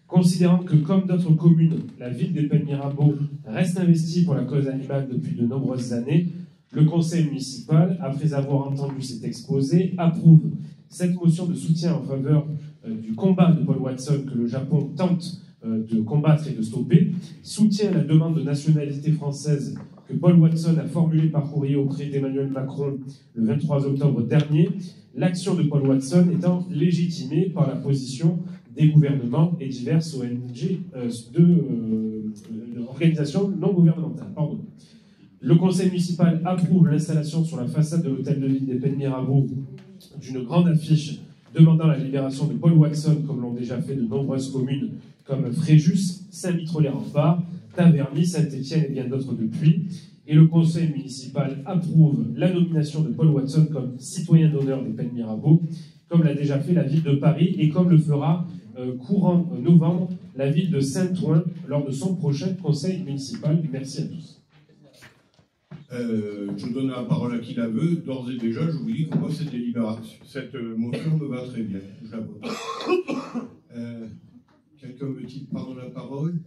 considérant que, comme d'autres communes, la ville des Pennes Mirabeau reste investie pour la cause animale depuis de nombreuses années, le conseil municipal, après avoir entendu cet exposé, approuve cette motion de soutien en faveur du combat de Paul Watson que le Japon tente de combattre et de stopper, soutient la demande de nationalité française que Paul Watson a formulée par courrier auprès d'Emmanuel Macron le 23 octobre dernier, l'action de Paul Watson étant légitimée par la position des gouvernements et diverses ONG organisations non gouvernementales. Pardon. Le conseil municipal approuve l'installation sur la façade de l'hôtel de ville des Pennes Mirabeau d'une grande affiche demandant la libération de Paul Watson, comme l'ont déjà fait de nombreuses communes comme Fréjus, Saint-Mitro-les-Remparts, Taverny, Saint-Étienne et bien d'autres depuis. Et le conseil municipal approuve la nomination de Paul Watson comme citoyen d'honneur des Pennes Mirabeau, comme l'a déjà fait la ville de Paris et comme le fera courant novembre la ville de Saint-Ouen lors de son prochain conseil municipal. Merci à tous. Je donne la parole à qui la veut. D'ores et déjà, je vous dis que moi, cette motion me va très bien. Je la vote. Quelqu'un veut-il prendre la parole?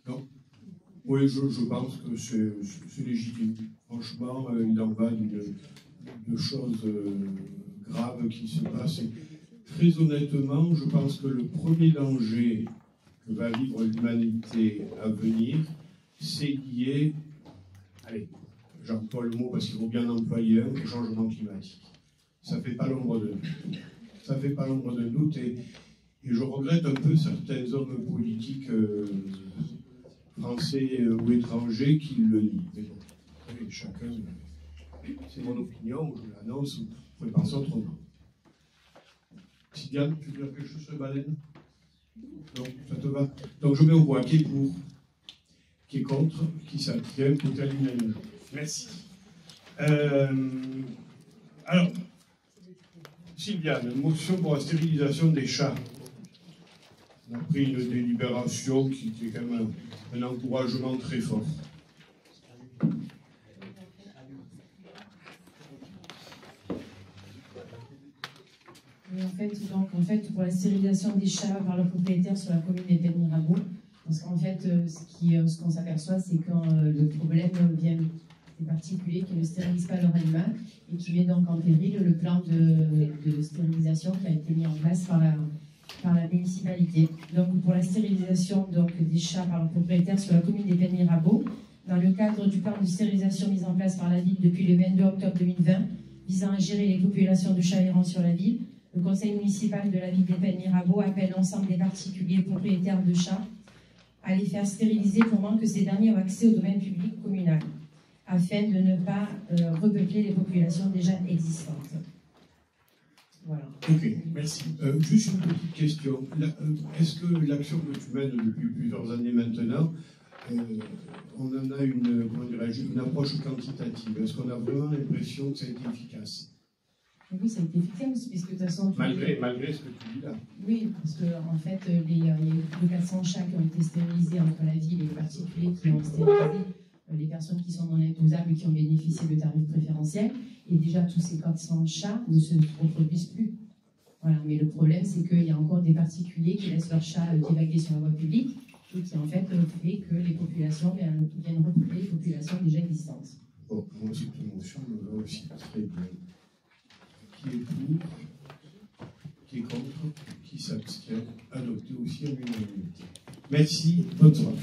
Non. Oui, je pense que c'est légitime. Franchement, il en va de choses graves qui se passent. Et très honnêtement, je pense que le premier danger que va vivre l'humanité à venir, c'est lié, allez, j'emploie le mot parce qu'il faut bien employer un, au changement climatique. Ça fait pas l'ombre de doute. Ça fait pas l'ombre de doute et je regrette un peu certains hommes politiques français ou étrangers qui le nient. Mais bon, allez, chacun, c'est mon opinion, je l'annonce, vous pouvez penser autrement. Sylviane, tu veux dire quelque chose sur Baleine? Non, ça te va. Donc je mets au voix qui est pour, qui est contre, qui s'abstient, qui est à l'unanimité. Merci. Alors, Sylviane, une motion pour la stérilisation des chats. On a pris une délibération qui était quand même un encouragement très fort. Et en fait, pour la stérilisation des chats par le propriétaire sur la commune des Pays de Mirabeau, parce qu'en fait, ce qu'on s'aperçoit, c'est quand le problème vient des particuliers qui ne stérilisent pas leur animal et qui met donc en péril le plan de stérilisation qui a été mis en place par la municipalité. Donc, pour la stérilisation des chats par le propriétaire sur la commune des Pays de Mirabeau, dans le cadre du plan de stérilisation mis en place par la ville depuis le 22 octobre 2020, visant à gérer les populations de chats errants sur la ville, le conseil municipal de la ville des Pays de Mirabeau appelle l'ensemble des particuliers propriétaires de chats à les faire stériliser pendant que ces derniers ont accès au domaine public communal, afin de ne pas repeupler les populations déjà existantes. Voilà. Ok, merci. Juste une petite question. Est-ce que l'action que tu mènes depuis plusieurs années maintenant, on en a une approche quantitative? Est-ce qu'on a vraiment l'impression que ça a été efficace? Oui, ça a été efficace, puisque de toute façon... Malgré ce que tu dis là. Oui, parce qu'en fait, il y a eu plus de 400 chats qui ont été stérilisés entre la ville et les particuliers qui ont stérilisé les personnes qui sont non imposables et qui ont bénéficié de tarifs préférentiels. Et déjà, tous ces 400 chats ne se reproduisent plus. Voilà. Mais le problème, c'est qu'il y a encore des particuliers qui laissent leurs chats divaguer sur la voie publique et qui, en fait, fait que les populations viennent repeupler les populations déjà existantes. Bon, moi, cette motion me va aussi très bien. Qui est pour, qui est contre, qui s'abstient, adopté aussi à l'unanimité. Merci, bonne soirée.